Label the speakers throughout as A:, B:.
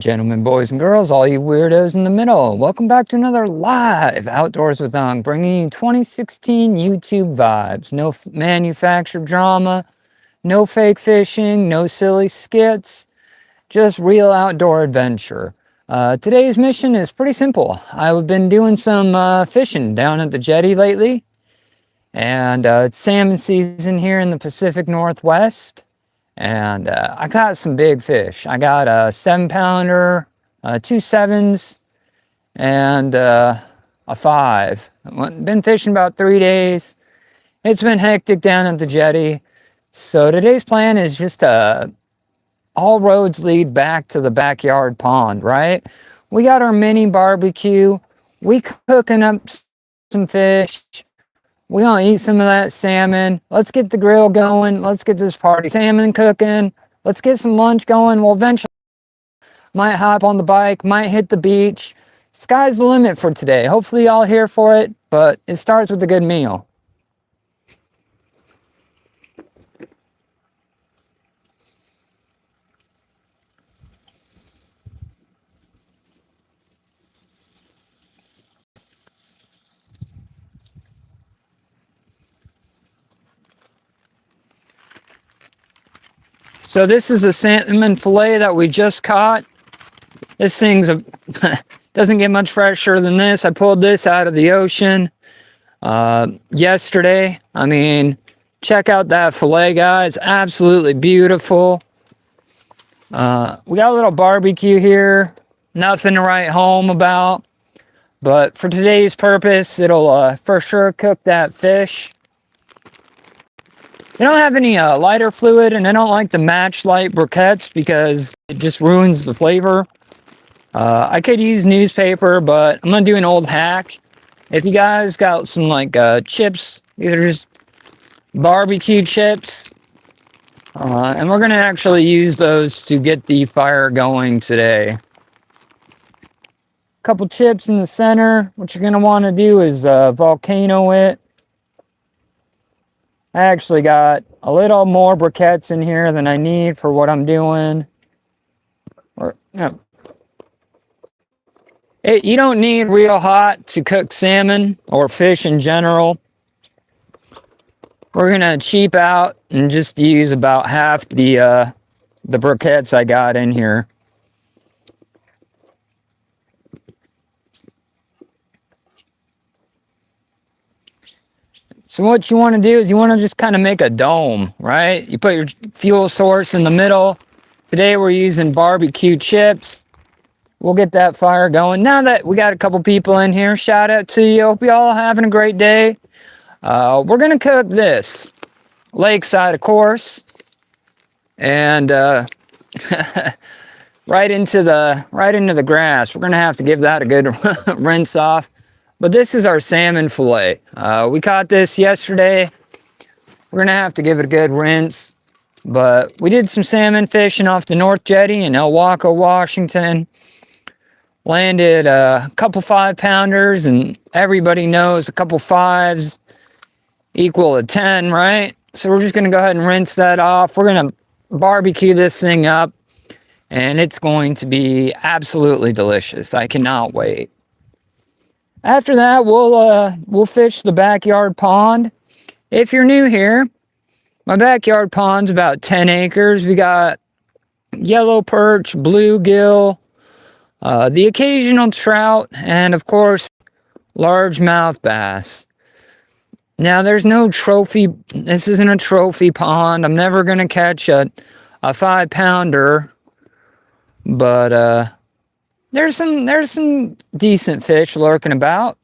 A: Gentlemen, boys, and girls, all you weirdos in the middle, welcome back to another live Outdoors with Ung, bringing you 2016 YouTube vibes. No manufactured drama, no fake fishing, no silly skits, just real outdoor adventure. Today's mission is pretty simple. I've been doing some fishing down at the Jetty lately, and it's salmon season here in the Pacific Northwest. And I caught some big fish. I got a 7-pounder, 2 7s, and a 5. Been fishing about 3 days. It's been hectic down at the Jetty. So today's plan is just all roads lead back to the backyard pond, right? We got our mini barbecue. We cooking up some fish. We're gonna eat some of that salmon. Let's get the grill going. Let's get this party salmon cooking. Let's get some lunch going. We'll eventually might hop on the bike, might hit the beach. Sky's the limit for today. Hopefully y'all here for it, but it starts with a good meal. So this is a salmon fillet that we just caught. This thing's doesn't get much fresher than this. I pulled this out of the ocean yesterday. I mean, check out that fillet, guys. Absolutely beautiful. We got a little barbecue here. Nothing to write home about. But for today's purpose, it'll for sure cook that fish. They don't have any lighter fluid, and I don't like to match light briquettes because it just ruins the flavor. I could use newspaper, but I'm gonna do an old hack. If you guys got some like chips, these are just barbecue chips, and we're gonna actually use those to get the fire going today. Couple chips in the center. What you're gonna want to do is volcano it. I actually got a little more briquettes in here than I need for what I'm doing. You don't need real hot to cook salmon or fish in general. We're gonna cheap out and just use about half the briquettes I got in here. So what you want to do is you want to just kind of make a dome, right? You put your fuel source in the middle. Today we're using barbecue chips. We'll get that fire going. Now that we got a couple people in here, shout out to you. Hope you all having a great day. We're going to cook this. Lakeside, of course. And right into the grass. We're going to have to give that a good rinse off. But this is our salmon fillet. We caught this yesterday. We're gonna have to give it a good rinse. But we did some salmon fishing off the North Jetty in Elwaco, Washington. Landed a couple 5-pounders, and everybody knows a couple 5s equal a 10, right? So we're just gonna go ahead and rinse that off. We're gonna barbecue this thing up, and it's going to be absolutely delicious. I cannot wait. After that, we'll fish the backyard pond. If you're new here, my backyard pond's about 10 acres. We got yellow perch, bluegill, the occasional trout, and of course, largemouth bass. Now, there's no trophy. This isn't a trophy pond. I'm never gonna catch a 5-pounder, but there's some decent fish lurking about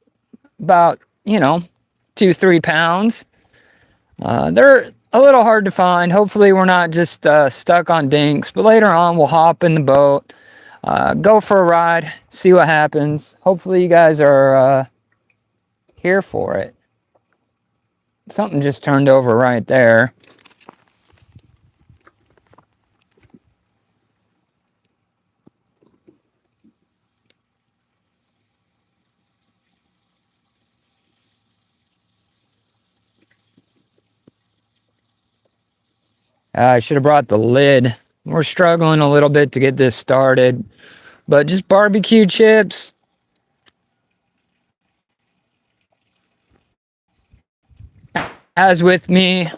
A: 2-3 pounds. They're a little hard to find. Hopefully we're not just stuck on dinks, but later on we'll hop in the boat, go for a ride, see what happens. Hopefully you guys are here for it. Something just turned over right there. I should have brought the lid. We're struggling a little bit to get this started. But just barbecue chips. As with me,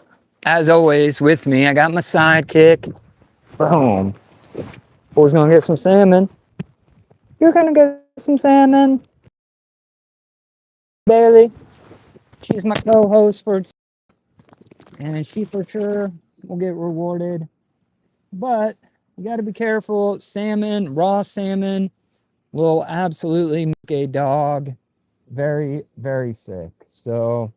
A: as always with me, I got my Sidekick. Boom. Boy's gonna get some salmon. You're gonna get some salmon. Bailey. She's my co-host for, and she for sure will get rewarded. But you gotta be careful. Salmon, raw salmon, will absolutely make a dog very, very sick. So,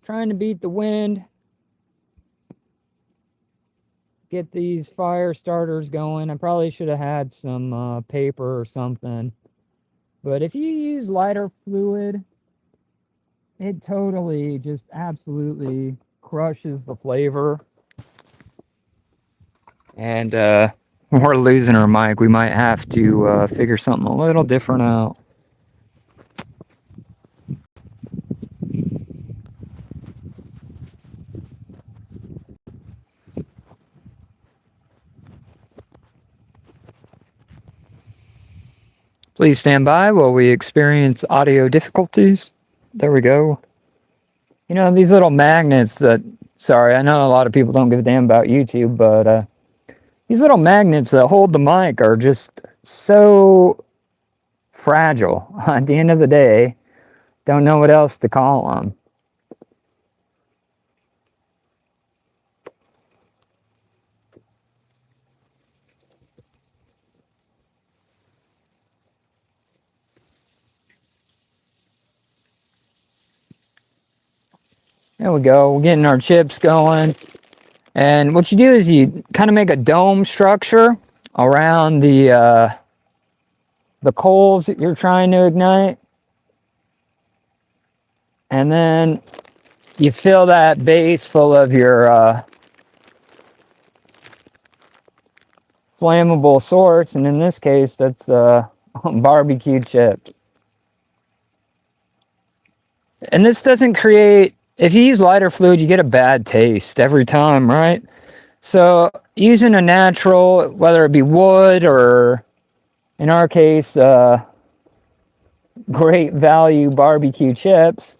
A: trying to beat the wind. Get these fire starters going. I probably should have had some paper or something. But if you use lighter fluid, it totally just absolutely crushes the flavor. And we're losing our mic. We might have to figure something a little different out. Please stand by while we experience audio difficulties. There we go. You know, these little magnets that, sorry, I know a lot of people don't give a damn about YouTube, but these little magnets that hold the mic are just so fragile. At the end of the day, don't know what else to call them. There we go. We're getting our chips going. And what you do is you kind of make a dome structure around the coals that you're trying to ignite. And then you fill that base full of your flammable sorts. And in this case, that's barbecue chips. And this doesn't create, if you use lighter fluid, you get a bad taste every time, right? So using a natural, whether it be wood or, in our case, great value barbecue chips,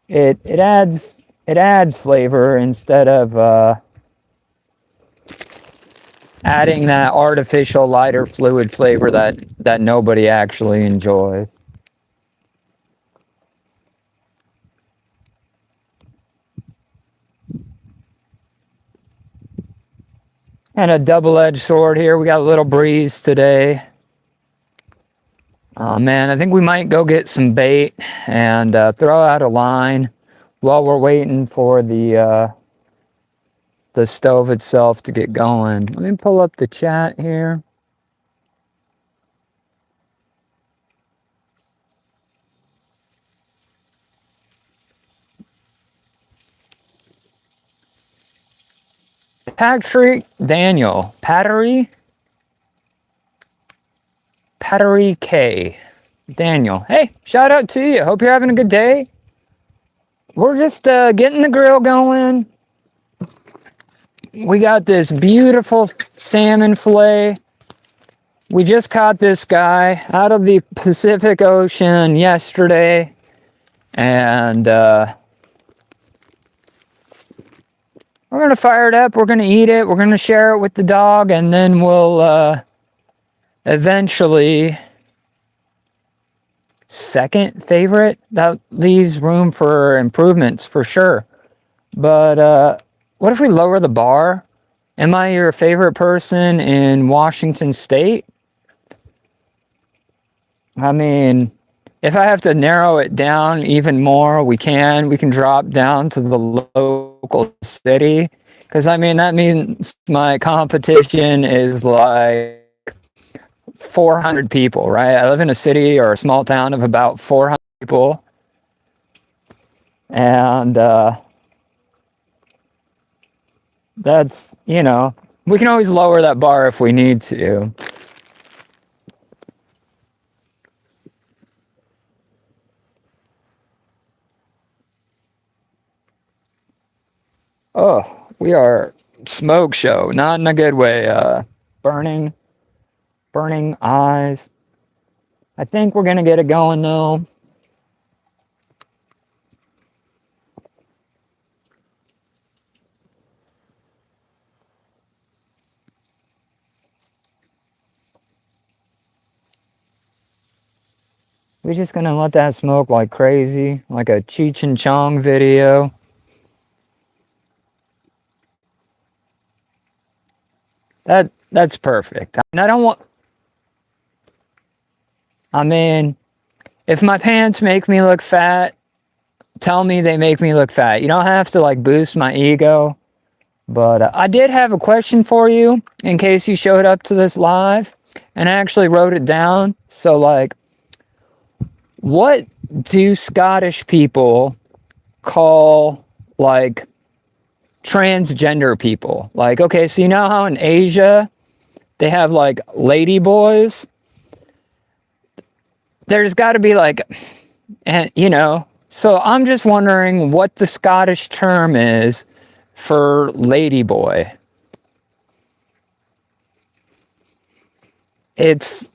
A: it adds flavor instead of adding that artificial lighter fluid flavor that nobody actually enjoys. And a double-edged sword here. We got a little breeze today. Oh man, I think we might go get some bait and throw out a line while we're waiting for the stove itself to get going. Let me pull up the chat here. Patrick Daniel, Pattery K. Daniel, hey, shout out to you. Hope you're having a good day. We're just getting the grill going. We got this beautiful salmon fillet. We just caught this guy out of the Pacific Ocean yesterday. And we're going to fire it up. We're going to eat it. We're going to share it with the dog. And then we'll eventually... second favorite. That leaves room for improvements for sure. But what if we lower the bar? Am I your favorite person in Washington State? I mean, if I have to narrow it down even more, we can drop down to the local city. Because I mean, that means my competition is like 400 people, right? I live in a city or a small town of about 400 people. And that's, you know, we can always lower that bar if we need to. Oh, we are smoke show, not in a good way. Burning, burning eyes. I think we're gonna get it going though. We're just gonna let that smoke like crazy, like a Cheech and Chong video. That's perfect. And I don't want. I mean, if my pants make me look fat, tell me they make me look fat. You don't have to like boost my ego. But I did have a question for you in case you showed up to this live, and I actually wrote it down. So like, what do Scottish people call like transgender people? Like, okay, so you know how in Asia they have like lady boys? There's got to be like, and you know, so I'm just wondering what the Scottish term is for lady boy. It's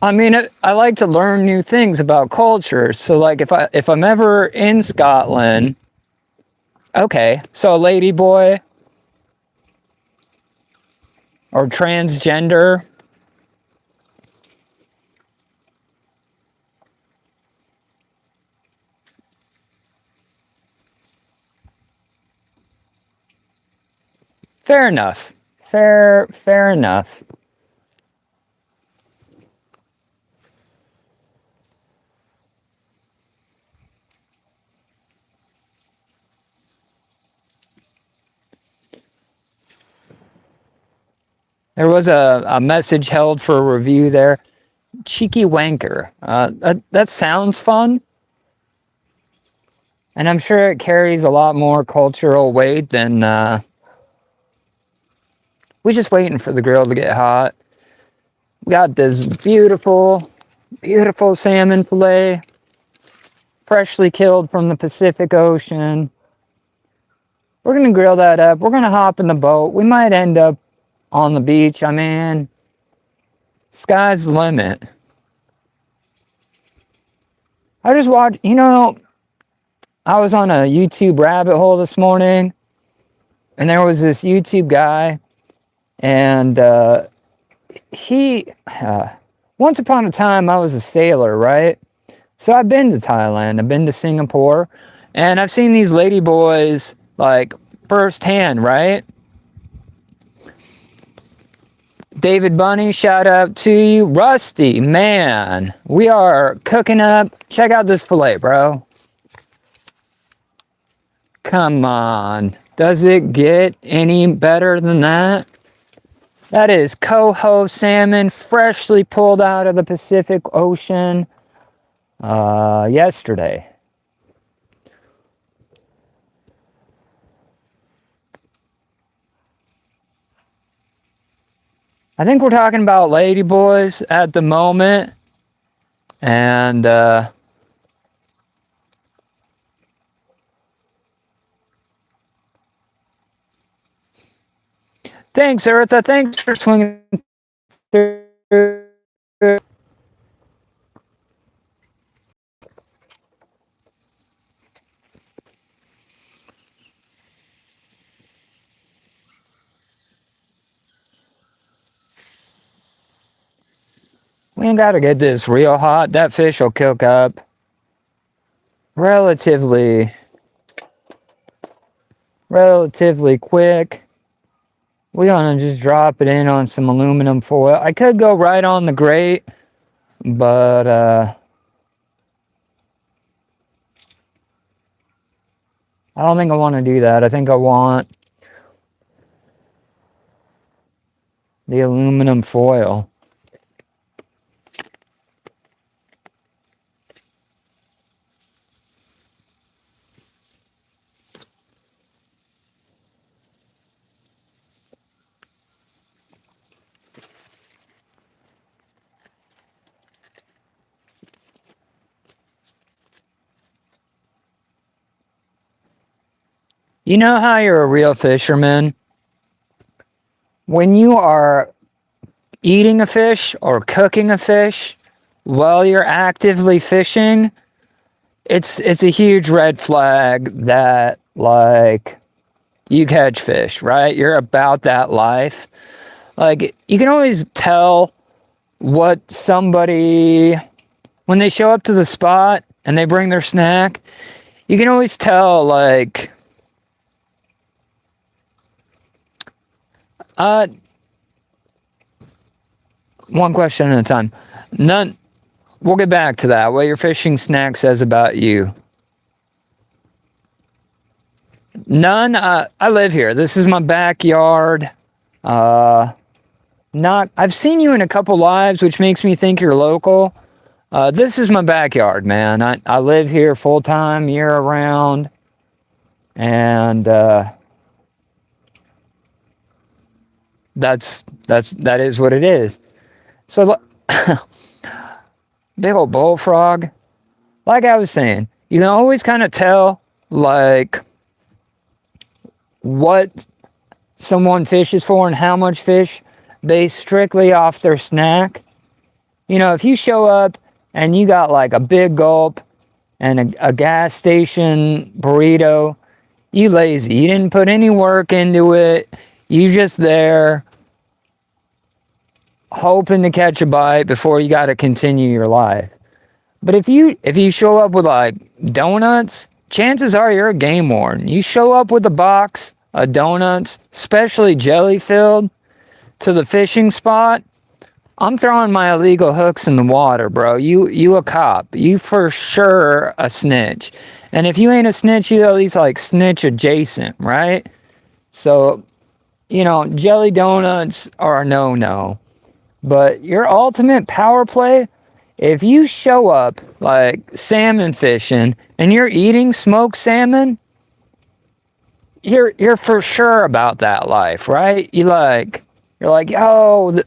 A: I mean, I like to learn new things about culture. So like if I'm ever in Scotland, okay, so a lady boy or transgender. Fair enough. Fair enough. There was a message held for a review there. Cheeky wanker. That sounds fun. And I'm sure it carries a lot more cultural weight than we're just waiting for the grill to get hot. We got this beautiful, beautiful salmon fillet, freshly killed from the Pacific Ocean. We're gonna grill that up. We're gonna hop in the boat. We might end up on the beach. I mean, sky's the limit. I just watched, you know, I was on a YouTube rabbit hole this morning, and there was this YouTube guy, and he, once upon a time, I was a sailor, right? So I've been to Thailand, I've been to Singapore, and I've seen these lady boys, like, firsthand, right? David Bunny, shout out to you. Rusty, man, we are cooking up. Check out this fillet, bro. Come on. Does it get any better than that? That is coho salmon, freshly pulled out of the Pacific Ocean yesterday. I think we're talking about ladyboys at the moment. And thanks, Eartha. Thanks for swinging through. We ain't got to get this real hot. That fish will cook up relatively quick. We're gonna just drop it in on some aluminum foil. I could go right on the grate, but I don't think I want to do that. I think I want the aluminum foil. You know how you're a real fisherman? When you are eating a fish or cooking a fish while you're actively fishing, it's a huge red flag that, like, you catch fish, right? You're about that life. Like, you can always tell what somebody, when they show up to the spot and they bring their snack, you can always tell, like, one question at a time. We'll get back to that. What your fishing snack says about you. None. I live here. This is my backyard. I've seen you in a couple lives, which makes me think you're local. This is my backyard, man. I live here full time, year round, and that is what it is. So, big old bullfrog. Like I was saying, you can always kind of tell, like, what someone fishes for and how much fish based strictly off their snack. You know, if you show up and you got like a big gulp and a gas station burrito, you lazy. You didn't put any work into it. You just there hoping to catch a bite before you got to continue your life. But if you show up with like donuts, chances are you're a game warden. You show up with a box of donuts, especially jelly filled, to the fishing spot, I'm throwing my illegal hooks in the water, bro. You a cop. You for sure a snitch. And if you ain't a snitch, you at least like snitch adjacent, right? So, you know, jelly donuts are a no-no. But your ultimate power play, if you show up like salmon fishing and you're eating smoked salmon, you're for sure about that life, right? You're like, yo,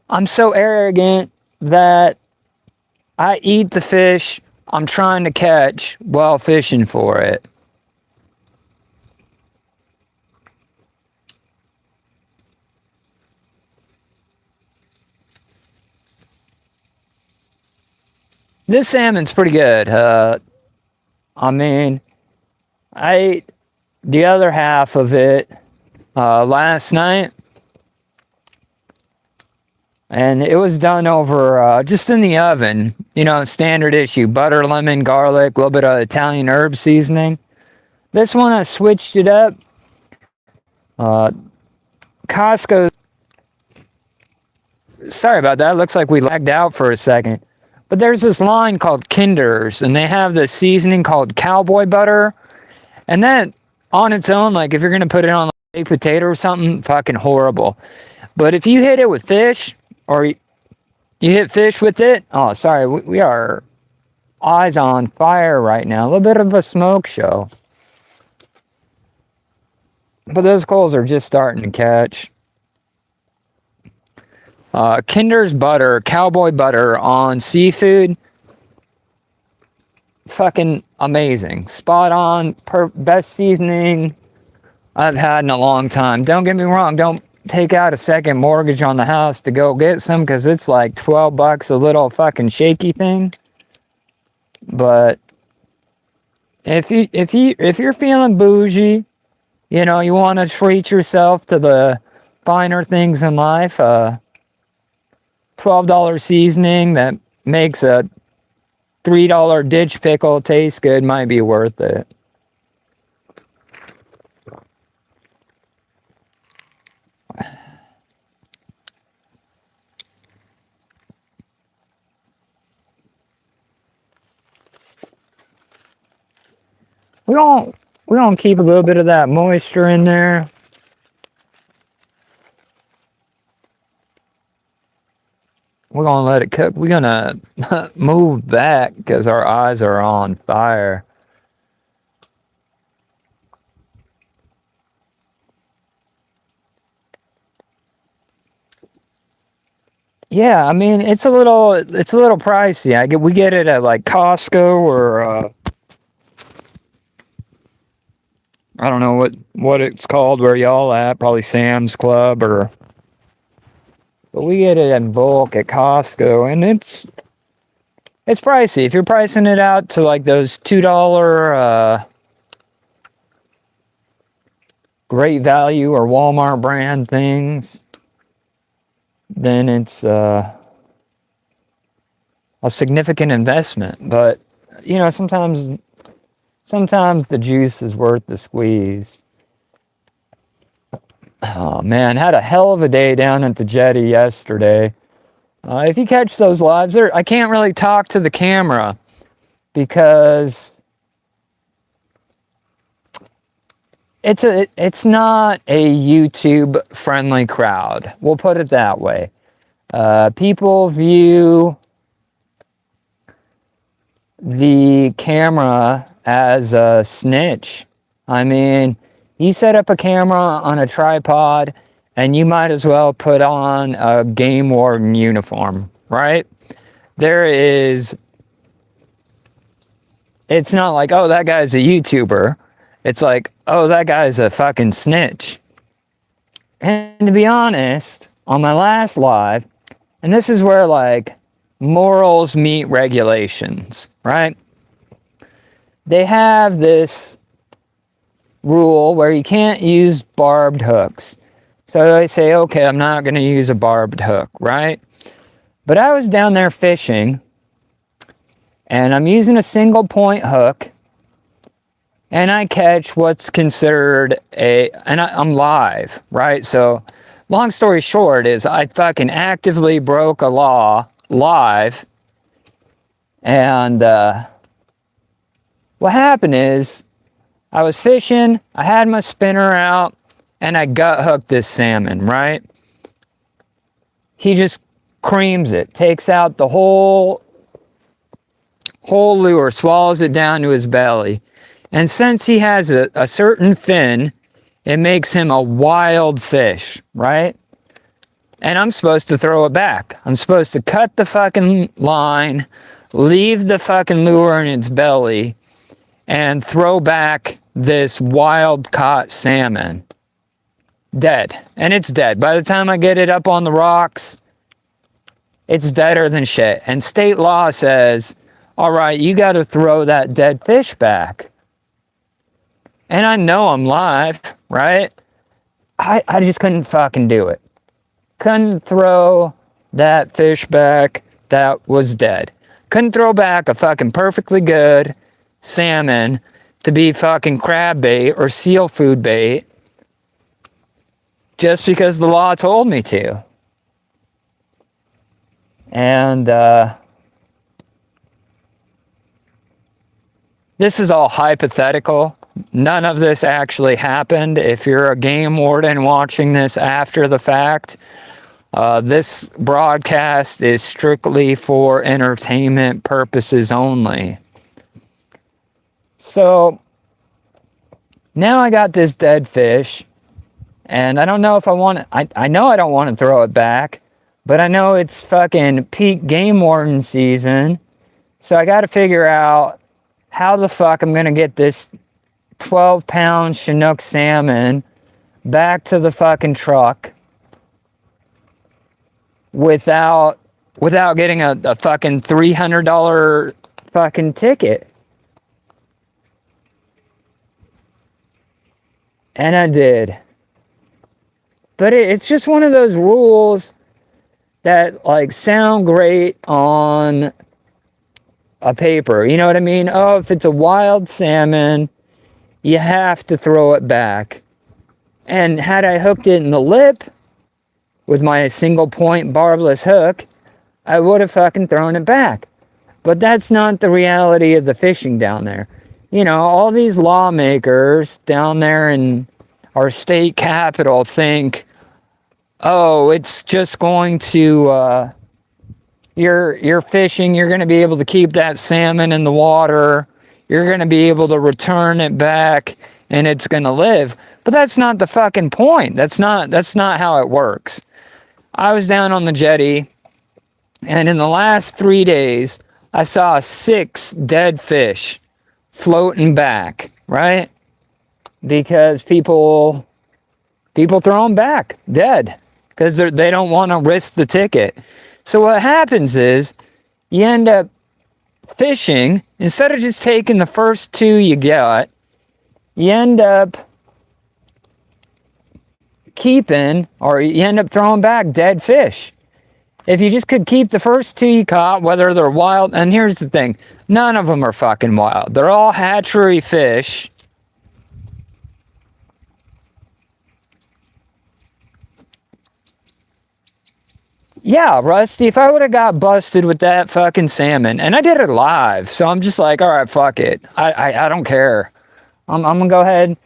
A: I'm so arrogant that I eat the fish I'm trying to catch while fishing for it. This salmon's pretty good. I mean, I ate the other half of it last night. And it was done over just in the oven. You know, standard issue. Butter, lemon, garlic, a little bit of Italian herb seasoning. This one I switched it up. Costco. Sorry about that. Looks like we lagged out for a second. But there's this line called Kinder's, and they have this seasoning called cowboy butter. And that, on its own, like if you're going to put it on like a baked potato or something, fucking horrible. But if you hit it with fish, or you hit fish with it, oh, sorry, we are eyes on fire right now. A little bit of a smoke show. But those coals are just starting to catch. Kinder's butter, cowboy butter on seafood. Fucking amazing. Spot on. Best seasoning I've had in a long time. Don't get me wrong. Don't take out a second mortgage on the house to go get some, because it's like $12 a little fucking shaky thing. But if you're feeling bougie, you know, you want to treat yourself to the finer things in life, $12 seasoning that makes a $3 ditch pickle taste good might be worth it. We're gonna keep a little bit of that moisture in there. We're gonna let it cook. We're gonna move back because our eyes are on fire. Yeah, I mean it's a little pricey. We get it at like Costco or I don't know what it's called where y'all at, probably Sam's Club but we get it in bulk at Costco, and it's pricey. If you're pricing it out to like those $2 Great Value or Walmart brand things, then it's a significant investment. But you know, sometimes the juice is worth the squeeze. Oh man, had a hell of a day down at the Jetty yesterday. If you catch those lives, I can't really talk to the camera because it's not a YouTube friendly crowd. We'll put it that way. People view the camera as a snitch. I mean, you set up a camera on a tripod and you might as well put on a game warden uniform, right? It's not like, oh, that guy's a YouTuber. It's like, oh, that guy's a fucking snitch. And to be honest, on my last live, and this is where like morals meet regulations, right? They have this rule where you can't use barbed hooks. So they say, okay, I'm not going to use a barbed hook, right? But I was down there fishing, and I'm using a single point hook, and I catch what's considered I'm live, right? So long story short is I fucking actively broke a law live, and what happened is I was fishing, I had my spinner out, and I gut hooked this salmon, right? He just creams it, takes out the whole lure, swallows it down to his belly. And since he has a certain fin, it makes him a wild fish, right? And I'm supposed to throw it back. I'm supposed to cut the fucking line, leave the fucking lure in its belly, and throw back this wild caught salmon. Dead. And it's dead. By the time I get it up on the rocks, it's deader than shit. And state law says, all right, you got to throw that dead fish back. And I know I'm live, right? I just couldn't fucking do it. Couldn't throw that fish back that was dead. Couldn't throw back a fucking perfectly good salmon to be fucking crab bait or seal food bait just because the law told me to. And this is all hypothetical. None of this actually happened. If you're a game warden watching this after the fact, this broadcast is strictly for entertainment purposes only. So now I got this dead fish, and I don't know if I want to, I know I don't want to throw it back, but I know it's fucking peak game warden season, so I got to figure out how the fuck I'm going to get this 12-pound Chinook salmon back to the fucking truck without getting a fucking $300 fucking ticket. And I did. But it's just one of those rules that like sound great on a paper. You know what I mean? Oh, if it's a wild salmon, you have to throw it back. And had I hooked it in the lip with my single point barbless hook, I would have fucking thrown it back. But that's not the reality of the fishing down there. You know, all these lawmakers down there in our state capital think, oh, it's just going to, you're fishing, you're going to be able to keep that salmon in the water, you're going to be able to return it back, and it's going to live. But that's not the fucking point. That's not how it works. I was down on the jetty, and in the last 3 days, I saw 6 dead fish floating back, right? because people throw them back dead because they don't want to risk the ticket. So what happens is you end up fishing, instead of just taking the first two you got, you end up keeping, or you end up throwing back dead fish. If you just could keep the first two you caught, whether they're wild, and here's the thing, none of them are fucking wild. They're all hatchery fish. Yeah, Rusty, if I would have got busted with that fucking salmon, and I did it live, so I'm just like, all right, fuck it. I don't care. I'm gonna go ahead.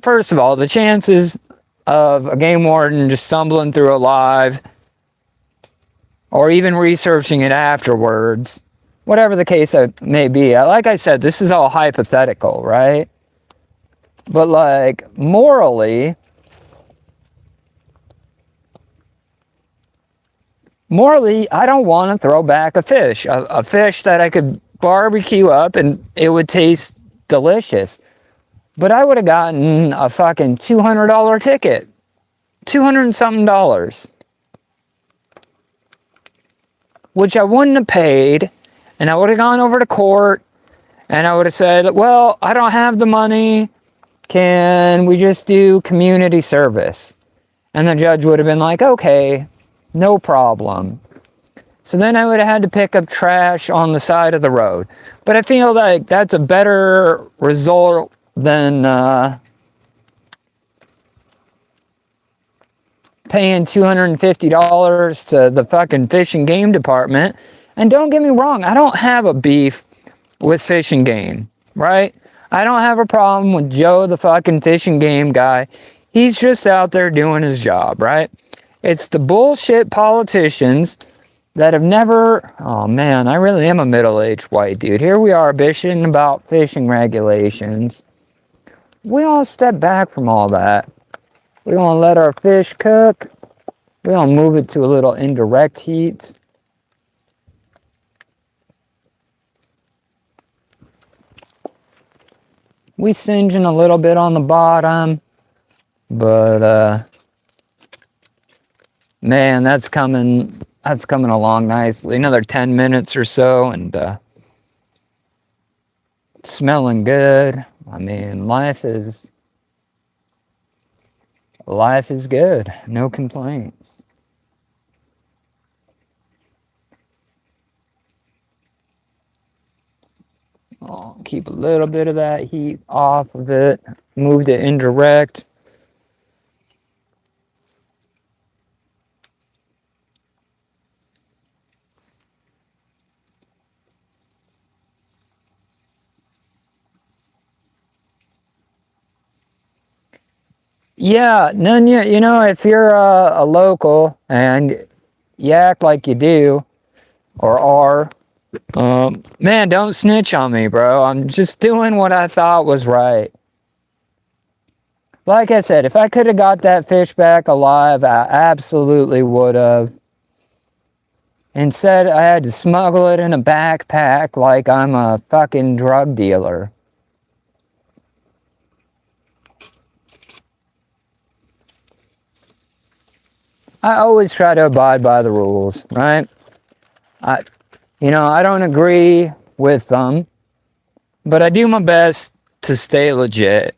A: First of all, the chances of a game warden just stumbling through it live, or even researching it afterwards, whatever the case may be. Like I said, this is all hypothetical, right? But like, morally, I don't want to throw back a fish. A fish that I could barbecue up and it would taste delicious. But I would have gotten a fucking $200 ticket. $200 and something. Which I wouldn't have paid. And I would have gone over to court. And I would have said, well, I don't have the money. Can we just do community service? And the judge would have been like, okay, no problem. So then I would have had to pick up trash on the side of the road. But I feel like that's a better result than paying $250 to the fucking fish and game department. And don't get me wrong, I don't have a beef with fish and game, right? I don't have a problem with Joe, the fucking fish and game guy. He's just out there doing his job, right? It's the bullshit politicians that have never... Oh man, I really am a middle-aged white dude. Here we are bitching about fishing regulations. We all step back from all that. We don't let our fish cook. We don't move it to a little indirect heat. We singeing a little bit on the bottom, but man, that's coming along nicely. Another 10 minutes or so, and smelling good. I mean, life is good. No complaints. I'll keep a little bit of that heat off of it. Moved it indirect. Yeah, none yet. You know, if you're a local and you act like you do or are, man, don't snitch on me, bro. I'm just doing what I thought was right. Like I said, if I could have got that fish back alive, I absolutely would have. Instead, I had to smuggle it in a backpack like I'm a fucking drug dealer. I always try to abide by the rules, right? I don't agree with them, but I do my best to stay legit.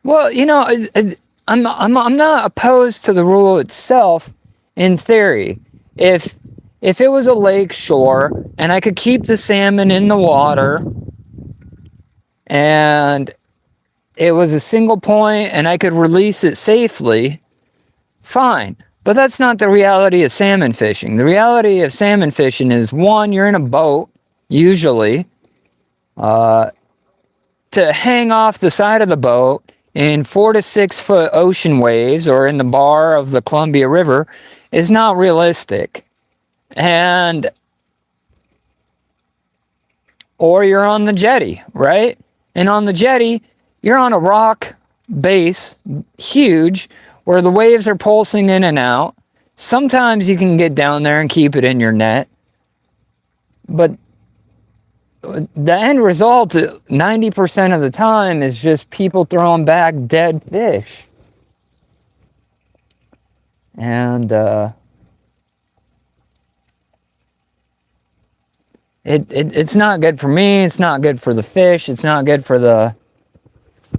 A: Well, I'm not opposed to the rule itself in theory. If it was a lake shore and I could keep the salmon in the water and it was a single point and I could release it safely, fine. But that's not the reality of salmon fishing. The reality of salmon fishing is, one, you're in a boat, usually, to hang off the side of the boat in 4 to 6 foot ocean waves or in the bar of the Columbia River is not realistic. Or you're on the jetty, right? And on the jetty, you're on a rock base, huge, where the waves are pulsing in and out. Sometimes you can get down there and keep it in your net. But the end result 90% of the time is just people throwing back dead fish. And it's not good for me, it's not good for the fish, it's not good for the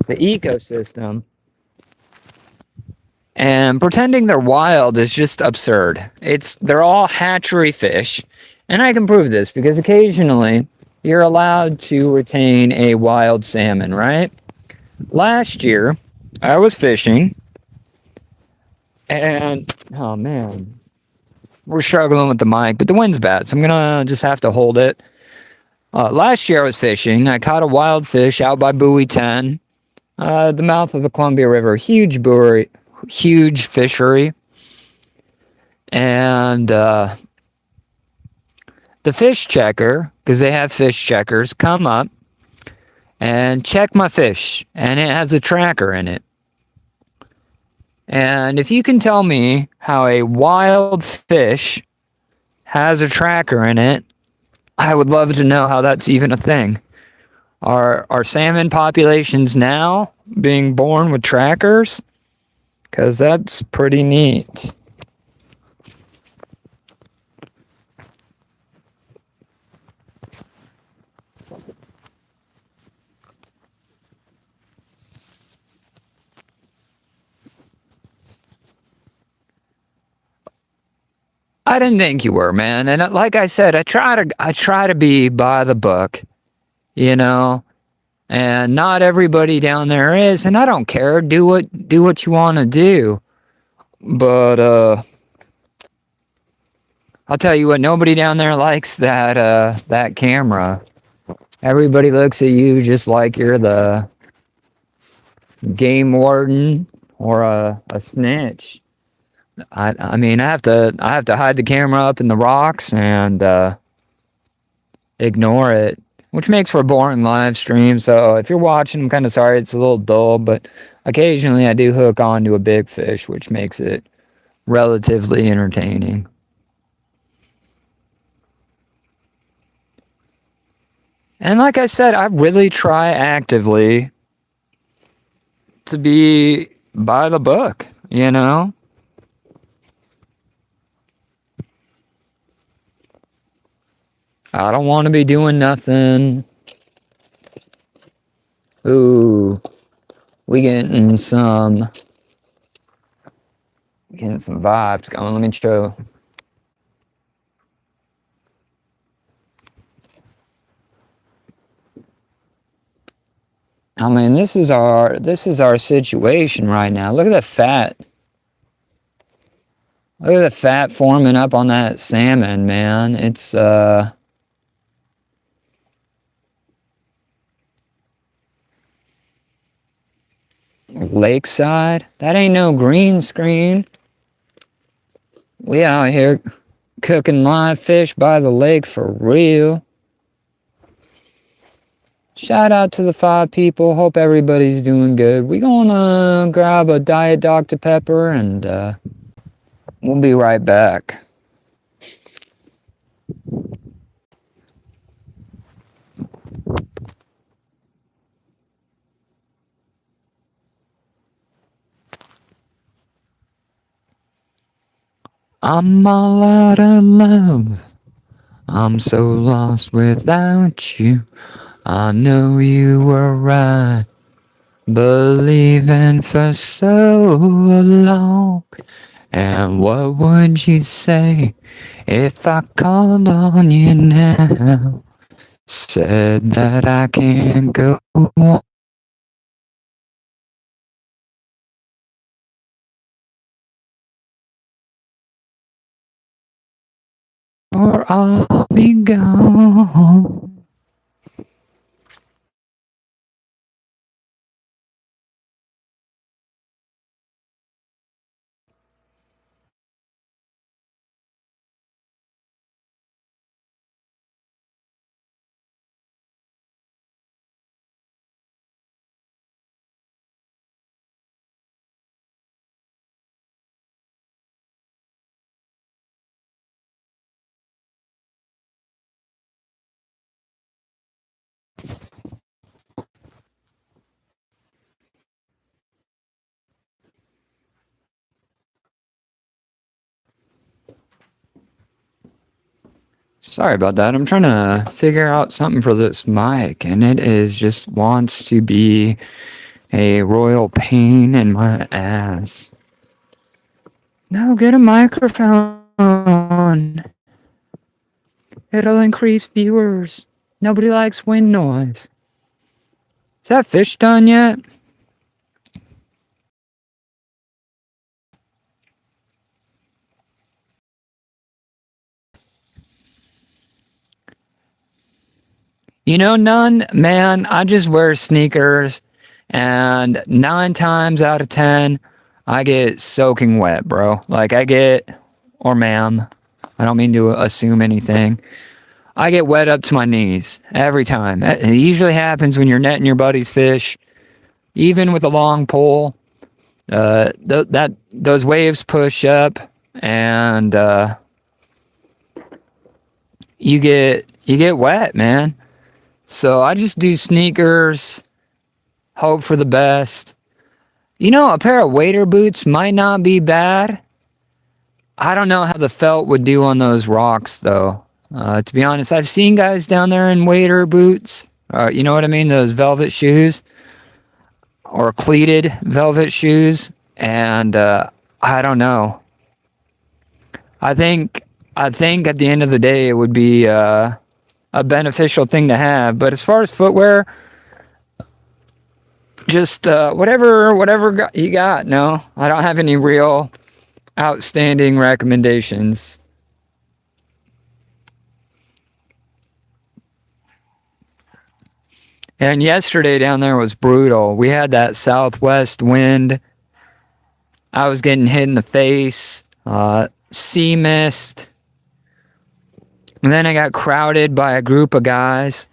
A: ecosystem. And pretending they're wild is just absurd. They're all hatchery fish. And I can prove this because occasionally you're allowed to retain a wild salmon, right? Last year, I was fishing and oh man, we're struggling with the mic, but the wind's bad, so I'm gonna just have to hold it. Last year I was fishing. I caught a wild fish out by Buoy 10, the mouth of the Columbia River. Huge buoy, huge fishery. And the fish checker, because they have fish checkers, come up and check my fish. And it has a tracker in it. And if you can tell me how a wild fish has a tracker in it, I would love to know how that's even a thing. Are salmon populations now being born with trackers? Because that's pretty neat. I didn't think you were, man. And like I said, I try to be by the book, you know. And not everybody down there is, and I don't care. Do what you want to do. But I'll tell you what, nobody down there likes that camera. Everybody looks at you just like you're the game warden or a snitch. I mean, I have to hide the camera up in the rocks and ignore it, which makes for a boring live stream. So if you're watching, I'm kind of sorry it's a little dull, but occasionally I do hook onto a big fish, which makes it relatively entertaining. And like I said, I really try actively to be by the book, you know? I don't want to be doing nothing. Ooh, we getting some vibes going. Let me show. I mean, this is our situation right now. Look at the fat. Look at the fat forming up on that salmon, man. It's lakeside. That ain't no green screen. We out here cooking live fish by the lake for real. Shout out to the 5 people. Hope everybody's doing good. We gonna grab a Diet Dr. Pepper and we'll be right back. I'm all out of love. I'm so lost without you. I know you were right, believing for so long. And what would you say if I called on you now? Said that I can't go on. Or I'll be gone. Sorry about that. I'm trying to figure out something for this mic, and it is just wants to be a royal pain in my ass. No, get a microphone. It'll increase viewers. Nobody likes wind noise. Is that fish done yet? You know, none, man, I just wear sneakers, and 9 times out of 10, I get soaking wet, bro. Like, or ma'am, I don't mean to assume anything. I get wet up to my knees every time. It usually happens when you're netting your buddy's fish, even with a long pole. Those waves push up, and you get wet, man. So I just do sneakers, hope for the best. You know, a pair of wader boots might not be bad. I don't know how the felt would do on those rocks, though. To be honest, I've seen guys down there in wader boots. You know what I mean? Those velvet shoes. Or cleated velvet shoes. And I don't know. I think at the end of the day, it would be a beneficial thing to have. But as far as footwear, just whatever you got. No, I don't have any real outstanding recommendations. And yesterday down there was brutal. We had that southwest wind. I was getting hit in the face, sea mist. And then I got crowded by a group of guys.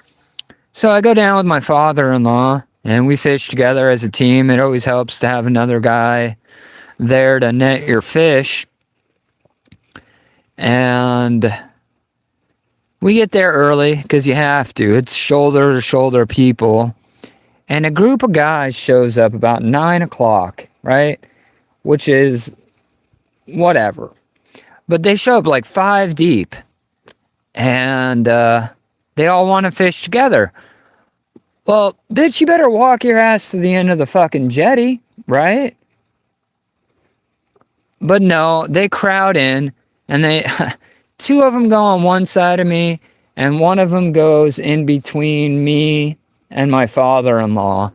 A: So I go down with my father-in-law, and we fish together as a team. It always helps to have another guy there to net your fish. And we get there early because you have to. It's shoulder-to-shoulder people. And a group of guys shows up about 9 o'clock, right? Which is whatever. But they show up like 5 deep. And they all want to fish together. Well, bitch, you better walk your ass to the end of the fucking jetty, right? But no, they crowd in, and they 2 of them go on one side of me, and one of them goes in between me and my father-in-law.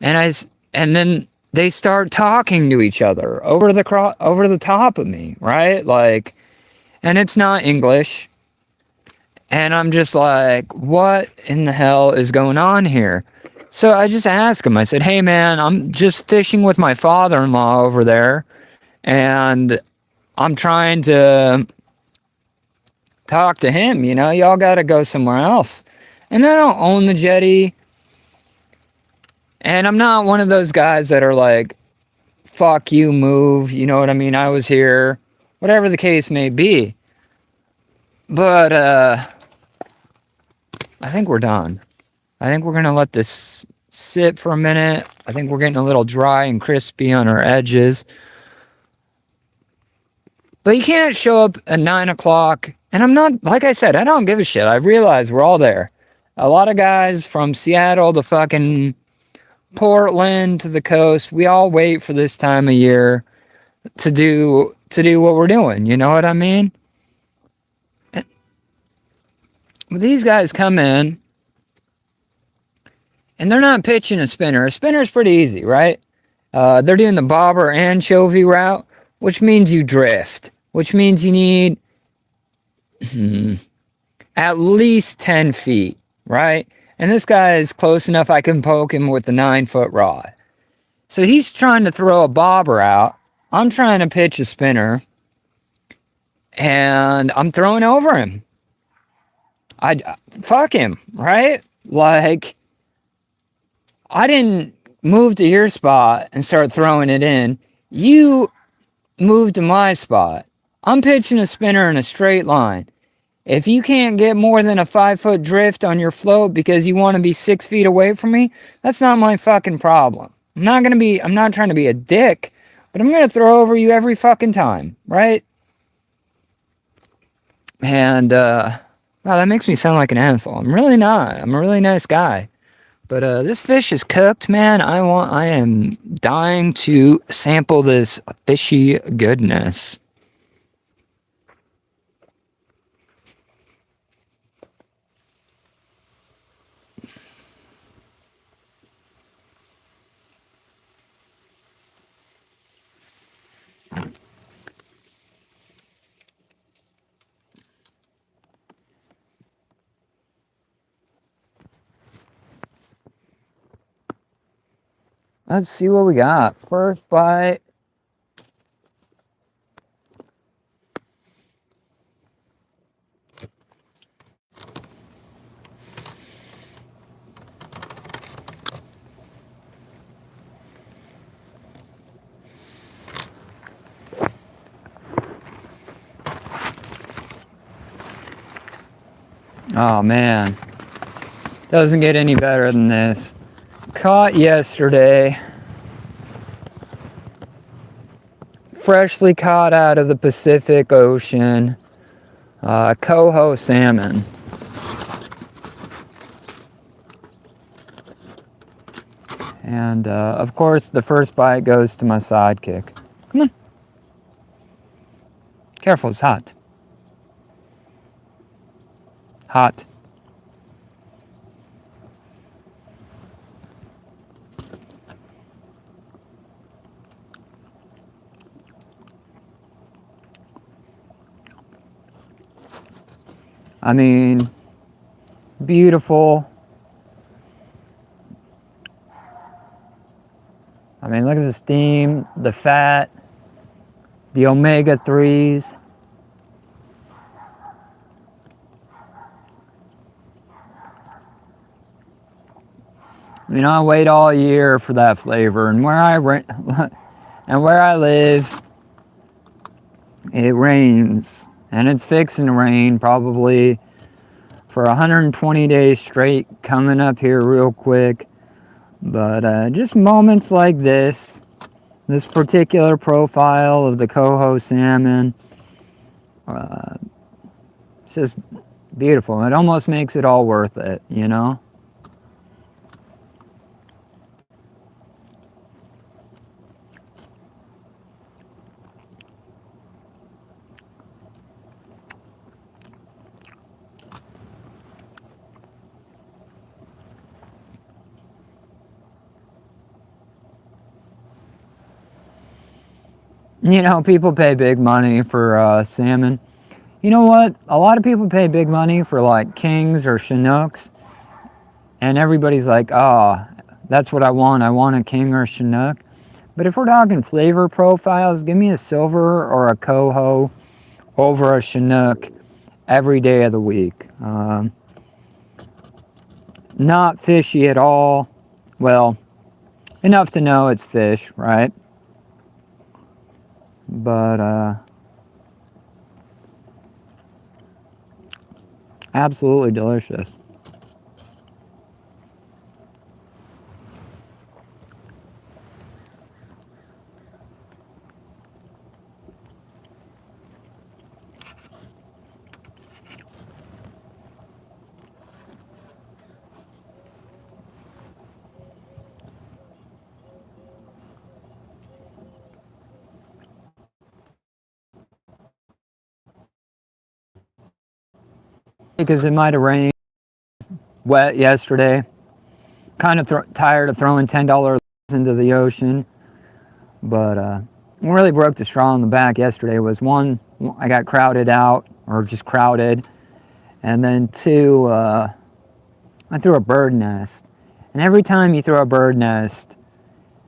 A: And then they start talking to each other over the top of me, right? Like, and it's not English. And I'm just like, what in the hell is going on here? So I just asked him, I said, hey man, I'm just fishing with my father-in-law over there. And I'm trying to talk to him, you know, y'all gotta go somewhere else. And I don't own the jetty. And I'm not one of those guys that are like, fuck you, move, you know what I mean? I was here, whatever the case may be. But, I think we're done. I think we're going to let this sit for a minute. I think we're getting a little dry and crispy on our edges. But you can't show up at 9 o'clock. And I'm not, like I said, I don't give a shit. I realize we're all there. A lot of guys from Seattle to fucking Portland to the coast, we all wait for this time of year to do what we're doing. You know what I mean? These guys come in, and they're not pitching a spinner. A spinner's pretty easy, right? They're doing the bobber anchovy route, which means you drift, which means you need at least 10 feet, right? And this guy is close enough I can poke him with the 9-foot rod. So he's trying to throw a bobber out. I'm trying to pitch a spinner, and I'm throwing over him. Fuck him, right? Like, I didn't move to your spot and start throwing it in. You moved to my spot. I'm pitching a spinner in a straight line. If you can't get more than a 5-foot drift on your float because you want to be 6 feet away from me, that's not my fucking problem. I'm not trying to be a dick, but I'm going to throw over you every fucking time, right? And, wow, that makes me sound like an asshole. I'm really not. I'm a really nice guy. But this fish is cooked, man. I am dying to sample this fishy goodness. Let's see what we got. First bite. Oh man, doesn't get any better than this. Caught yesterday. Freshly caught out of the Pacific Ocean. Coho salmon. And of course the first bite goes to my sidekick. Come on. Careful, it's hot. Hot. I mean, beautiful. I mean, look at the steam, the fat, the omega-3s. You know, I wait all year for that flavor, and where I live, it rains, and it's fixing to rain probably for 120 days straight, coming up here real quick. But just moments like this particular profile of the coho salmon, it's just beautiful. It almost makes it all worth it, you know? You know, people pay big money for salmon. You know what? A lot of people pay big money for like kings or chinooks, and everybody's like, oh, that's what I want. I want a king or a chinook. But if we're talking flavor profiles, give me a silver or a coho over a chinook every day of the week. Not fishy at all. Well, enough to know it's fish, right? But absolutely delicious. Because it might have rained wet yesterday. Kind of tired of throwing $10 into the ocean. But what really broke the straw in the back yesterday was one, I got crowded out, or just crowded. And then two, I threw a bird nest. And every time you throw a bird nest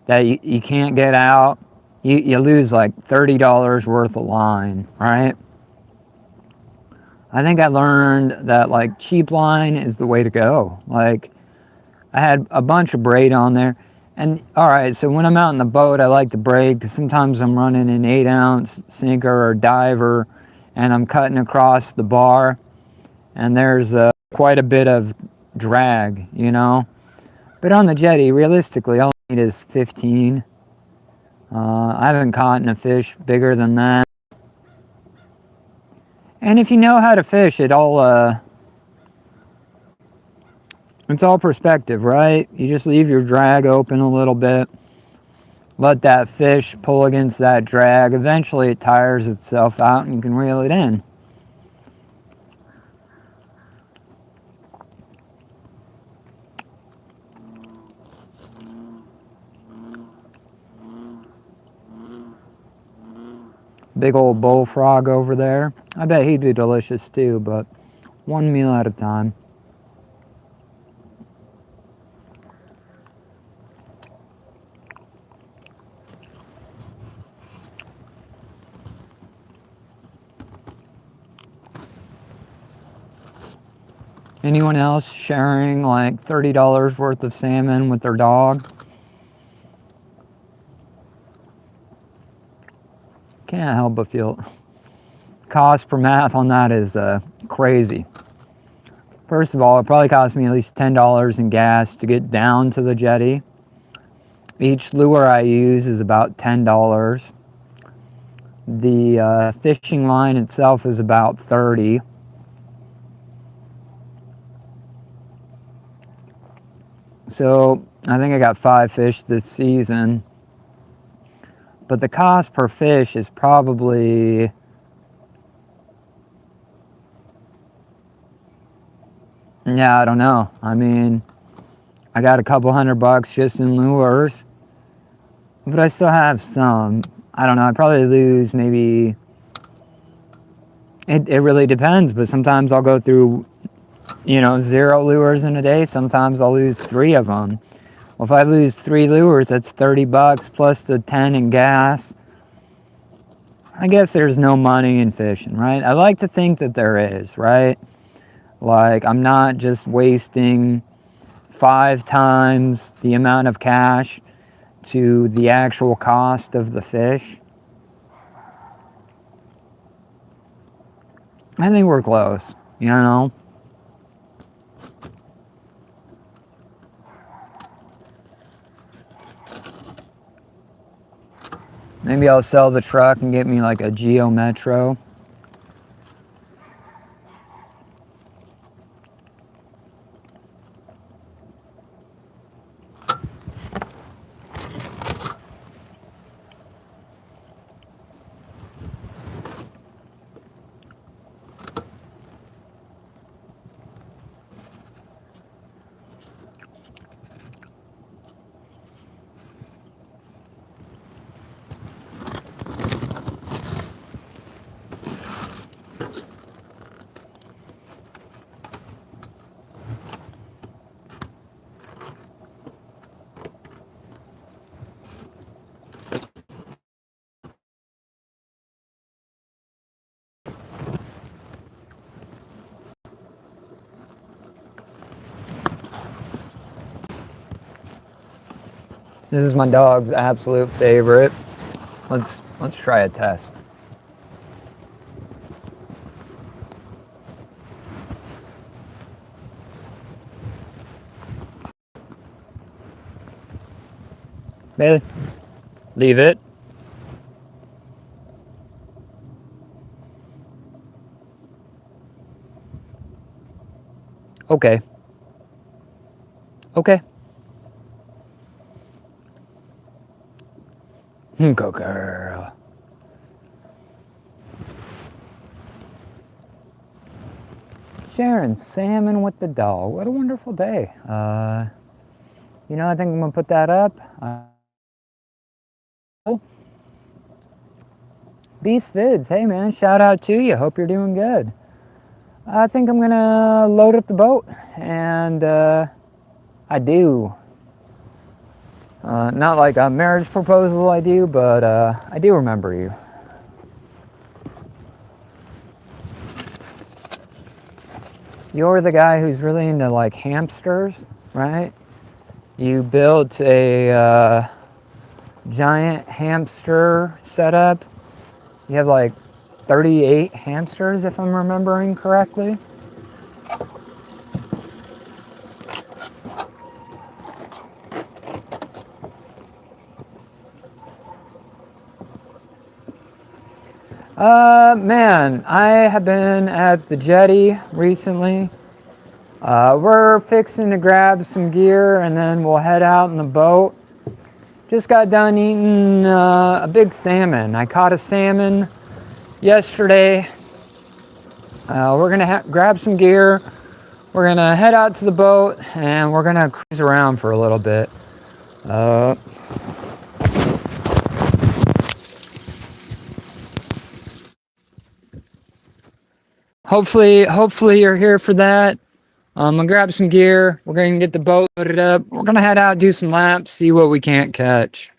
A: that you can't get out, you lose like $30 worth of line, right? I think I learned that like cheap line is the way to go. Like I had a bunch of braid on there, and all right, so when I'm out in the boat I like to braid because sometimes I'm running an 8-ounce sinker or diver and I'm cutting across the bar and there's quite a bit of drag, you know. But on the Jetty, realistically all I need is 15. I haven't caught a fish bigger than that. And if you know how to fish, it's all perspective, right? You just leave your drag open a little bit. Let that fish pull against that drag. Eventually it tires itself out and you can reel it in. Big old bullfrog over there. I bet he'd be delicious too, but one meal at a time. Anyone else sharing like $30 worth of salmon with their dog? Can't help but feel cost per math on that is crazy. First of all, it probably cost me at least $10 in gas to get down to the jetty. Each lure I use is about $10. The fishing line itself is about $30. So I think I got 5 fish this season. But the cost per fish is probably, yeah, I don't know. I mean, I got a couple $100 just in lures, but I still have some. I don't know, I'd probably lose maybe, it really depends, but sometimes I'll go through, 0 lures in a day. Sometimes I'll lose 3 of them. Well, if I lose 3 lures, that's $30 plus the 10 in gas. I guess there's no money in fishing, right? I like to think that there is, right? Like, I'm not just wasting 5 times the amount of cash to the actual cost of the fish. I think we're close, Maybe I'll sell the truck and get me like a Geo Metro. This is my dog's absolute favorite. Let's try a test. Bailey, leave it. Okay. Okay. Go girl. Sharing salmon with the dog. What a wonderful day. I think I'm gonna put that up. Beast Vids, hey man, shout out to you. Hope you're doing good. I think I'm gonna load up the boat, and I do. Not like a marriage proposal I do, but I do remember you. You're the guy who's really into like hamsters, right? You built a giant hamster setup. You have like 38 hamsters, if I'm remembering correctly. Man, I have been at the Jetty recently. We're fixing to grab some gear and then we'll head out in the boat. Just got done eating a big salmon. I caught a salmon yesterday. We're gonna grab some gear. We're gonna head out to the boat and we're gonna cruise around for a little bit. Hopefully you're here for that. I'm gonna grab some gear. We're gonna get the boat loaded up. We're gonna head out, do some laps, see what we can't catch.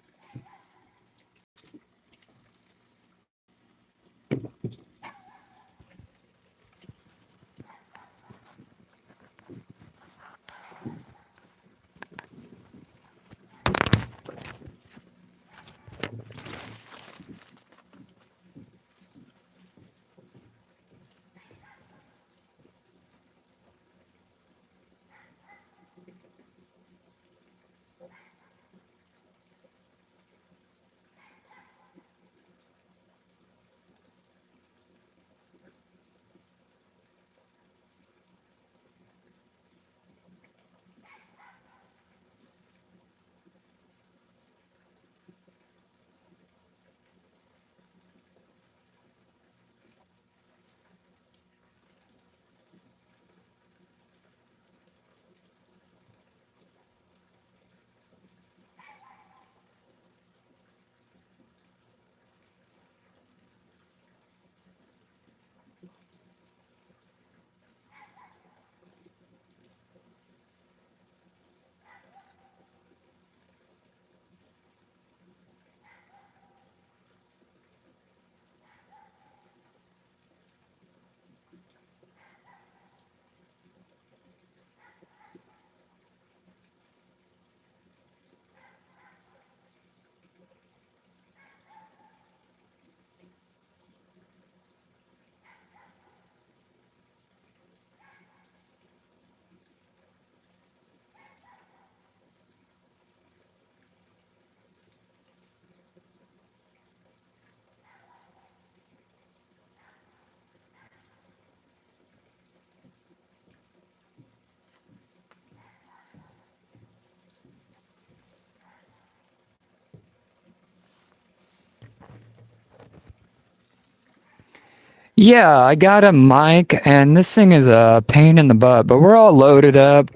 A: Yeah, I got a mic, and this thing is a pain in the butt, but we're all loaded up.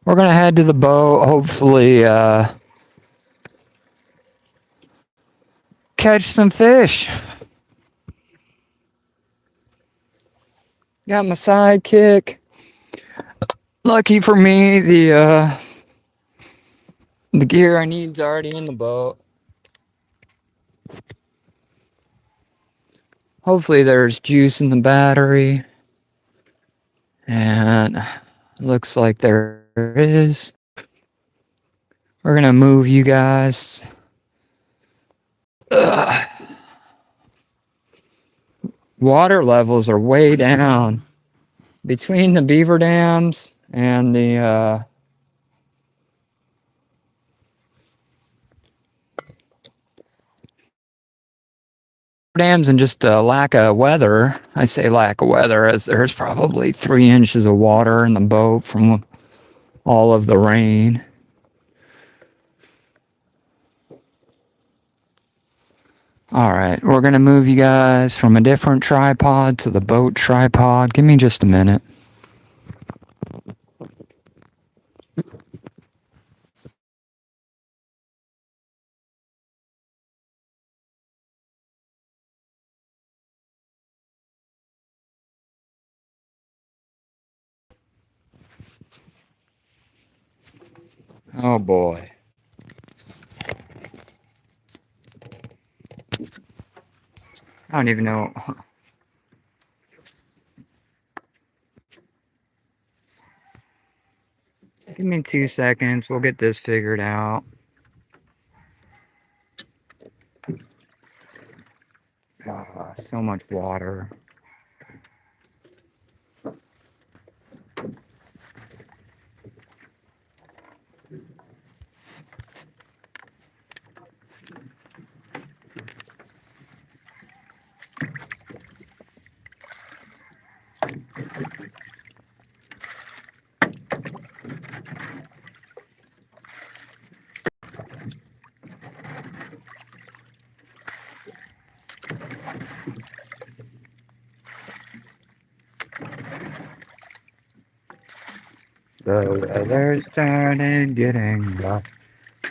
A: We're gonna head to the boat, hopefully catch some fish. Got my Sidekick. Lucky for me, the gear I need's already in the boat. Hopefully there's juice in the battery. And looks like there is. We're gonna move you guys. Ugh. Water levels are way down between the beaver dams and the dams, and just a lack of weather. I say lack of weather as there's probably 3 inches of water in the boat from all of the rain. All right, we're gonna move you guys from a different tripod to the boat tripod. Give me just a minute. Oh boy. I don't even know. Give me 2 seconds. We'll get this figured out. So much water. The weather started getting rough.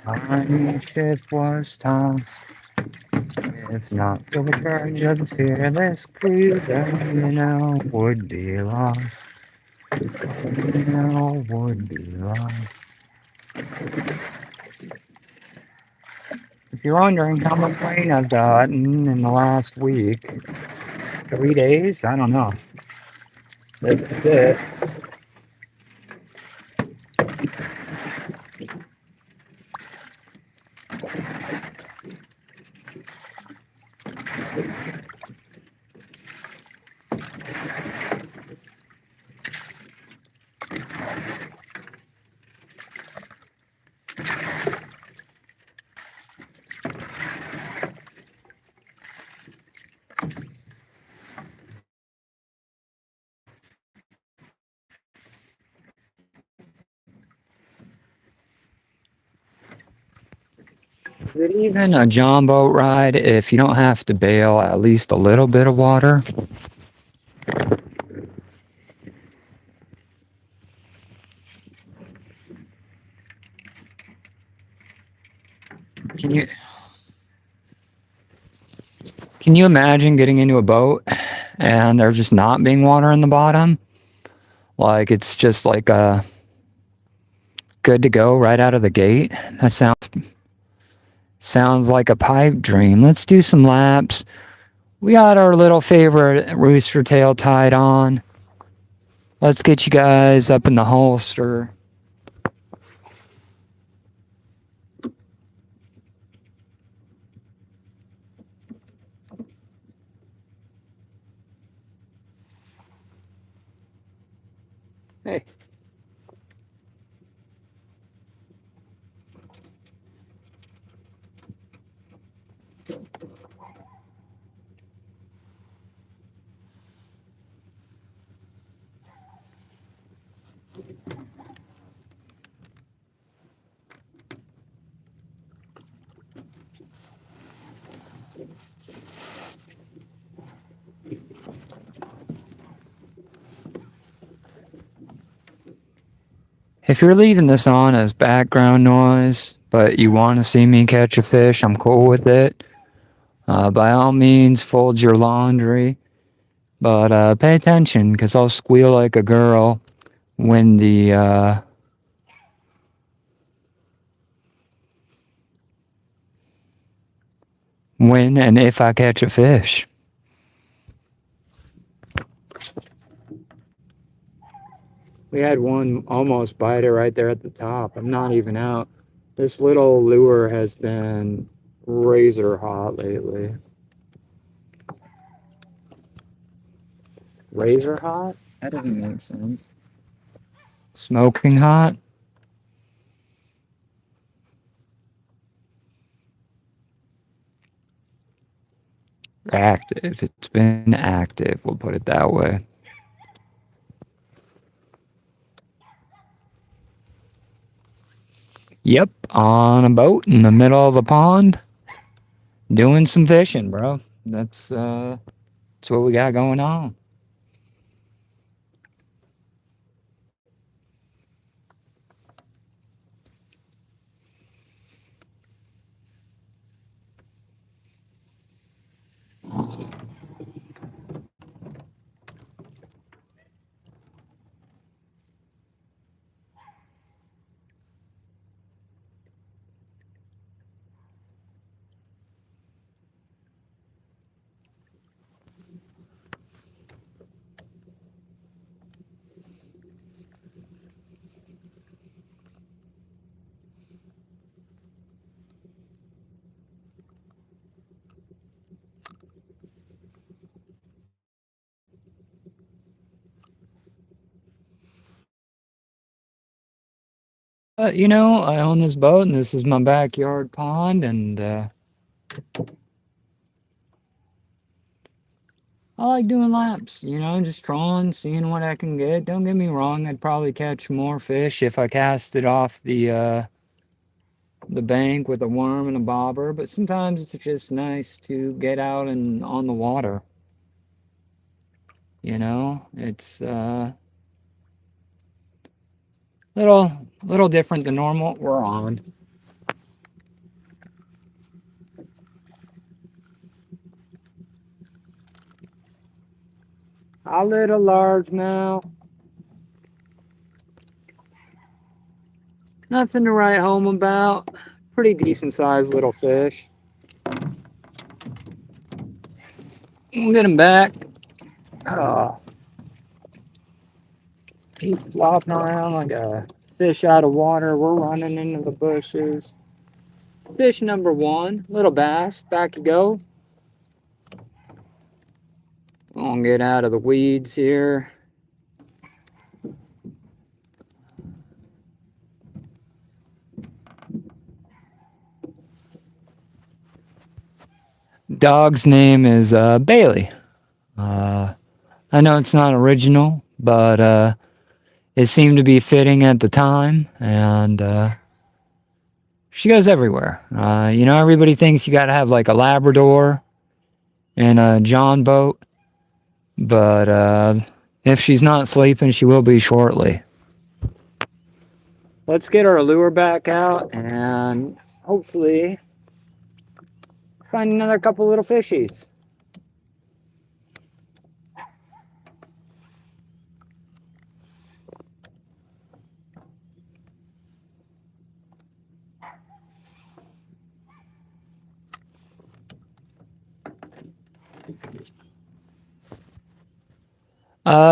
A: My ship was tossed. If not for the courage of the fearless crew, then Canal would be lost. Canal would be lost. If you're wondering how much rain I've gotten in the last week, 3 days, I don't know. This is it. Is it even a Johnboat ride if you don't have to bail at least a little bit of water? Can you imagine getting into a boat and there just not being water in the bottom? Like it's just like good to go right out of the gate. That sounds like a pipe dream. Let's do some laps. We got our little favorite rooster tail tied on. Let's get you guys up in the holster. Hey. If you're leaving this on as background noise, but you want to see me catch a fish, I'm cool with it. By all means, fold your laundry. But pay attention, because I'll squeal like a girl when when and if I catch a fish. We had one almost bite it right there at the top. I'm not even out. This little lure has been razor hot lately. Razor hot? That doesn't make sense. Smoking hot? Active. It's been active, we'll put it that way. Yep, on a boat in the middle of a pond, doing some fishing, bro. That's what we got going on. You know, I own this boat, and this is my backyard pond, and I like doing laps, you know, just trolling, seeing what I can get. Don't get me wrong, I'd probably catch more fish if I cast it off the the bank with a worm and a bobber, but sometimes it's just nice to get out and on the water. You know, it's little different than normal. We're on. A little largemouth. Nothing to write home about. Pretty decent sized little fish. We'll get him back. Oh, he's flopping around like a fish out of water. We're running into the bushes. Fish number one, little bass. Back to go. I'll get out of the weeds here. Dog's name is Bailey. I know it's not original, but it seemed to be fitting at the time, and she goes everywhere. You know, everybody thinks you gotta have like a Labrador and a Johnboat, but if she's not sleeping, she will be shortly. Let's get our lure back out and hopefully find another couple little fishies.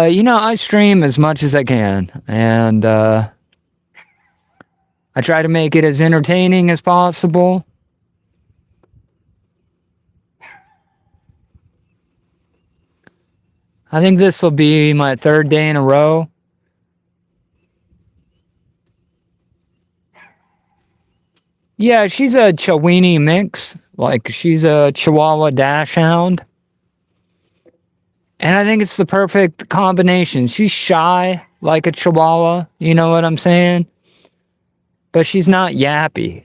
A: You know, I stream as much as I can, and I try to make it as entertaining as possible. I think this will be my third day in a row. Yeah, she's a Chiweenie mix. Like, she's a Chihuahua Dachshund. And I think it's the perfect combination. She's shy, like a Chihuahua. You know what I'm saying? But she's not yappy,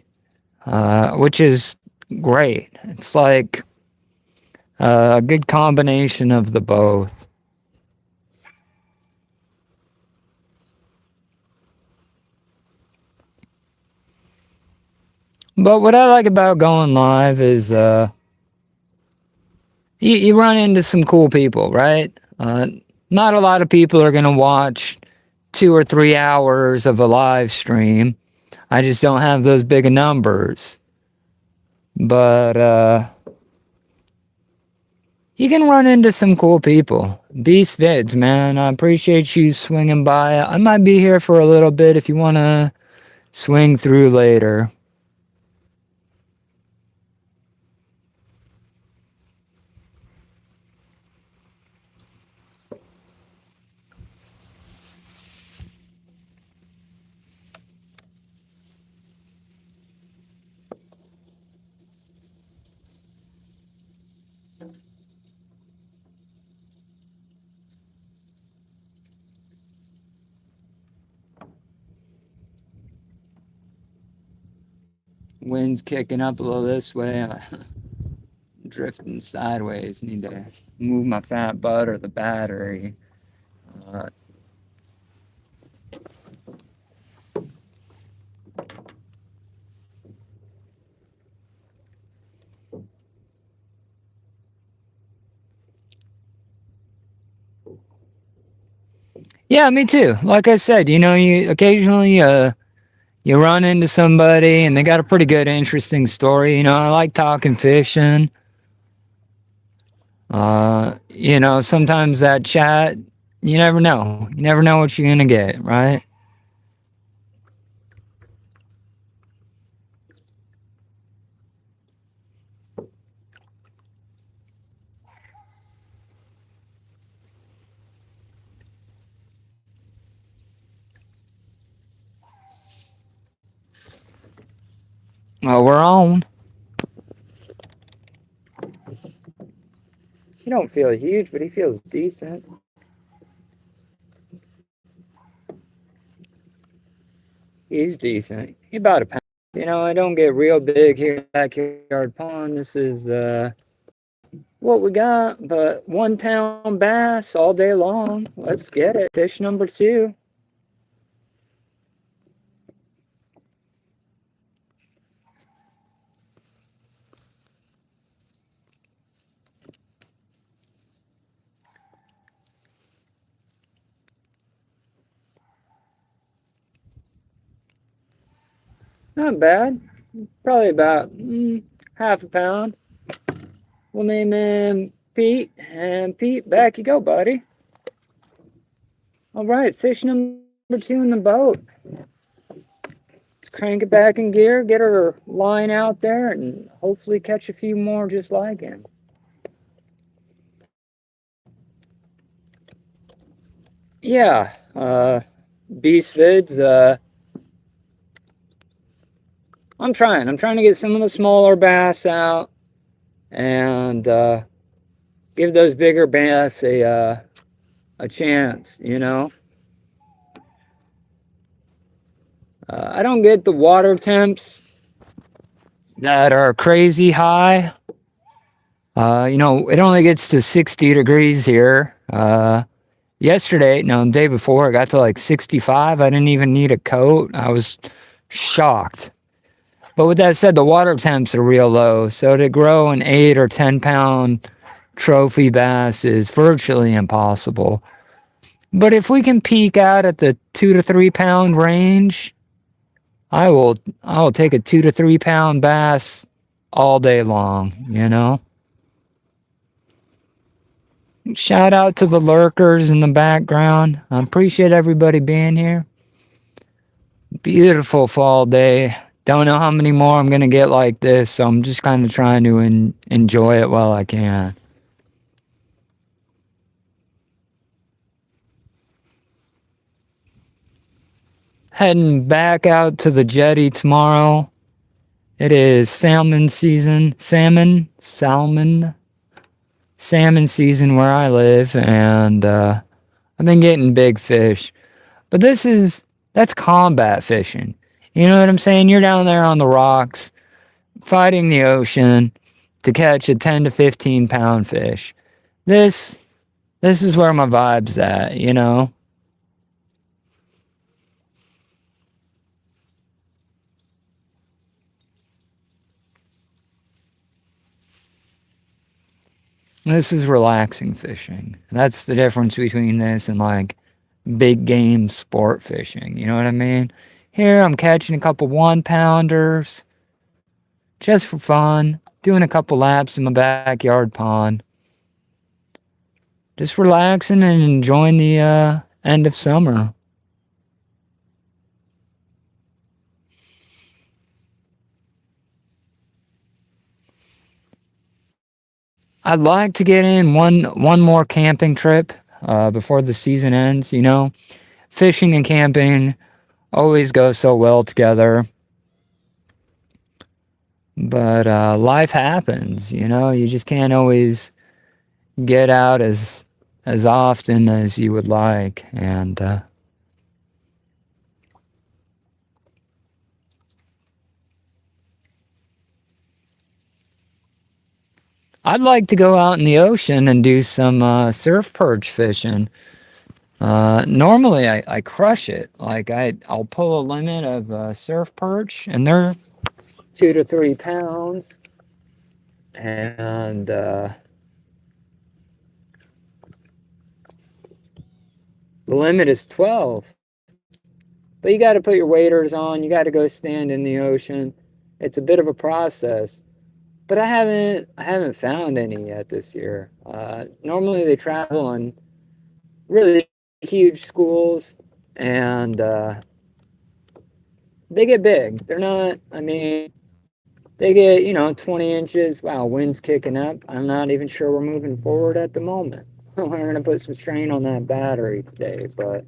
A: which is great. It's like a good combination of the both. But what I like about going live is you run into some cool people, right? Not a lot of people are going to watch 2 or 3 hours of a live stream. I just don't have those big of numbers. But you can run into some cool people. Beast Vids, man. I appreciate you swinging by. I might be here for a little bit if you want to swing through later. Wind's kicking up a little this way. Drifting sideways. Need to move my fat butt or the battery. Uh, yeah, me too. Like I said, you know, you occasionally you run into somebody and they got a pretty good, interesting story. You know, I like talking fishing. You know, sometimes that chat, you never know. You never know what you're gonna get, right? Well, we're on. He don't feel huge, but he feels decent. He's decent. He about a pound. You know, I don't get real big here in the backyard pond. This is what we got, but 1 pound bass all day long. Let's get it. Fish number 2. Not bad. Probably about half a pound. We'll name him Pete. And Pete, back you go, buddy. All right, fish number 2 in the boat. Let's crank it back in gear, get our line out there, and hopefully catch a few more just like him. Yeah, Beast Vids, I'm trying to get some of the smaller bass out and give those bigger bass a chance, you know. I don't get the water temps that are crazy high. You know, it only gets to 60 degrees here. Yesterday, no, the day before, it got to like 65. I didn't even need a coat. I was shocked. But with that said, the water temps are real low. So to grow an 8 or 10 pound trophy bass is virtually impossible. But if we can peak out at the 2 to 3 pound range, I will take a 2 to 3 pound bass all day long, you know? Shout out to the lurkers in the background. I appreciate everybody being here. Beautiful fall day. Don't know how many more I'm going to get like this, so I'm just kind of trying to enjoy it while I can. Heading back out to the jetty tomorrow. It is salmon season. Salmon season where I live, and I've been getting big fish. But that's combat fishing. You know what I'm saying? You're down there on the rocks, fighting the ocean to catch a 10 to 15 pound fish. This is where my vibe's at, you know? This is relaxing fishing. That's the difference between this and like big game sport fishing. You know what I mean? Here I'm catching a couple 1-pounders just for fun, doing a couple laps in my backyard pond. Just relaxing and enjoying the end of summer. I'd like to get in one more camping trip before the season ends, you know. Fishing and camping always go so well together. But life happens, you know. You just can't always get out as often as you would like. And I'd like to go out in the ocean and do some surf perch fishing. Normally I crush it. Like I'll pull a limit of surf perch, and they're 2 to 3 pounds. And the limit is 12. But you got to put your waders on. You got to go stand in the ocean. It's a bit of a process. But I haven't found any yet this year. Normally they travel in really huge schools, and they get big. They're not, I mean, they get, you know, 20 inches. Wow, wind's kicking up. I'm not even sure we're moving forward at the moment. We're going to put some strain on that battery today, but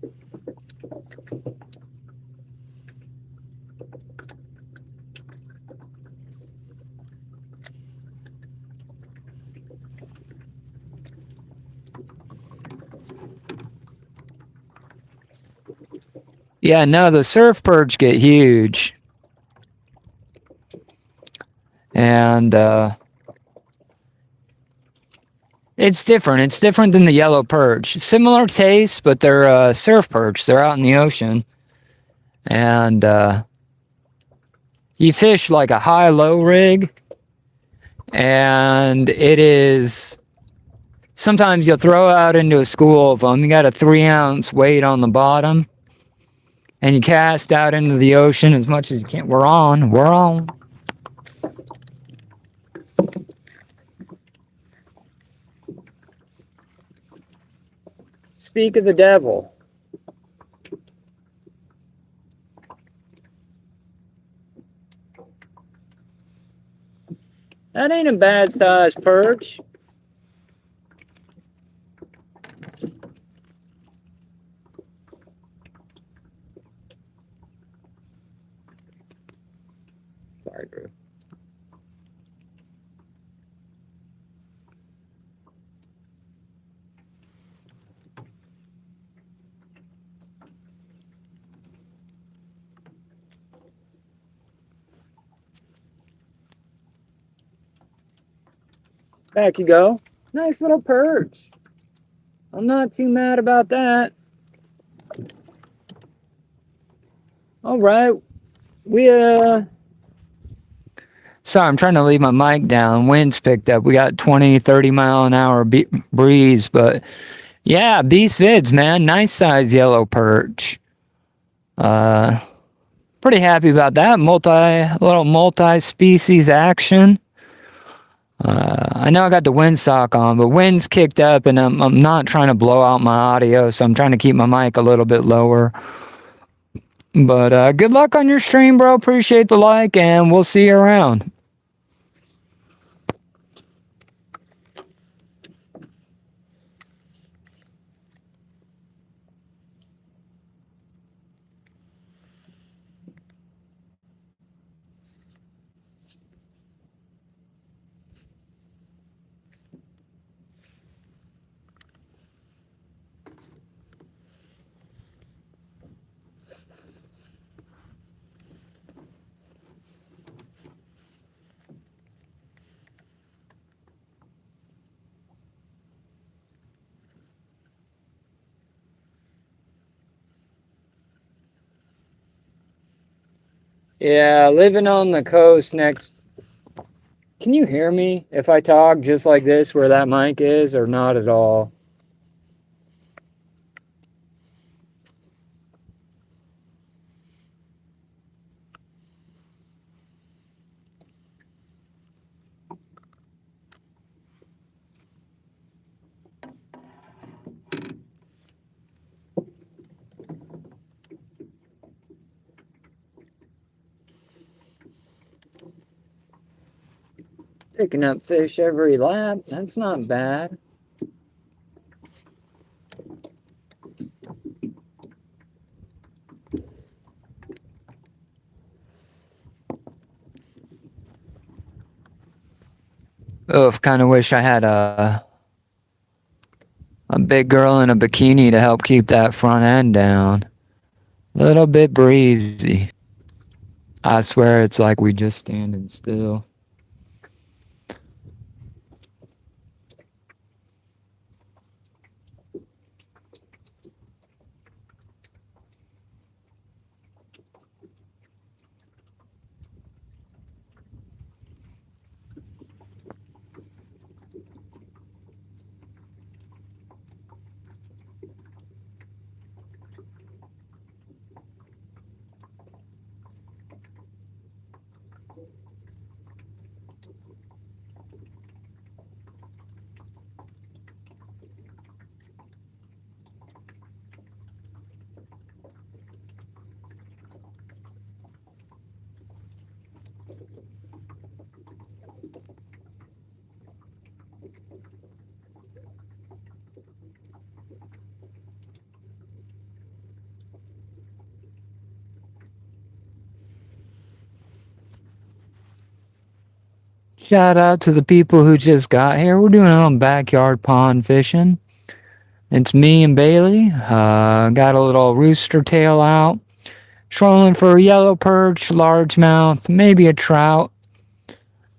A: yeah, no, the surf perch get huge. And it's different. It's different than the yellow perch. Similar taste, but they're surf perch. They're out in the ocean. And you fish like a high-low rig. And it is... Sometimes you'll throw out into a school of them. You got a 3-ounce weight on the bottom. And you cast out into the ocean as much as you can. We're on. We're on. Speak of the devil. That ain't a bad size perch. Sorry, Drew. Back you go. Nice little perch. I'm not too mad about that. All right. Sorry, I'm trying to leave my mic down. Wind's picked up. We got 20, 30 mile an hour breeze, but yeah, beast vids, man. Nice size yellow perch. Pretty happy about that. Little multi-species action. I know I got the windsock on, but wind's kicked up, and I'm not trying to blow out my audio, so I'm trying to keep my mic a little bit lower. But good luck on your stream, bro. Appreciate the like, and we'll see you around. Yeah, living on the coast next... Can you hear me if I talk just like this where that mic is, or not at all? Picking up fish every lap. That's not bad. Oof, kind of wish I had a big girl in a bikini to help keep that front end down. Little bit breezy. I swear it's like we just standing still. Shout out to the people who just got here. We're doing a little backyard pond fishing. It's me and Bailey. Got a little rooster tail out. Trolling for a yellow perch, largemouth, maybe a trout.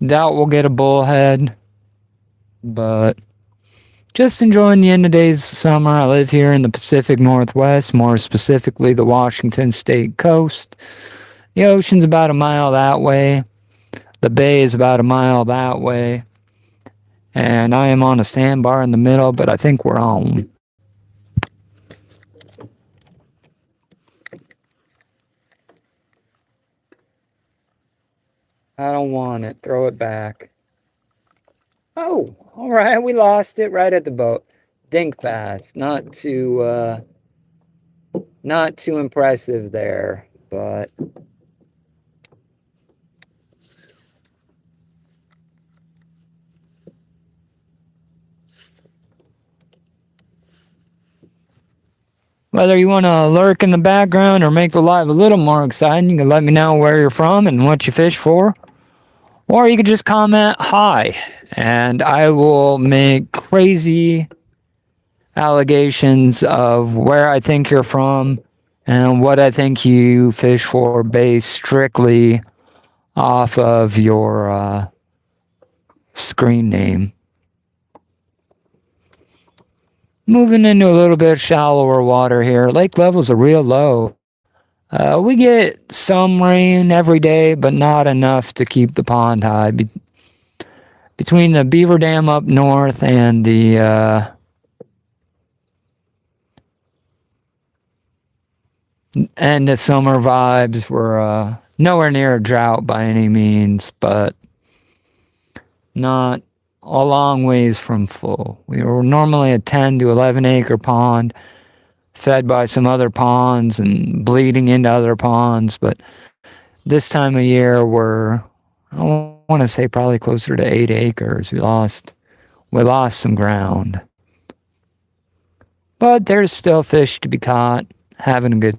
A: Doubt we'll get a bullhead, but just enjoying the end of days of summer. I live here in the Pacific Northwest, more specifically the Washington State coast. The ocean's about a mile that way. The bay is about a mile that way. And I am on a sandbar in the middle, but I think we're on. I don't want it. Throw it back. Oh, all right. We lost it right at the boat. Dink bass. Not too impressive there, but whether you want to lurk in the background or make the live a little more exciting, you can let me know where you're from and what you fish for. Or you could just comment hi, and I will make crazy allegations of where I think you're from and what I think you fish for based strictly off of your screen name. Moving into a little bit shallower water here. Lake levels are real low. We get some rain every day, but not enough to keep the pond high. Between the Beaver Dam up north and the end of summer vibes, we're nowhere near a drought by any means, but not a long ways from full. We were normally a 10 to 11 acre pond, fed by some other ponds and bleeding into other ponds, but this time of year I want to say probably closer to 8 acres. We lost some ground. But there's still fish to be caught, having a good.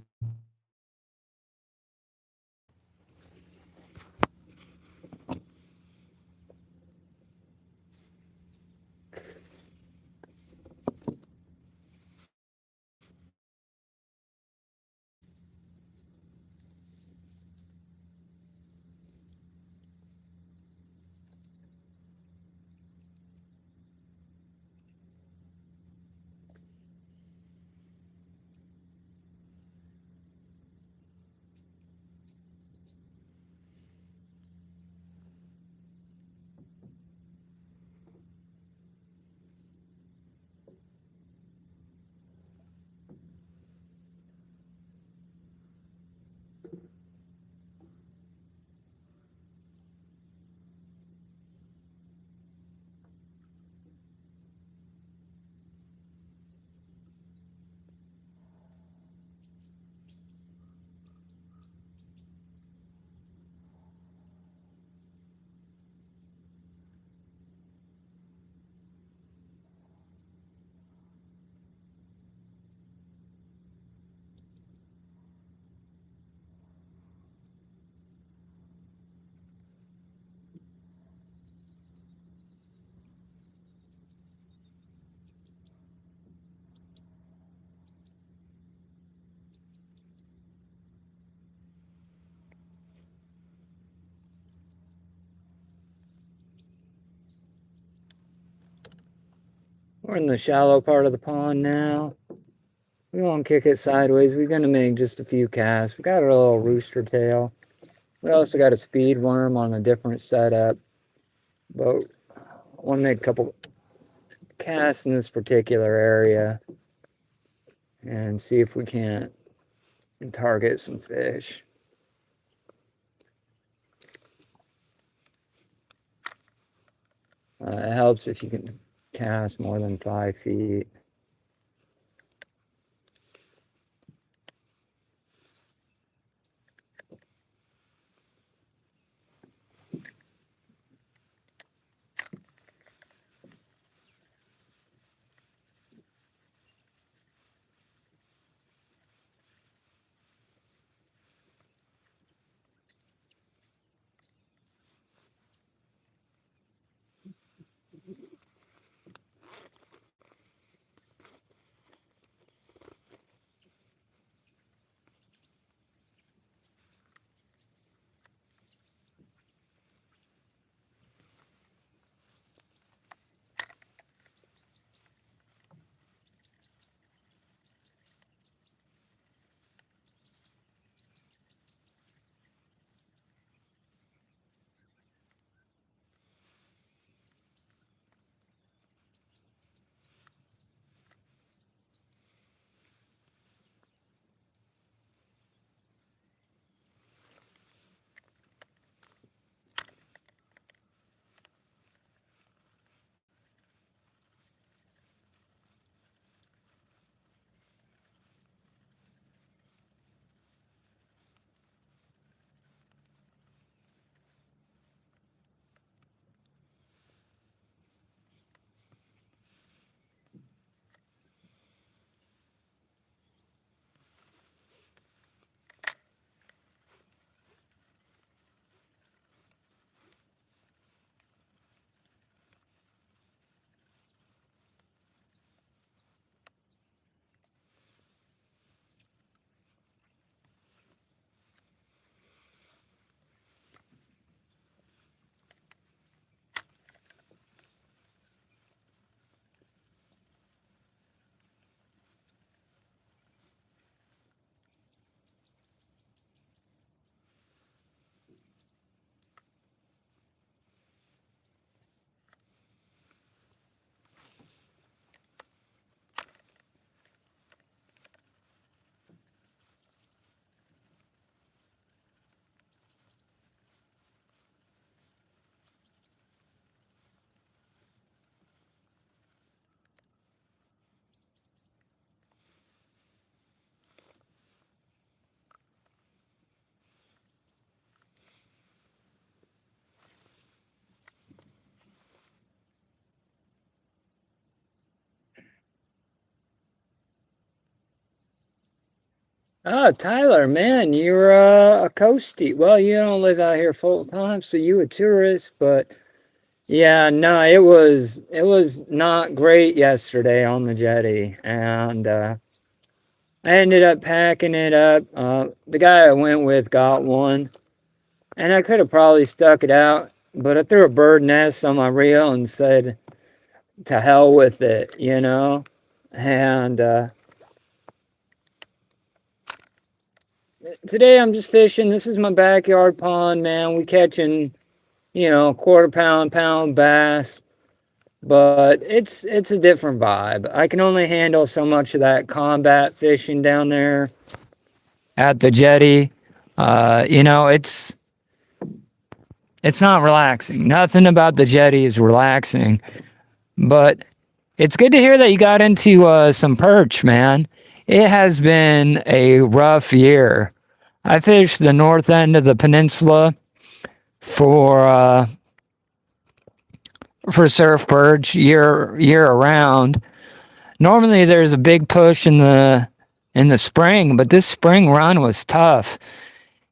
A: We're in the shallow part of the pond now. We won't kick it sideways. We're going to make just a few casts. We got a little rooster tail. We also got a speed worm on a different setup. But I want to make a couple casts in this particular area and see if we can't target some fish. It helps if you can cast more than 5 feet. Oh, Tyler, man, you're a coastie. Well, you don't live out here full time, so you a tourist, but yeah, no, it was not great yesterday on the jetty, and I ended up packing it up. The guy I went with got one, and I could have probably stuck it out, but I threw a bird nest on my reel and said, "To hell with it," you know. And today I'm just fishing. This is my backyard pond, man. We catching, quarter pound bass, but it's a different vibe. I can only handle so much of that combat fishing down there at the jetty. It's not relaxing. Nothing about the jetty is relaxing, but it's good to hear that you got into some perch, man. It has been a rough year. I fished the north end of the peninsula for surf perch year around. Normally there's a big push in the spring, but this spring run was tough.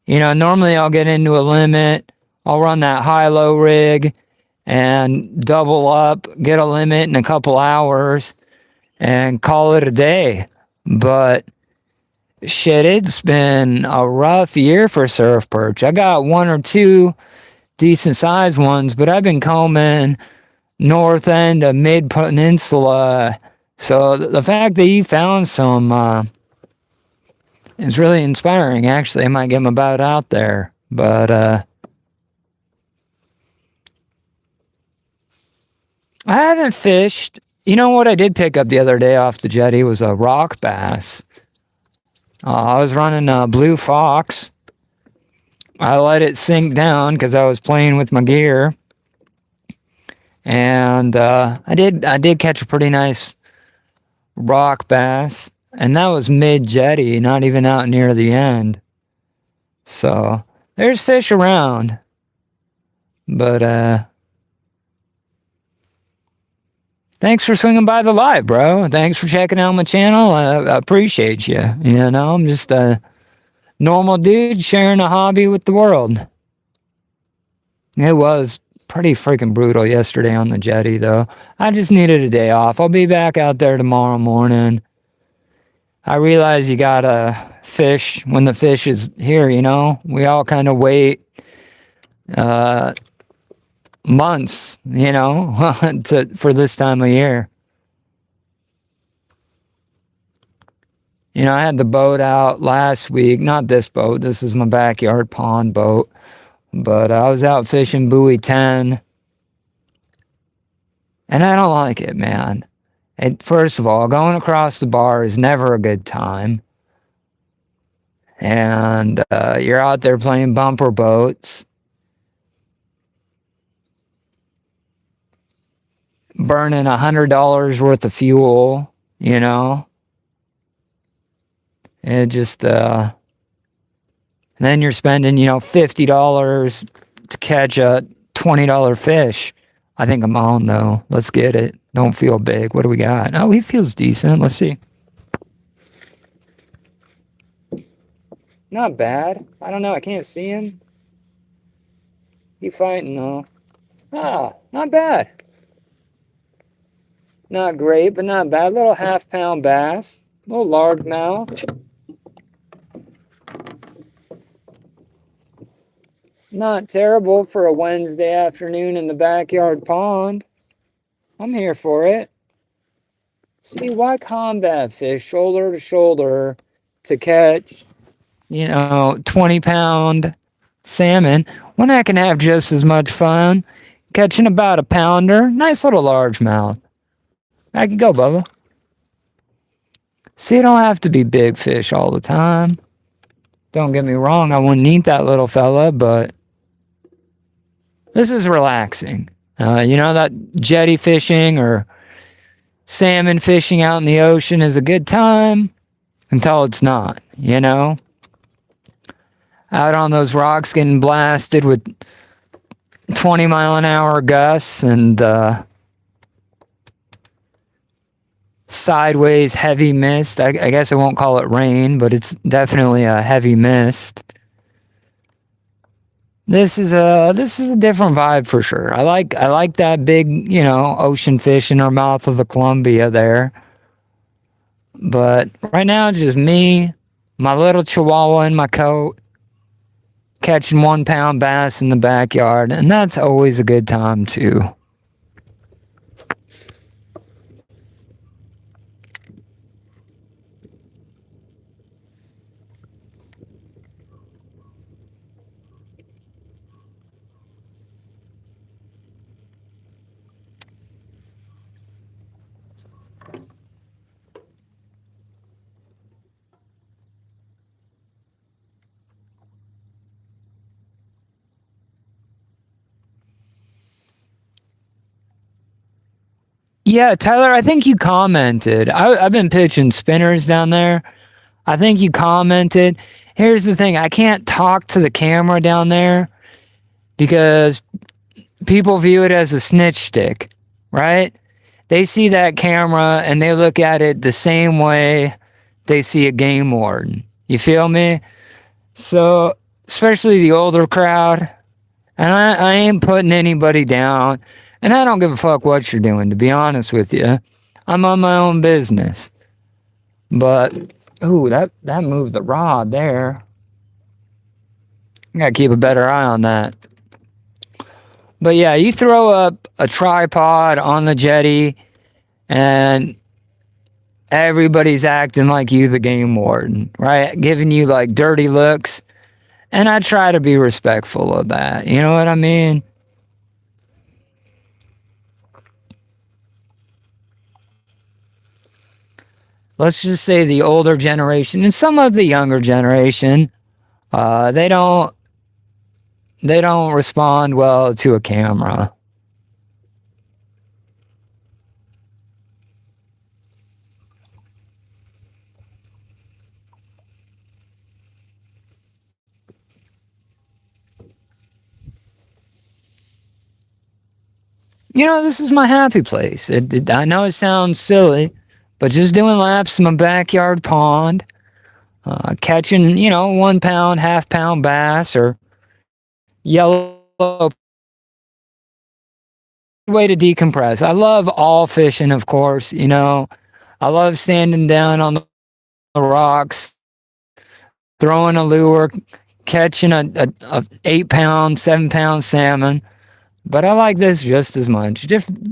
A: Normally I'll get into a limit, I'll run that high-low rig and double up, get a limit in a couple hours, and call it a day. But shit, it's been a rough year for surf perch. I got one or two decent sized ones, but I've been combing north end of mid peninsula. So the fact that you found some is really inspiring. Actually, I might get them about out there. But I haven't fished. You know what I did pick up the other day off the jetty was a rock bass. I was running a blue fox. I let it sink down because I was playing with my gear, and I did catch a pretty nice rock bass, and that was mid jetty, not even out near the end. So there's fish around, but thanks for swinging by the live, bro. Thanks for checking out my channel. I appreciate you. I'm just a normal dude sharing a hobby with the world. It was pretty freaking brutal yesterday on the jetty, though. I just needed a day off. I'll be back out there tomorrow morning. I realize you gotta fish when the fish is here, We all kind of wait months, for this time of year. I had the boat out last week. Not this boat. This is my backyard pond boat. But I was out fishing buoy 10. And I don't like it, man. First of all, going across the bar is never a good time. And you're out there playing bumper boats, burning $100 worth of fuel, It just, then you're spending, $50 to catch a $20 fish. I think I'm on, though. Let's get it. Don't feel big. What do we got? Oh, he feels decent. Let's see. Not bad. I don't know. I can't see him. He fighting, though. Ah, not bad. Not great, but not bad. Little half-pound bass. Little largemouth. Not terrible for a Wednesday afternoon in the backyard pond. I'm here for it. See, why combat fish shoulder to shoulder to catch, 20-pound salmon when I can have just as much fun catching about a pounder? Nice little largemouth. I could go, Bubba. See, it don't have to be big fish all the time. Don't get me wrong, I wouldn't eat that little fella, but this is relaxing. That jetty fishing or salmon fishing out in the ocean is a good time until it's not, Out on those rocks getting blasted with 20-mile-an-hour gusts and sideways heavy mist. I guess I won't call it rain, but it's definitely a heavy mist. This is a different vibe for sure. I like that big, ocean fish in our mouth of the Columbia there. But right now it's just me, my little chihuahua in my coat, catching 1 pound bass in the backyard, and that's always a good time too. Yeah, Tyler, I think you commented. I've been pitching spinners down there. I think you commented. Here's the thing, I can't talk to the camera down there because people view it as a snitch stick, right? They see that camera and they look at it the same way they see a game warden. You feel me? So, especially the older crowd, and I ain't putting anybody down, and I don't give a fuck what you're doing, to be honest with you. I'm on my own business. But, ooh, that moved the rod there. I gotta keep a better eye on that. But yeah, you throw up a tripod on the jetty, and everybody's acting like you the game warden, right? Giving you like dirty looks. And I try to be respectful of that. You know what I mean? Let's just say the older generation and some of the younger generation, they don't respond well to a camera. This is my happy place. I know it sounds silly, but just doing laps in my backyard pond, catching, 1 pound, half-pound bass or yellow. Way to decompress. I love all fishing, of course. I love standing down on the rocks, throwing a lure, catching a 8-pound, 7-pound salmon. But I like this just as much.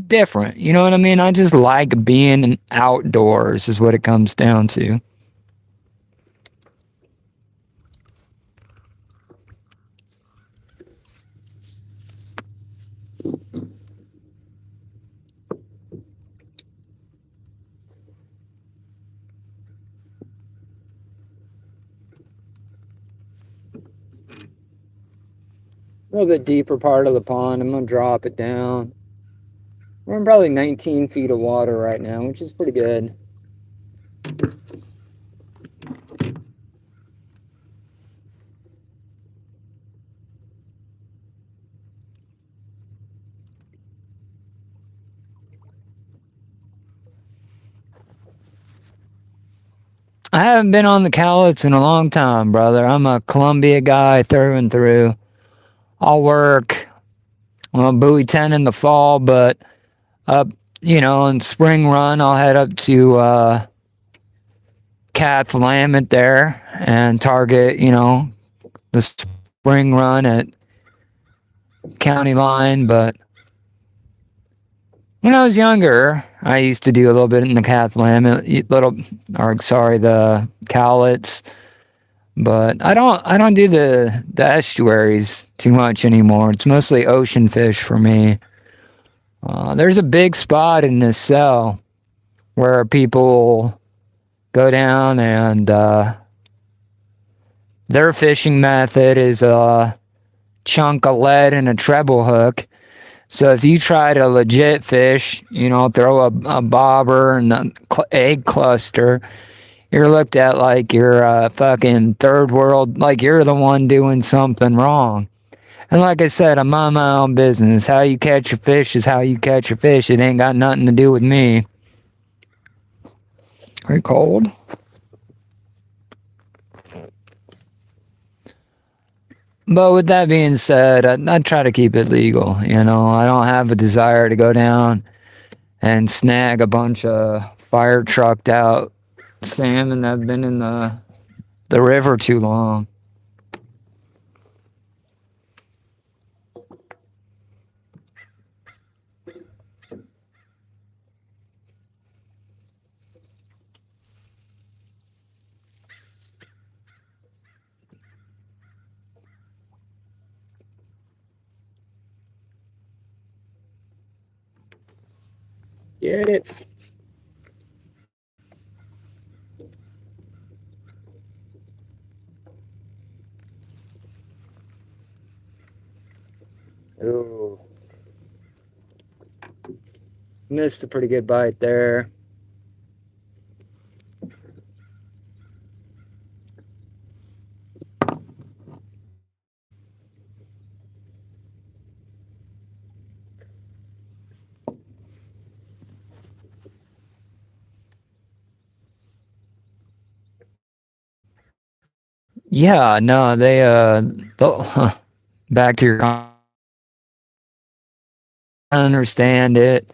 A: Different. You know what I mean? I just like being outdoors is what it comes down to. A little bit deeper part of the pond. I'm going to drop it down. We're in probably 19 feet of water right now, which is pretty good. I haven't been on the Cowlitz in a long time, brother. I'm a Columbia guy through and through. I'll work on buoy 10 in the fall, but up, in spring run, I'll head up to Cath Lamont there and target, the spring run at county line. But when I was younger, I used to do a little bit in the Cath Lamont, the Cowlitz. But I don't do the estuaries too much anymore. It's mostly ocean fish for me. There's a big spot in this cell where people go down and their fishing method is a chunk of lead and a treble hook. So if you try to legit fish, throw a bobber and an egg cluster, you're looked at like you're a fucking third world, like you're the one doing something wrong. And like I said, I'm on my own business. How you catch your fish is how you catch your fish. It ain't got nothing to do with me. Are you cold? But with that being said, I try to keep it legal. You know, I don't have a desire to go down and snag a bunch of fire trucked out salmon that have been in the river too long. Get it? Ooh. Missed a pretty good bite there. Yeah, no, they back to your understand it.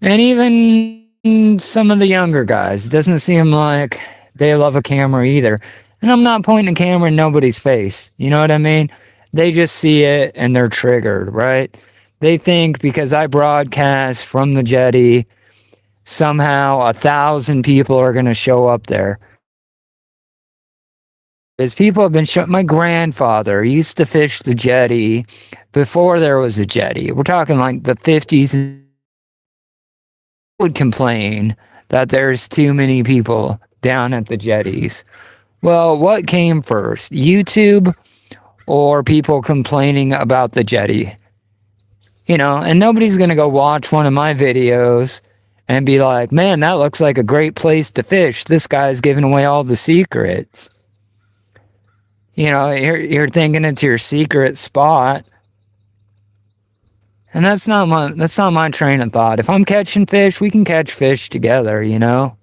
A: And even some of the younger guys, it doesn't seem like they love a camera either. And I'm not pointing a camera in nobody's face. You know what I mean? They just see it and they're triggered, right? They think because I broadcast from the jetty, somehow 1,000 people are going to show up there. Because people have been my grandfather used to fish the jetty before there was a jetty. We're talking like the 50s. Would complain that there's too many people down at the jetties. Well, what came first, YouTube or people complaining about the jetty? You know, and nobody's going to go watch one of my videos and be like, man, that looks like a great place to fish. This guy's giving away all the secrets. You know, you're thinking it's your secret spot. And that's not my train of thought. If I'm catching fish, we can catch fish together, you know?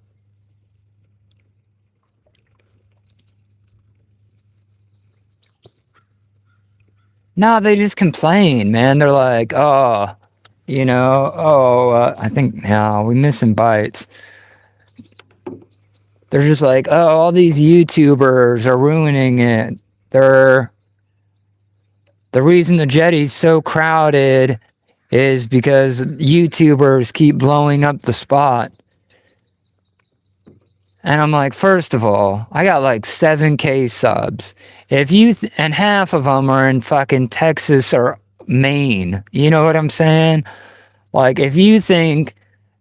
A: No, they just complain, man. They're like, oh, you know, I think, no, we missing bites. They're just like, oh, all these YouTubers are ruining it. The reason the jetty's so crowded is because YouTubers keep blowing up the spot. And I'm like, first of all, I got like 7K subs. If you and half of them are in fucking Texas or Maine. You know what I'm saying? Like, if you think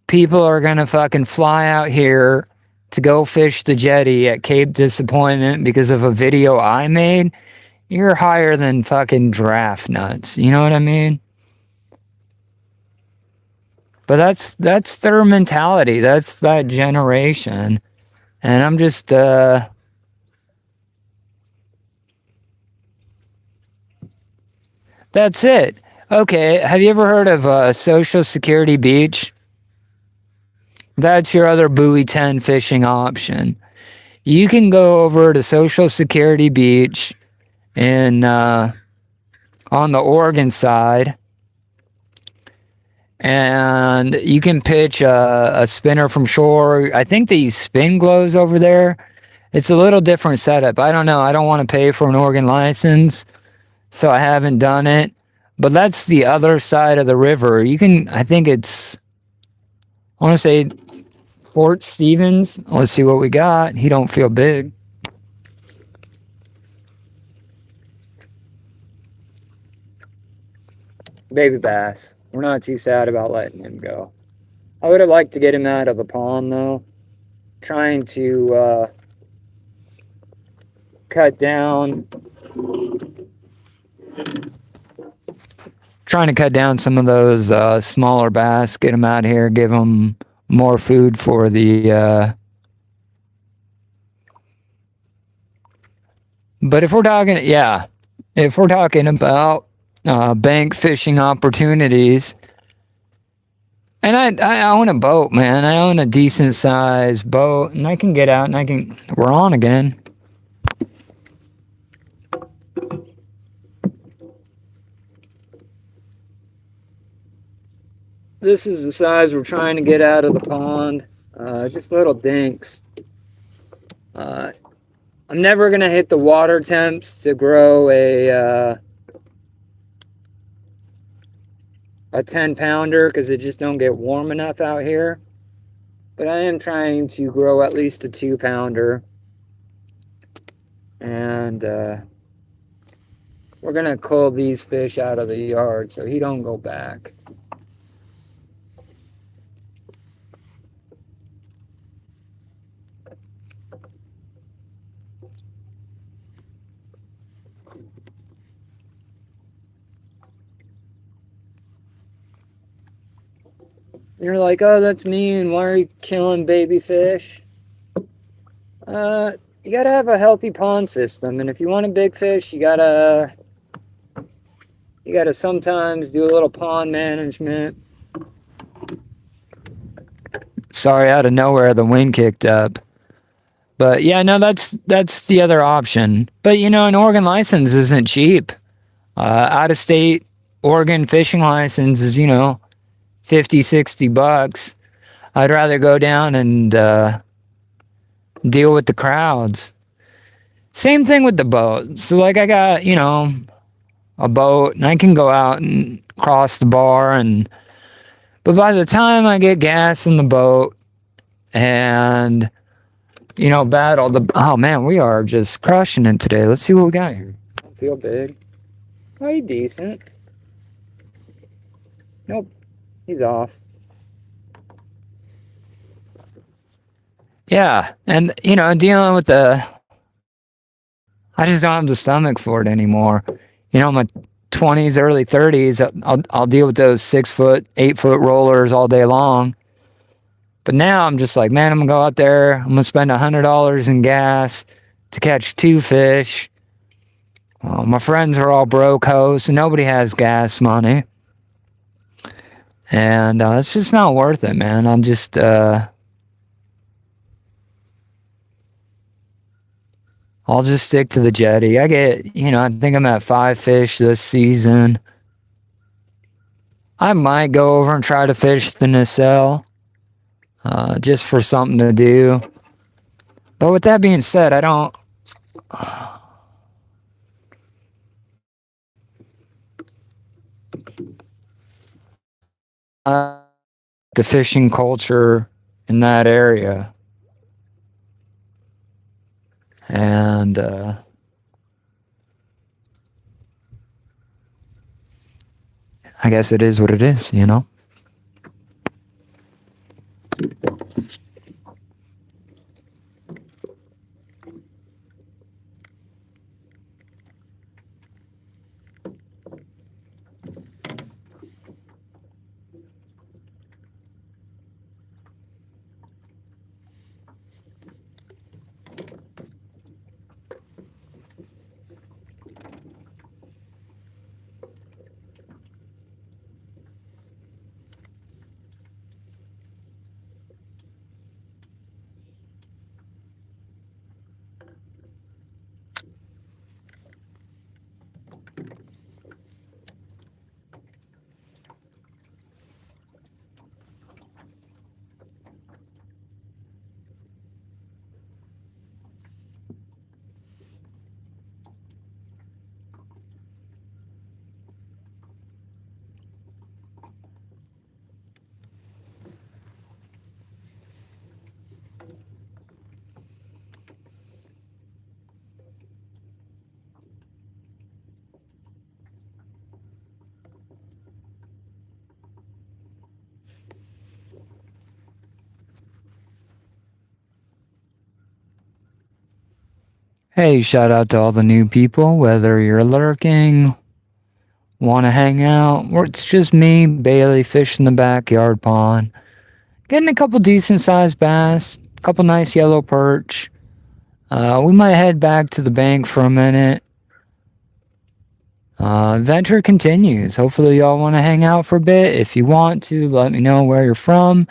A: people are gonna fucking fly out here to go fish the jetty at Cape Disappointment because of a video I made, you're higher than fucking draft nuts. You know what I mean? But that's their mentality. That's that generation. And I'm just that's it. Okay, have you ever heard of Social Security Beach? That's your other buoy 10 fishing option. You can go over to Social Security Beach in on the Oregon side, and you can pitch a spinner from shore. I think they use spin glows over there. It's a little different setup. I don't know. I don't want to pay for an Oregon license, so I haven't done it. But that's the other side of the river. You can, I think it's, I want to say Fort Stevens. Let's see what we got. He don't feel big. Baby bass. We're not too sad about letting him go. I would have liked to get him out of the pond, though. Trying to cut down some of those smaller bass, get them out here, give them more food for the but if we're talking about bank fishing opportunities, And I own a boat, man. I own a decent sized boat, and I can get out and we're on again. This is the size we're trying to get out of the pond. Just little dinks. I'm never gonna hit the water temps to grow a 10-pounder because it just don't get warm enough out here. But I am trying to grow at least a 2-pounder. And we're gonna cull these fish out of the yard so he don't go back. You're like, oh, that's mean. Why are you killing baby fish? You gotta have a healthy pond system, and if you want a big fish, you gotta sometimes do a little pond management. Sorry, out of nowhere, the wind kicked up. But yeah, no, that's the other option. But you know, an Oregon license isn't cheap. Out of state Oregon fishing license is, 50, $60. I'd rather go down and deal with the crowds. Same thing with the boat. So like I got, a boat and I can go out and cross the bar but by the time I get gas in the boat and battle the oh man, we are just crushing it today. Let's see what we got here. I feel big. Oh, he's decent. Nope. He's off. Yeah, and dealing with I just don't have the stomach for it anymore. My 20s, early 30s, I'll deal with those 6-foot, 8-foot rollers all day long. But now I'm just like, man, I'm gonna go out there. I'm gonna spend $100 in gas to catch 2 fish. My friends are all broke hoes, and nobody has gas money. And it's just not worth it, man. I'll just stick to the Jetty. I get, I think I'm at 5 fish this season. I might go over and try to fish the nacelle, just for something to do. But with that being said, I don't. The fishing culture in that area. And I guess it is what it is, Hey, shout out to all the new people, whether you're lurking, want to hang out, or it's just me, Bailey, fishing the backyard pond. Getting a couple decent sized bass, a couple nice yellow perch. We might head back to the bank for a minute. Adventure continues. Hopefully y'all want to hang out for a bit. If you want to, let me know where you're from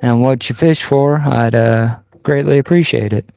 A: and what you fish for. I'd greatly appreciate it.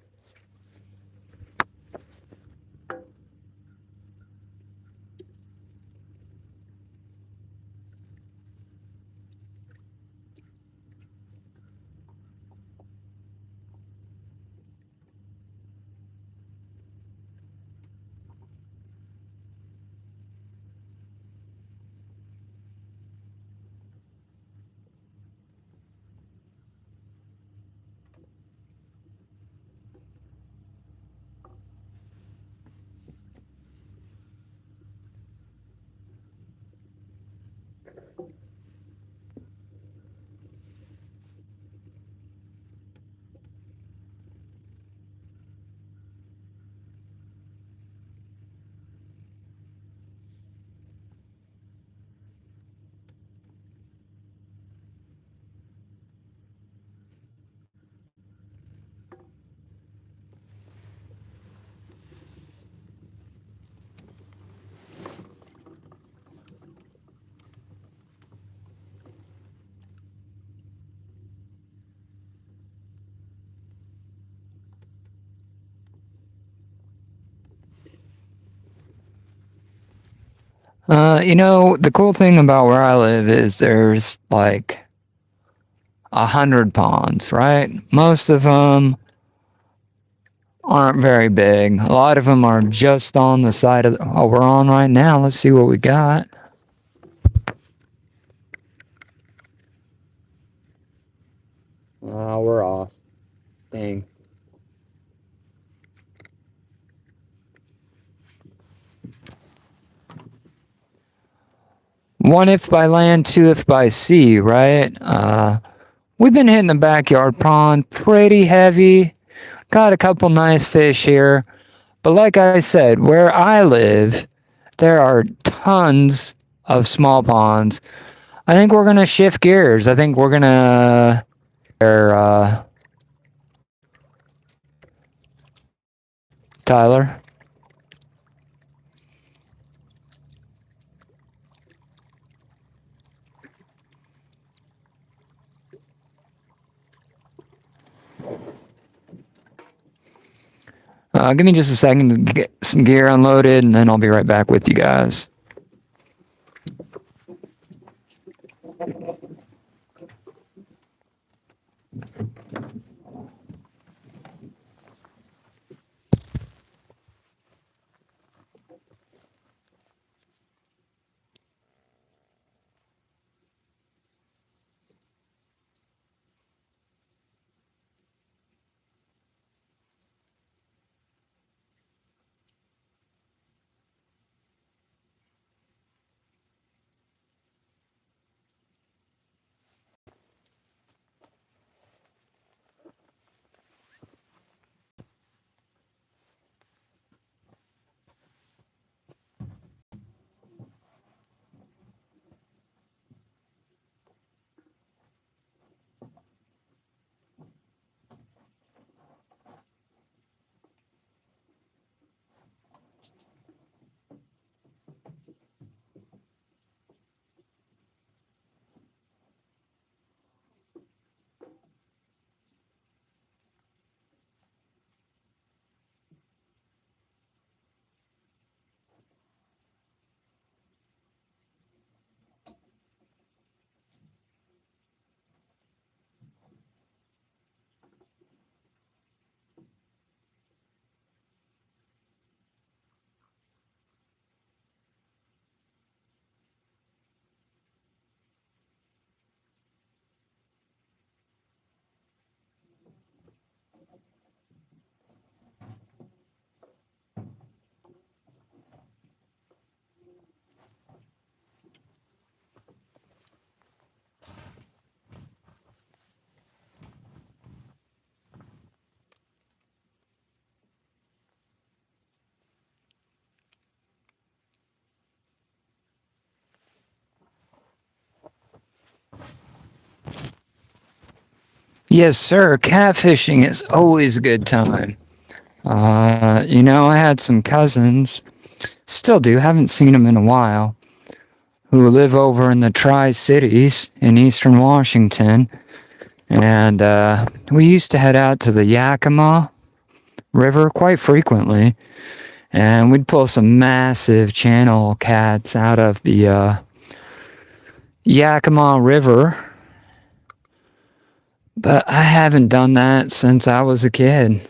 A: The cool thing about where I live is there's like 100 ponds, right? Most of them aren't very big. A lot of them are just on the side of what we're on right now. Let's see what we got. Oh, we're off. Dang. One if by land, two if by sea, right? We've been hitting the backyard pond pretty heavy. Got a couple nice fish here. But like I said, where I live, there are tons of small ponds. I think we're going to shift gears. I think we're going to... Tyler? Give me just a second to get some gear unloaded, and then I'll be right back with you guys. Yes, sir. Catfishing is always a good time. I had some cousins still do, haven't seen them in a while, who live over in the Tri-Cities in eastern Washington. And we used to head out to the Yakima River quite frequently. And we'd pull some massive channel cats out of the Yakima River. But I haven't done that since I was a kid.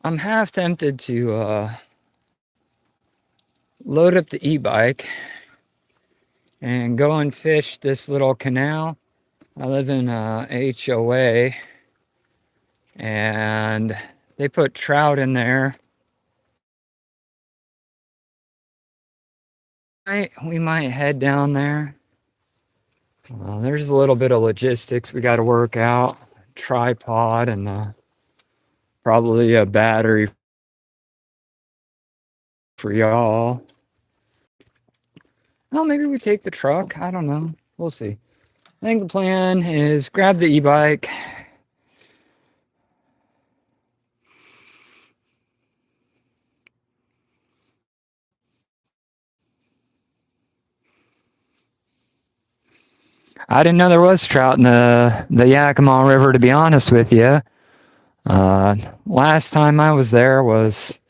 A: I'm half tempted to load up the e-bike and go and fish this little canal. I live in HOA, and they put trout in there. We might head down there. There's a little bit of logistics we got to work out. Tripod and probably a battery for y'all. Well, maybe we take the truck. I don't know. We'll see. I think the plan is grab the e-bike. I didn't know there was trout in the Yakima River, to be honest with you. Last time I was there was,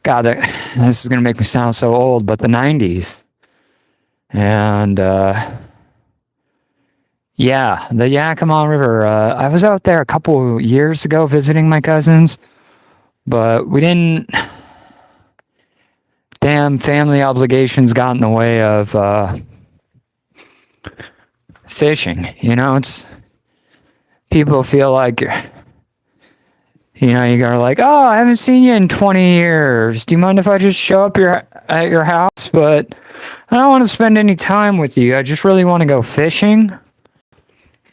A: God, this is going to make me sound so old, but the 90s. And, yeah, the Yakima River. I was out there a couple years ago visiting my cousins, but we didn't. Damn, family obligations got in the way of fishing. You know, it's people feel like, you know, you go like, oh, I haven't seen you in 20 years. Do you mind if I just show up at your house? But I don't want to spend any time with you. I just really want to go fishing.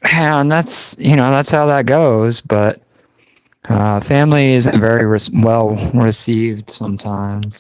A: And that's, you know, that's how that goes. But family isn't very well received sometimes.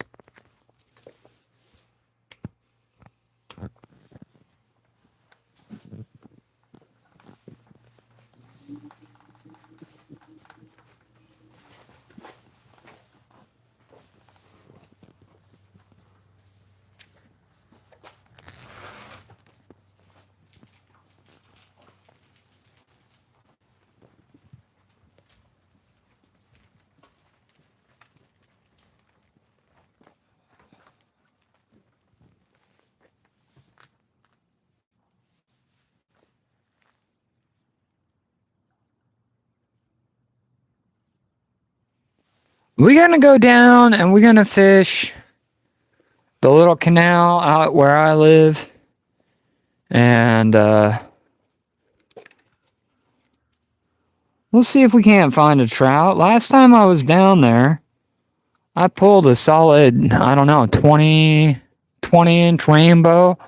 A: We're going to go down and we're going to fish the little canal out where I live. And we'll see if we can't find a trout. Last time I was down there, I pulled a solid, I don't know, 20-inch rainbow.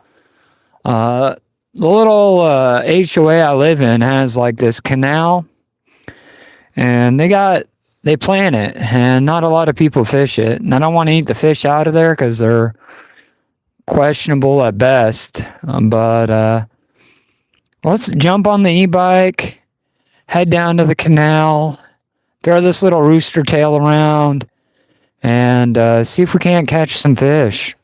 A: The little HOA I live in has like this canal. And they plan it, and not a lot of people fish it. And I don't want to eat the fish out of there because they're questionable at best. But let's jump on the e-bike, head down to the canal, throw this little rooster tail around, and see if we can't catch some fish.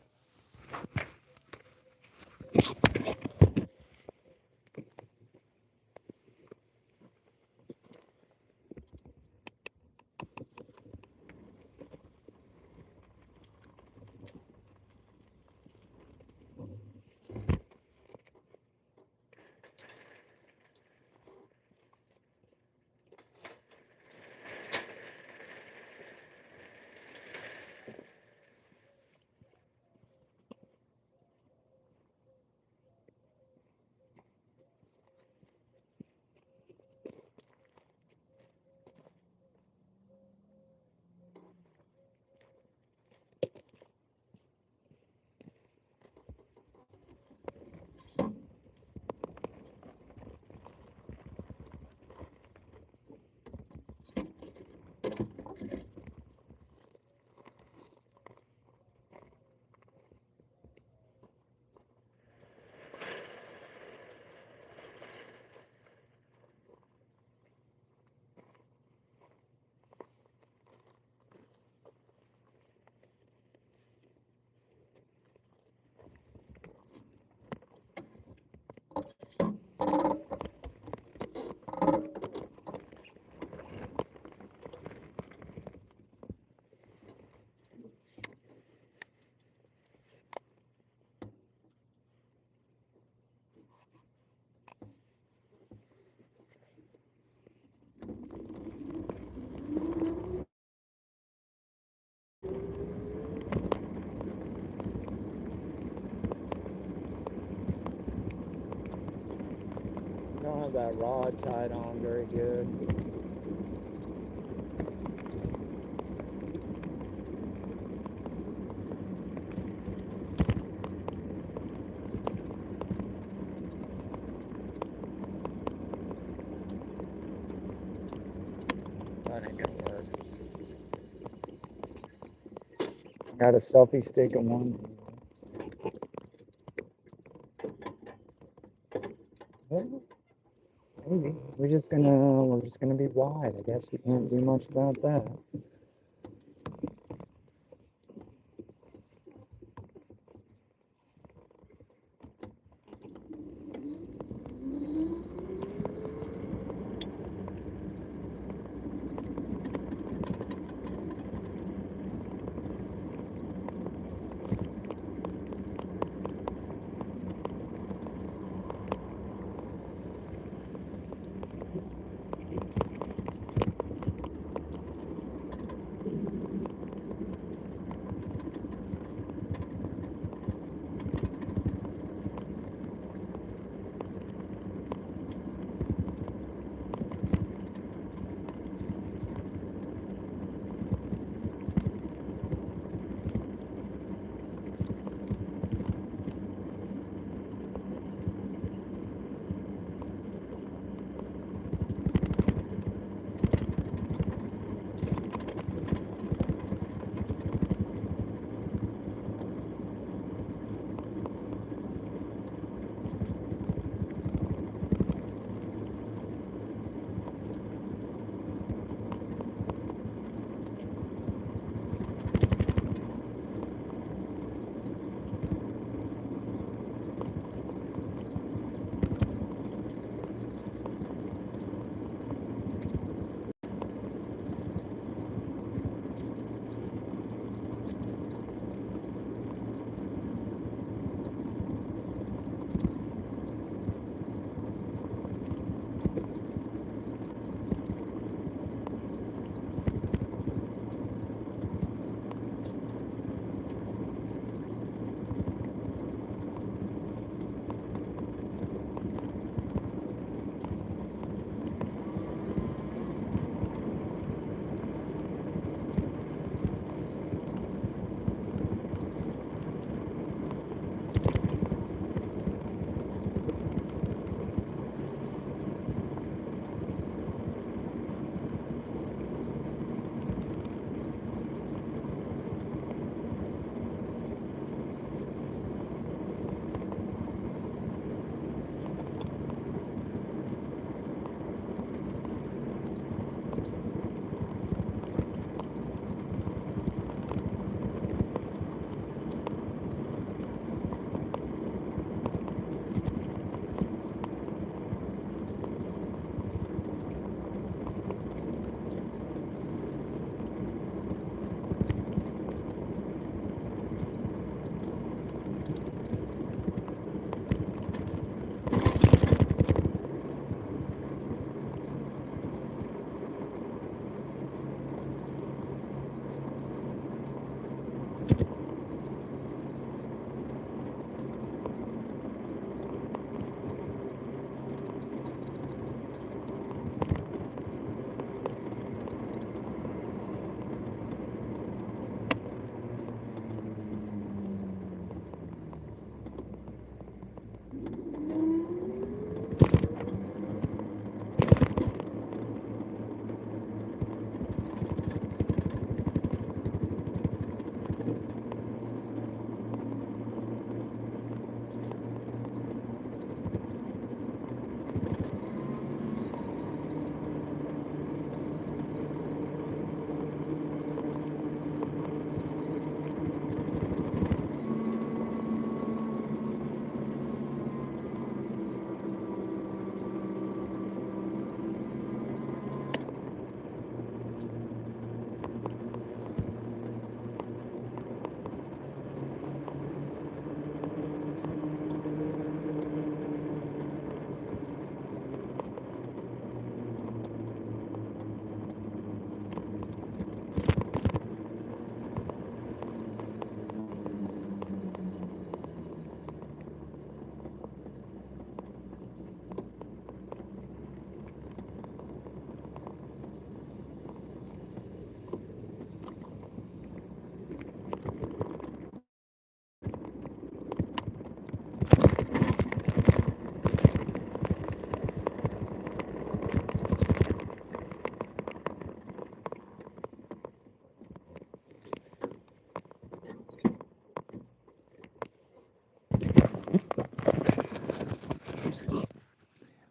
A: have that rod tied on very good. That ain't gonna work. Got a selfie stick in one. Maybe. We're just gonna be wide. I guess we can't do much about that.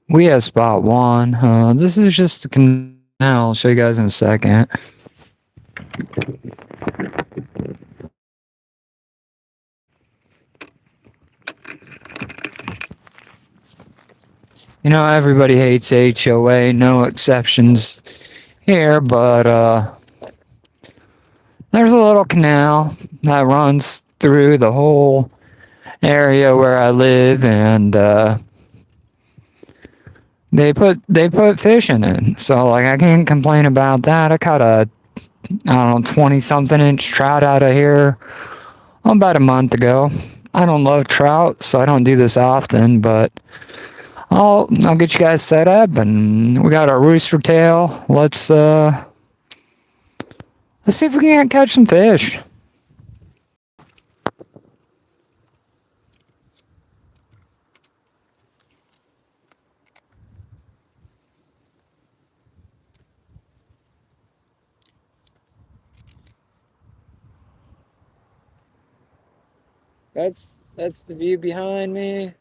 A: We have spot one. This is just a canal. I'll show you guys in a second. You know, everybody hates HOA, no exceptions here, but there's a little canal that runs through the whole area where I live, and they put fish in it. So like I can't complain about that. I caught a I don't know 20 something inch trout out of here about a month ago. I don't love trout, so I don't do this often, but I'll get you guys set up, and we got our rooster tail. Let's see if we can't catch some fish. That's the view behind me.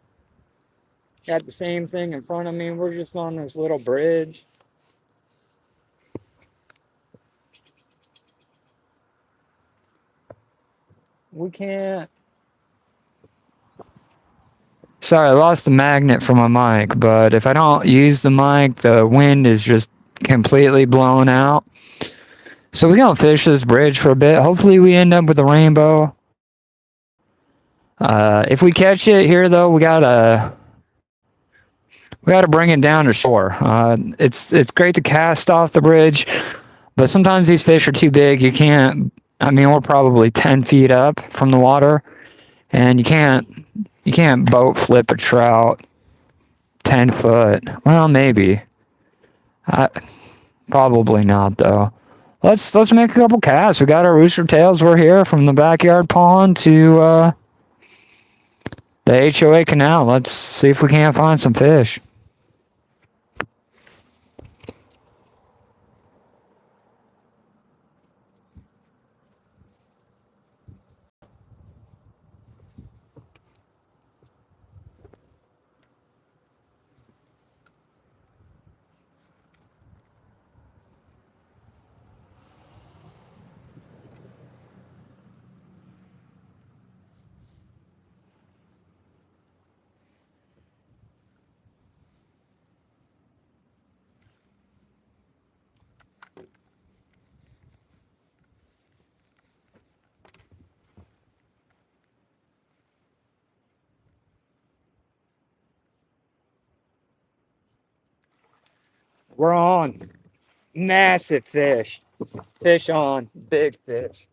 A: Got the same thing in front of me. We're just on this little bridge. We can't. Sorry, I lost the magnet from my mic, but if I don't use the mic, the wind is just completely blown out. So we're gonna fish this bridge for a bit. Hopefully we end up with a rainbow. If we catch it here though, we gotta bring it down to shore. It's great to cast off the bridge, but sometimes these fish are too big. You can't. I mean, we're probably 10 feet up from the water, and you can't boat flip a trout 10 foot. Well, maybe. Probably not though. Let's make a couple casts. We got our rooster tails. We're here from the backyard pond to the HOA canal. Let's see if we can't find some fish. We're on. Massive fish. Fish on. Big fish.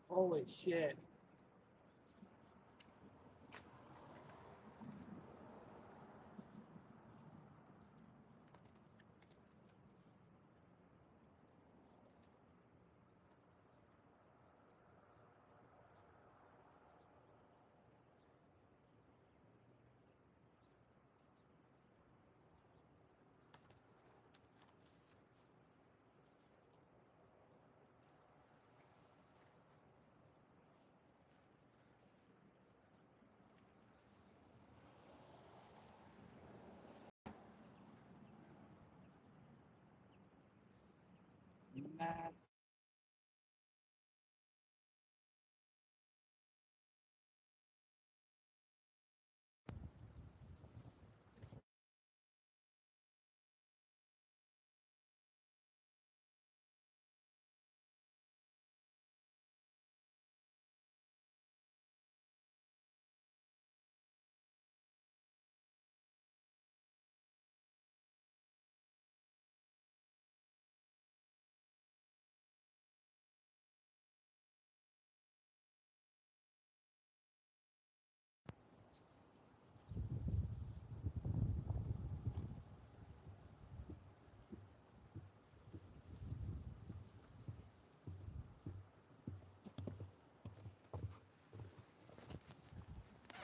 A: Holy shit.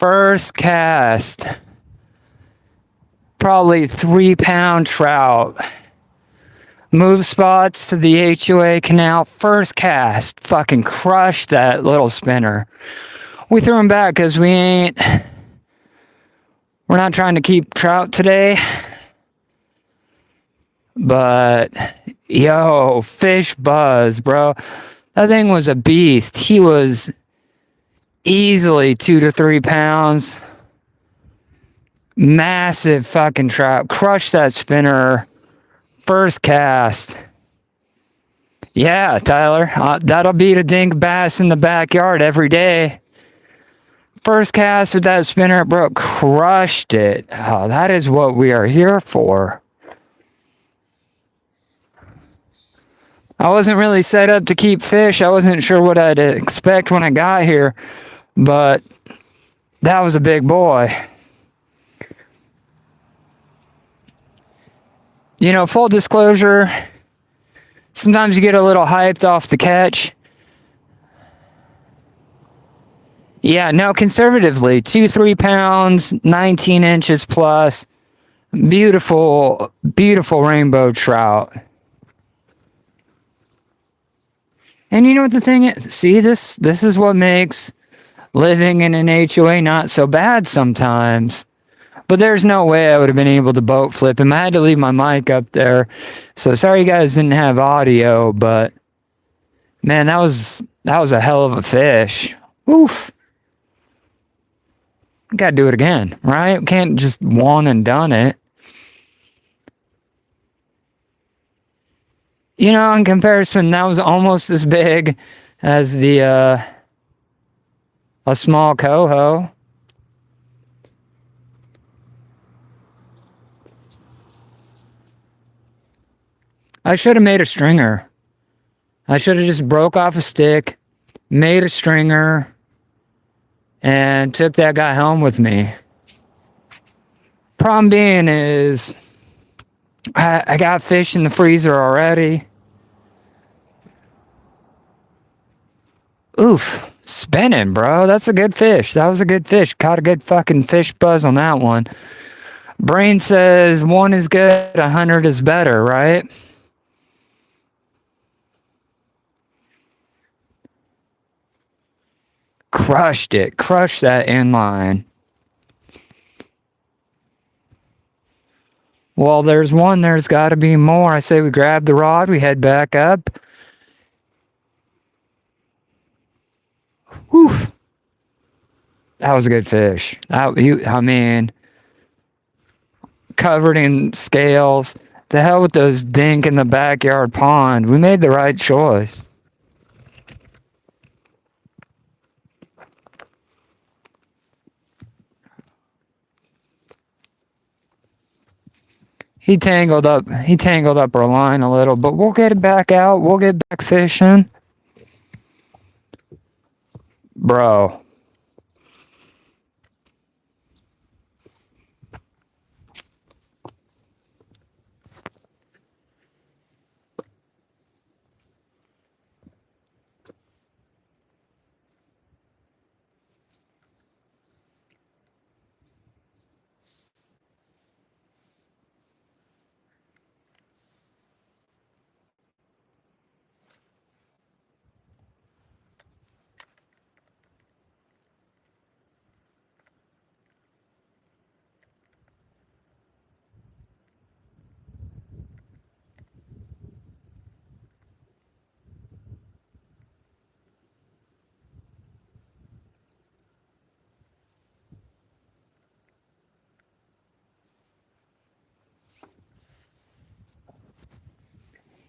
A: First cast. Probably 3-pound trout. Move spots to the HOA Canal. First cast. Fucking crushed that little spinner. We threw him back because we're not trying to keep trout today. But, yo, fish buzz, bro. That thing was a beast. He was easily 2 to 3 pounds. Massive fucking trout. Crushed that spinner. First cast. Yeah, Tyler. That'll beat a dink bass in the backyard every day. First cast with that spinner, bro. Crushed it. Oh, that is what we are here for. I wasn't really set up to keep fish. I wasn't sure what I'd expect when I got here. But that was a big boy. You know, full disclosure, sometimes you get a little hyped off the catch. Yeah, no, conservatively, 2-3 pounds, 19 inches plus. Beautiful, beautiful rainbow trout. And you know what the thing is? See, this is what makes living in an HOA not so bad sometimes. But there's no way I would have been able to boat flip him. I had to leave my mic up there. So sorry you guys didn't have audio, but man, that was a hell of a fish. Oof. Gotta do it again, right? Can't just one and done it. You know, in comparison, that was almost as big as the a small coho. I should have made a stringer. I should have just broke off a stick, made a stringer, and took that guy home with me. Problem being is, I got fish in the freezer already. Oof, spinning, bro. That's a good fish. That was a good fish. Caught a good fucking fish buzz on that one. Brain says 1 is good, 100 is better, right? Crushed it. Crushed that inline. Well, there's one. There's got to be more. I say we grab the rod. We head back up. Oof. That was a good fish. I mean, covered in scales. The hell with those dink in the backyard pond. We made the right choice. He tangled up our line a little, but we'll get it back out. We'll get back fishing. Bro.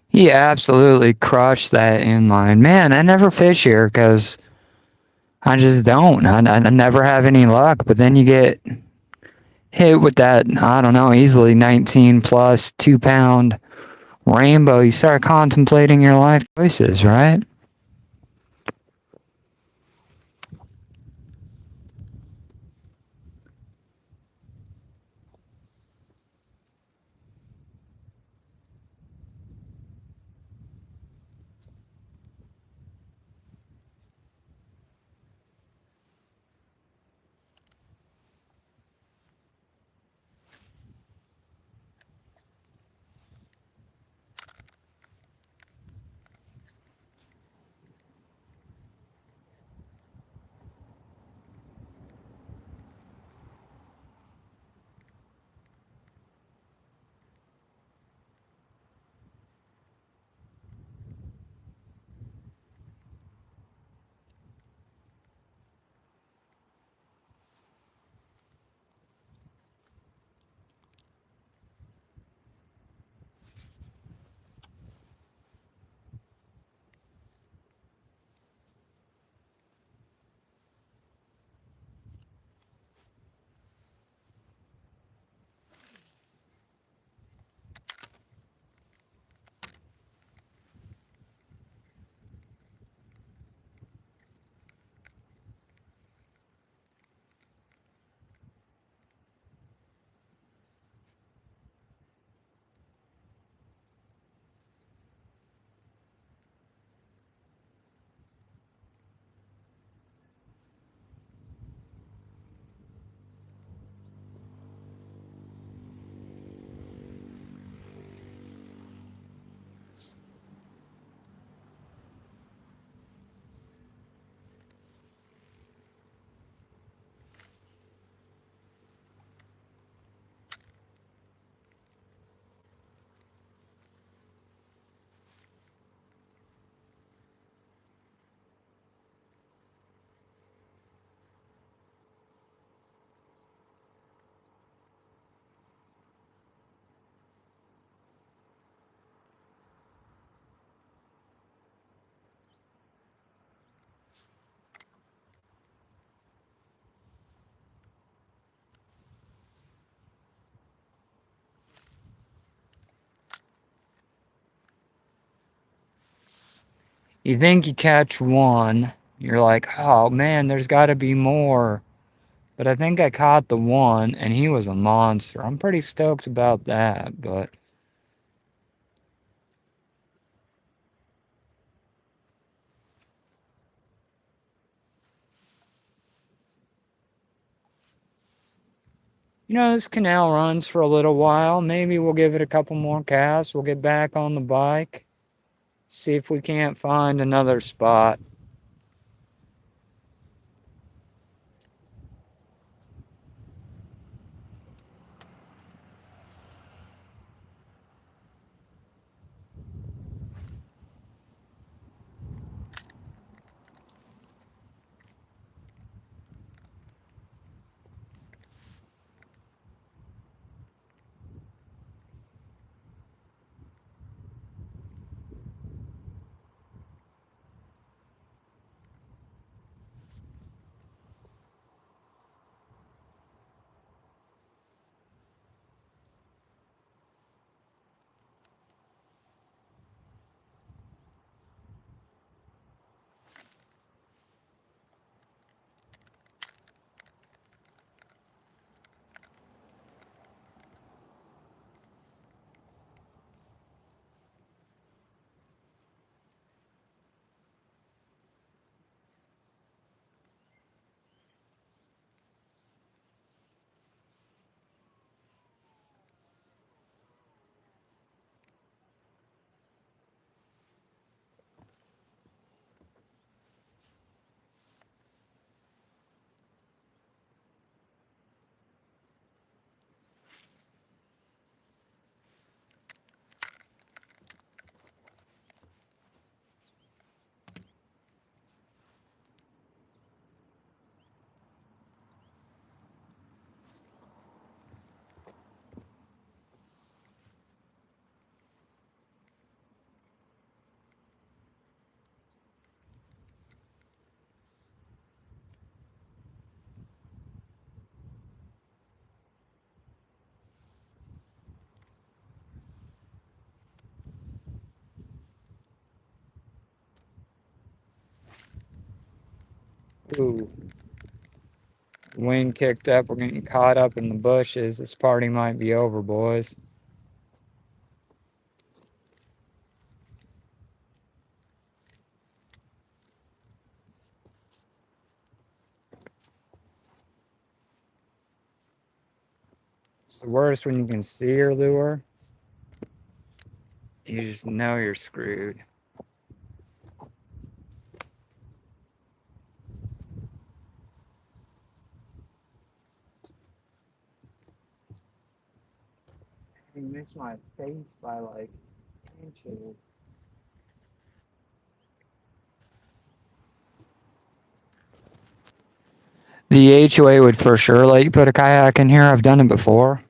A: He absolutely crushed that inline. Man, I never fish here because I just don't. I never have any luck. But then you get hit with that, I don't know, easily 19 plus 2 pound rainbow. You start contemplating your life choices, right? You think you catch one, you're like, oh man, there's got to be more. But I think I caught the one, and he was a monster. I'm pretty stoked about that, but you know, this canal runs for a little while. Maybe we'll give it a couple more casts. We'll get back on the bike, see if we can't find another spot. Ooh, wind kicked up. We're getting caught up in the bushes. This party might be over, boys. It's the worst when you can see your lure. You just know you're screwed. He missed my face by like inches. The HOA would for sure let you put a kayak in here. I've done it before.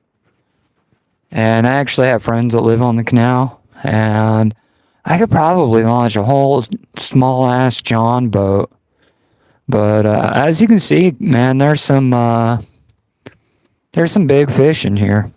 A: And I actually have friends that live on the canal. And I could probably launch a whole small ass Johnboat. But as you can see, man, there's some big fish in here.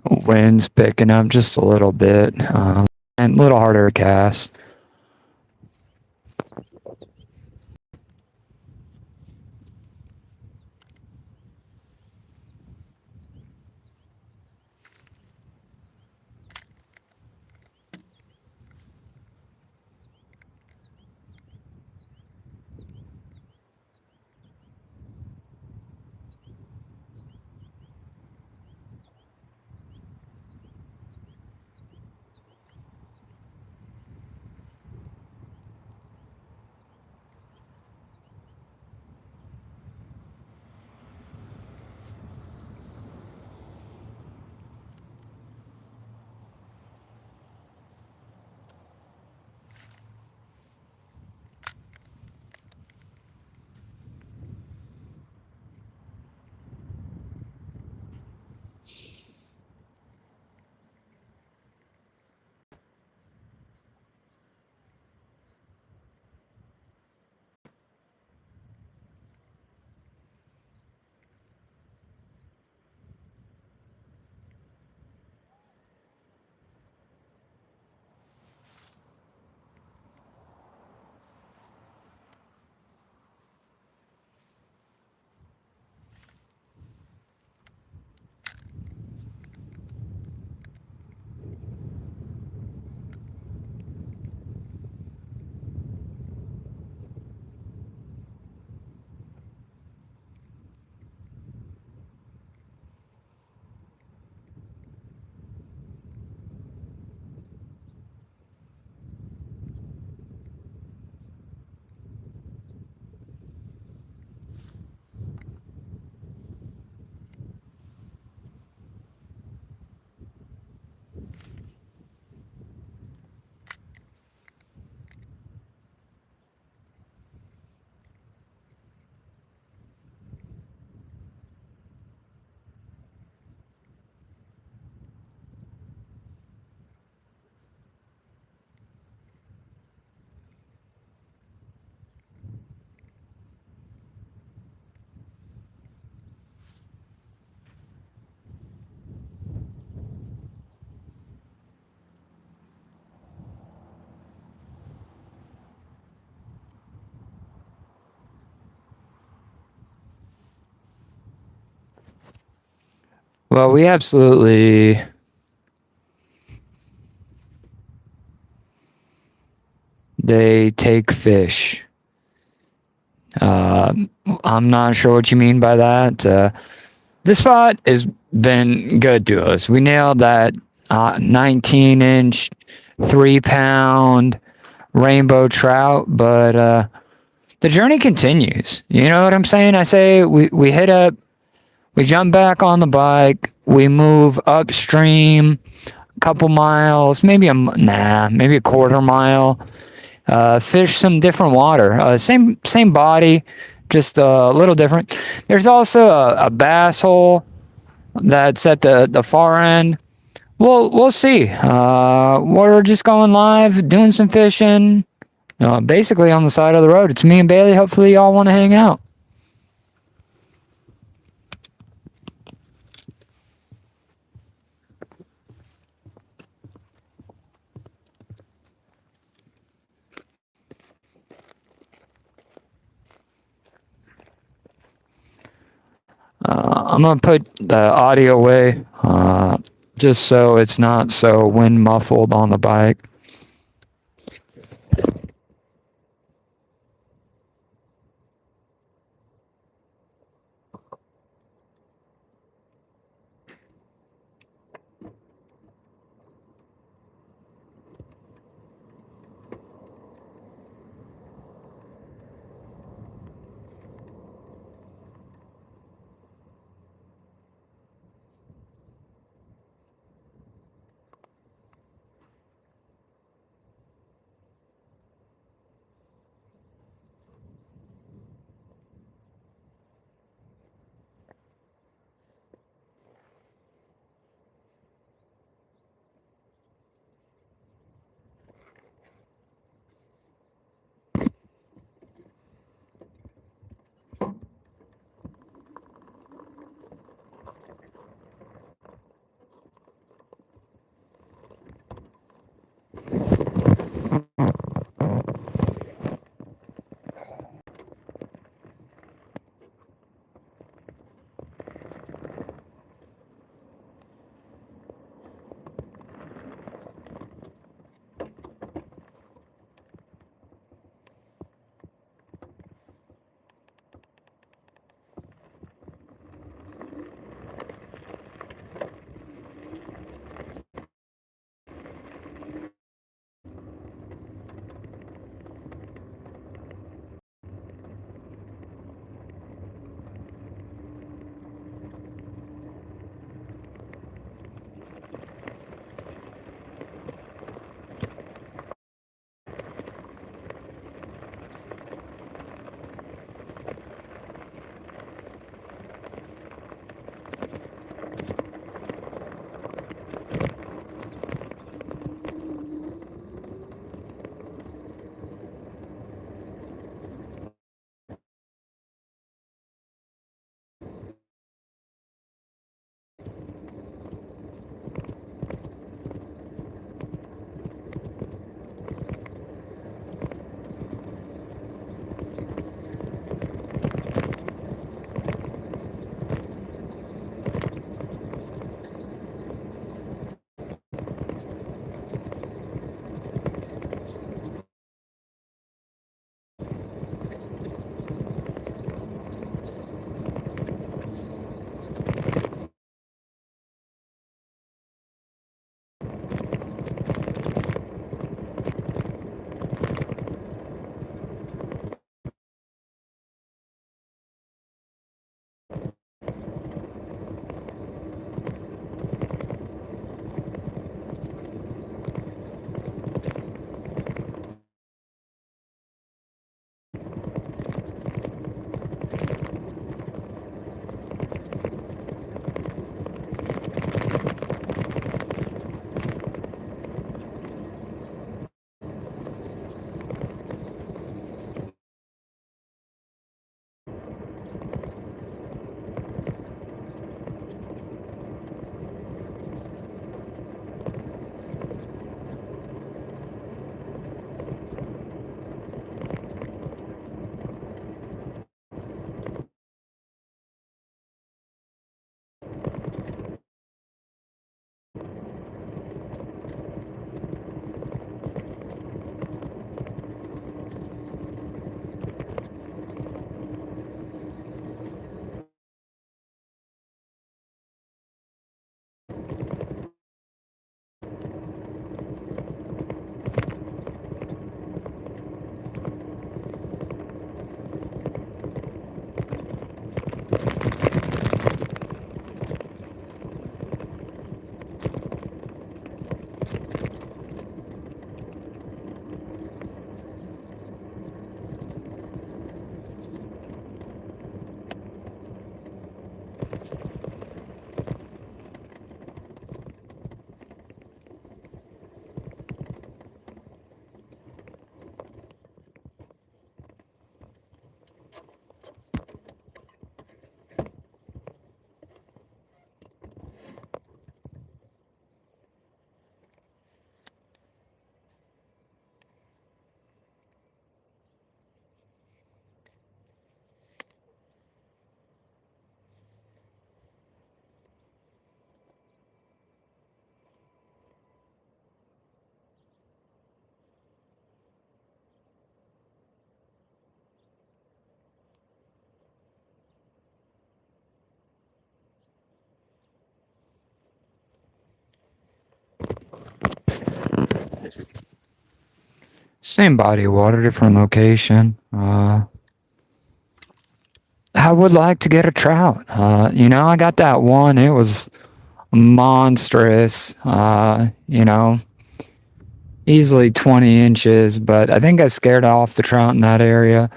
A: Wind's picking up just a little bit, and a little harder to cast. Well, we absolutely they take fish. I'm not sure what you mean by that. This spot has been good to us. We nailed that 19-inch, 3-pound rainbow trout, but the journey continues. You know what I'm saying? I say we hit up, we jump back on the bike, we move upstream a couple miles, maybe a quarter mile. Fish some different water. Same body, just a little different. There's also a bass hole that's at the far end. We'll see. We're just going live, doing some fishing, basically on the side of the road. It's me and Bailey. Hopefully, y'all want to hang out. I'm gonna put the audio away, just so it's not so wind muffled on the bike. Same body of water, different location. I would like to get a trout. I got that one. It was monstrous. Easily 20 inches, but I think I scared off the trout in that area.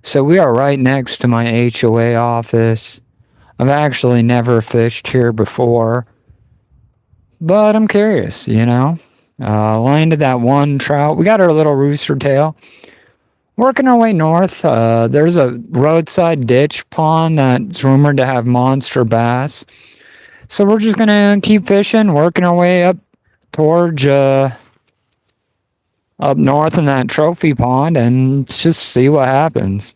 A: So we are right next to my HOA office. I've actually never fished here before, but I'm curious. Landed that one trout. We got our little rooster tail. Working our way north, there's a roadside ditch pond that's rumored to have monster bass. So we're just going to keep fishing, working our way up towards up north in that trophy pond and just see what happens.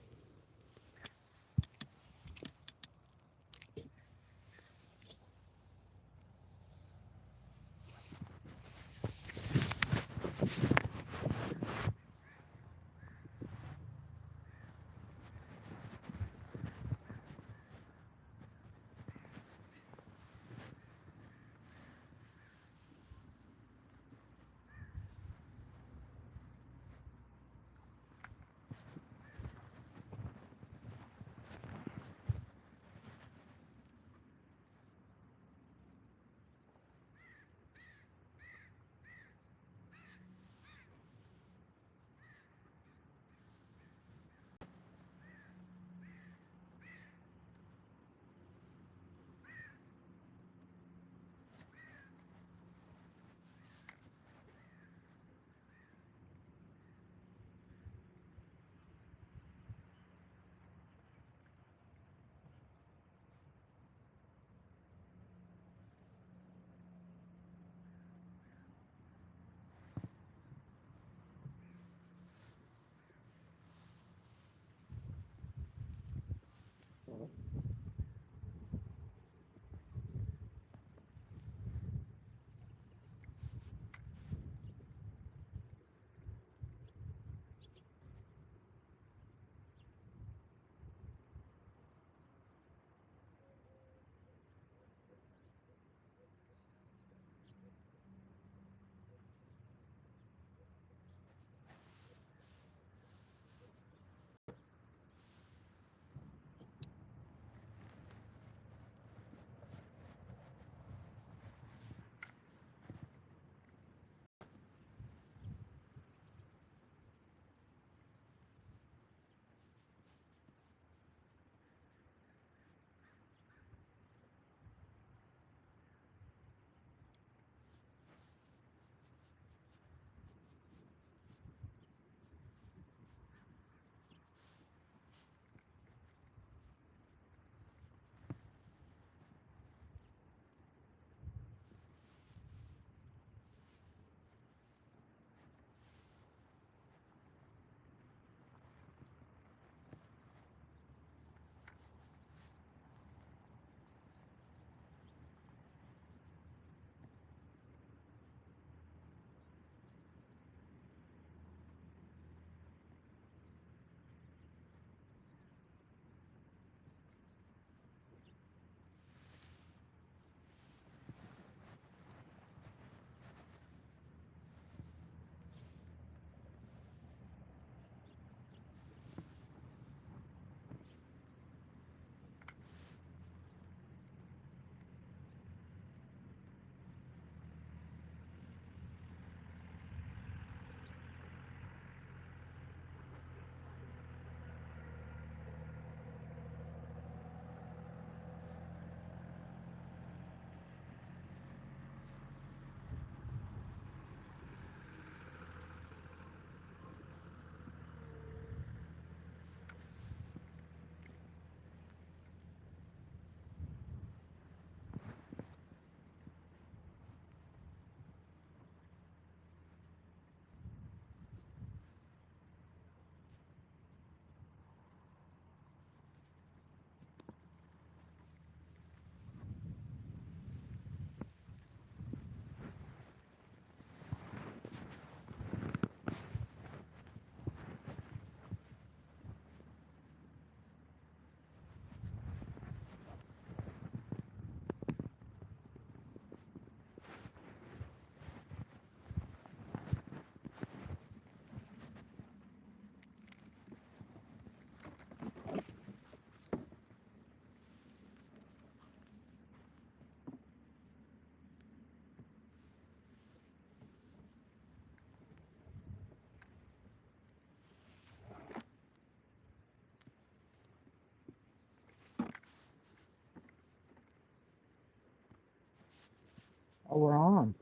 A: Oh, we're on.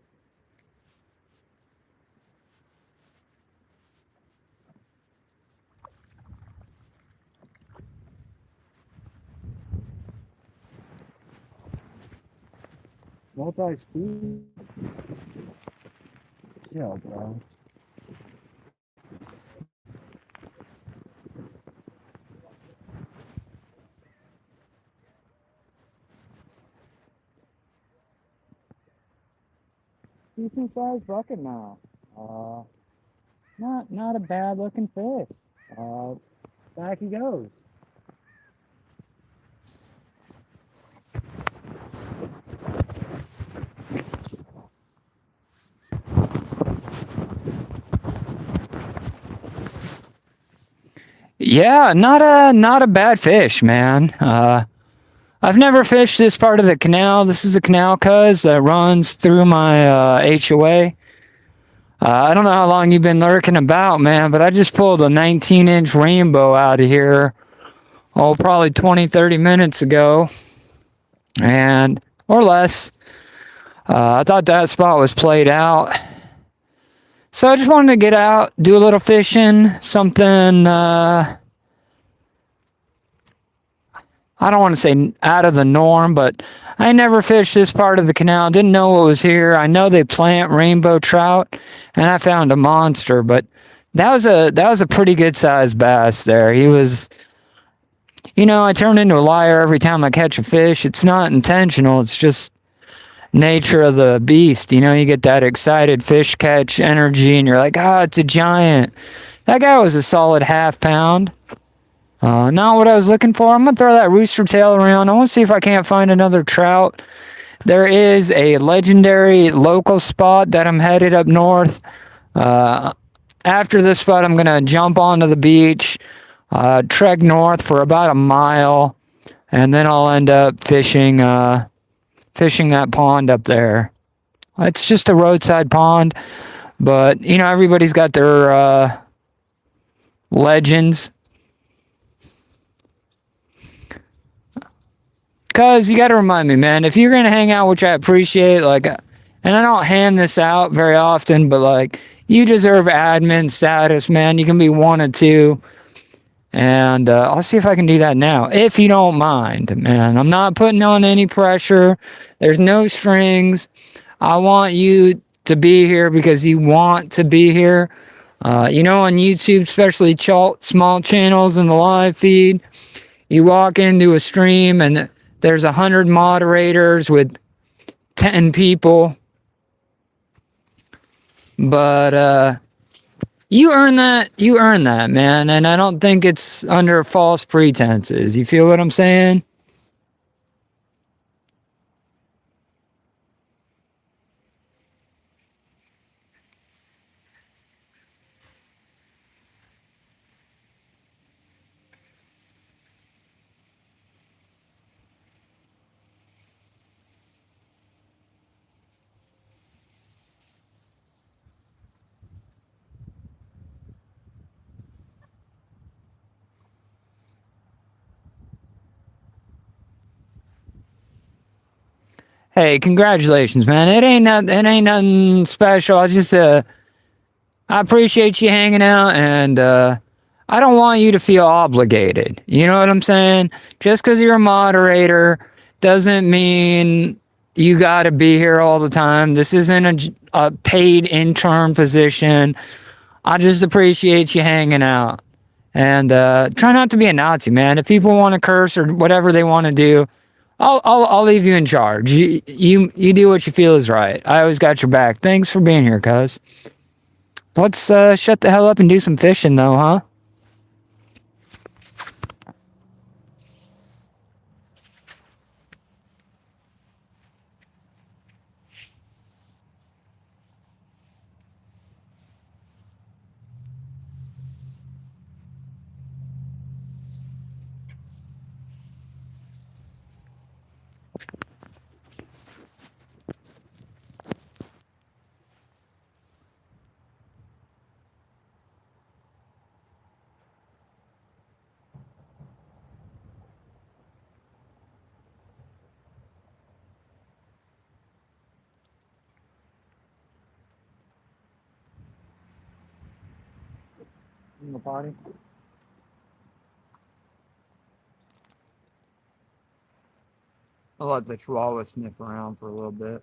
A: Multi-speed. Chill, bro. Decent sized bucket now. Not a bad looking fish. Back he goes. Yeah, not a bad fish, man. I've never fished this part of the canal. This is a canal cuz that runs through my HOA. I don't know how long you've been lurking about, man, but I just pulled a 19-inch rainbow out of here, probably 20, 30 minutes ago, and or less. I thought that spot was played out. So I just wanted to get out, do a little fishing, something, I don't want to say out of the norm, but I never fished this part of the canal. Didn't know what was here. I know they plant rainbow trout, and I found a monster, but that was a pretty good sized bass there. He was, I turn into a liar every time I catch a fish. It's not intentional. It's just nature of the beast. You get that excited fish catch energy, and you're like, it's a giant. That guy was a solid half pound. Not what I was looking for. I'm going to throw that rooster tail around. I want to see if I can't find another trout. There is a legendary local spot that I'm headed up north. After this spot, I'm going to jump onto the beach, trek north for about a mile, and then I'll end up fishing that pond up there. It's just a roadside pond, but, everybody's got their legends. Because you got to remind me, man, if you're going to hang out, which I appreciate, and I don't hand this out very often, but, you deserve admin status, man. You can be one or two. And I'll see if I can do that now, if you don't mind, man. I'm not putting on any pressure. There's no strings. I want you to be here because you want to be here. On YouTube, especially small channels in the live feed, you walk into a stream and there's 100 moderators with 10 people. But you earn that, man. And I don't think it's under false pretenses. You feel what I'm saying? Hey, congratulations, man. It ain't nothing special. I appreciate you hanging out, and I don't want you to feel obligated. You know what I'm saying? Just because you're a moderator doesn't mean you got to be here all the time. This isn't a paid intern position. I just appreciate you hanging out. And try not to be a Nazi, man. If people want to curse or whatever they want to do, I'll leave you in charge. You do what you feel is right. I always got your back. Thanks for being here, cuz. Let's shut the hell up and do some fishing, though, huh? in the potty. I'll let the Chihuahua sniff around for a little bit.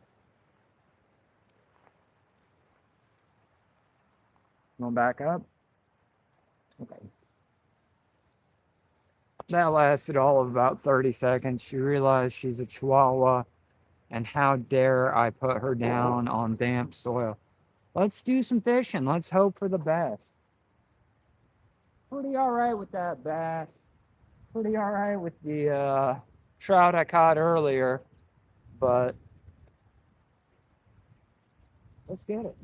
A: Going back up? Okay. That lasted all of about 30 seconds. She realized she's a Chihuahua, and how dare I put her down on damp soil. Let's do some fishing. Let's hope for the best. Pretty all right with that bass. Pretty all right with the trout I caught earlier, but let's get it.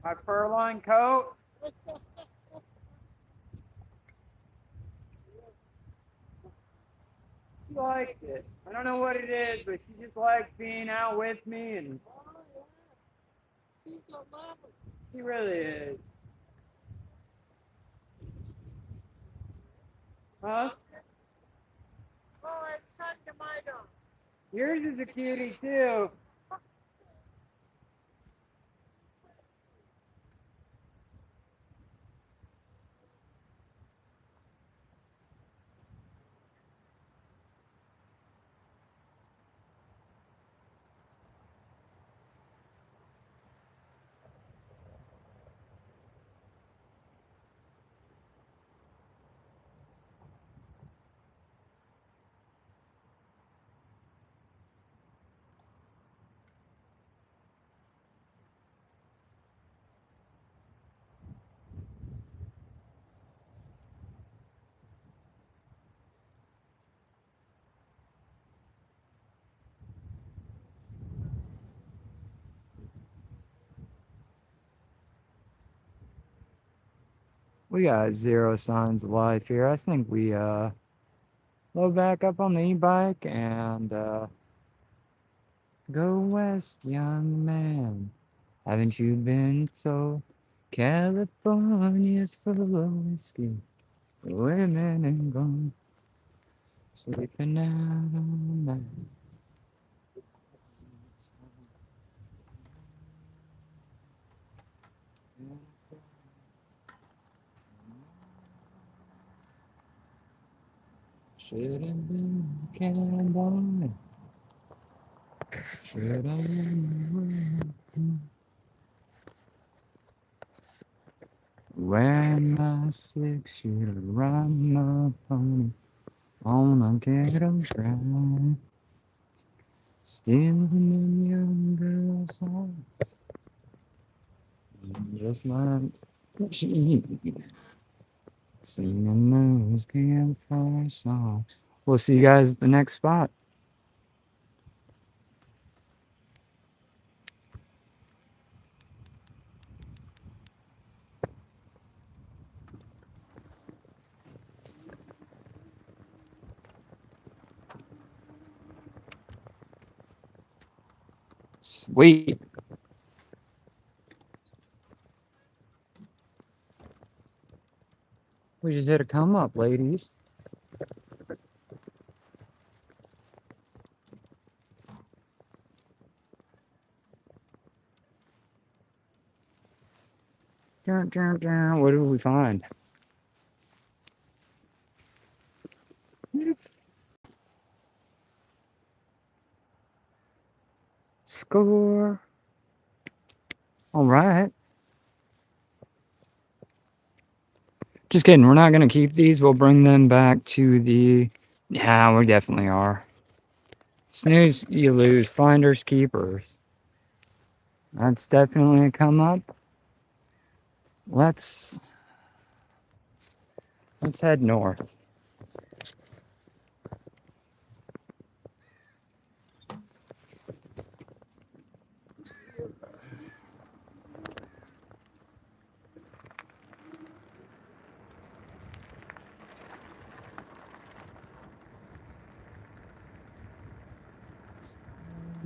A: My fur-lined coat. She likes it. I don't know what it is, but she just likes being out with me, and she really is. Huh?
B: Oh, it's time to my dog.
A: Yours is a cutie too. We got zero signs of life here. I think we load back up on the e-bike and go west, young man. Haven't you been told California's full of whiskey, women and gone sleeping out all night. Should have been a cowboy. Should have been wearing my slick, should have run my pony on a ghetto drive. Stealing them young girls' hearts, just like she singing those campfire songs. We'll see you guys at the next spot. Sweet. We just hit a come up, ladies. What did we find? Score. All right. Just kidding. We're not going to keep these. We'll bring them back to the... Yeah, we definitely are. Snooze, you lose. Finders, keepers. That's definitely a come up. Let's head north.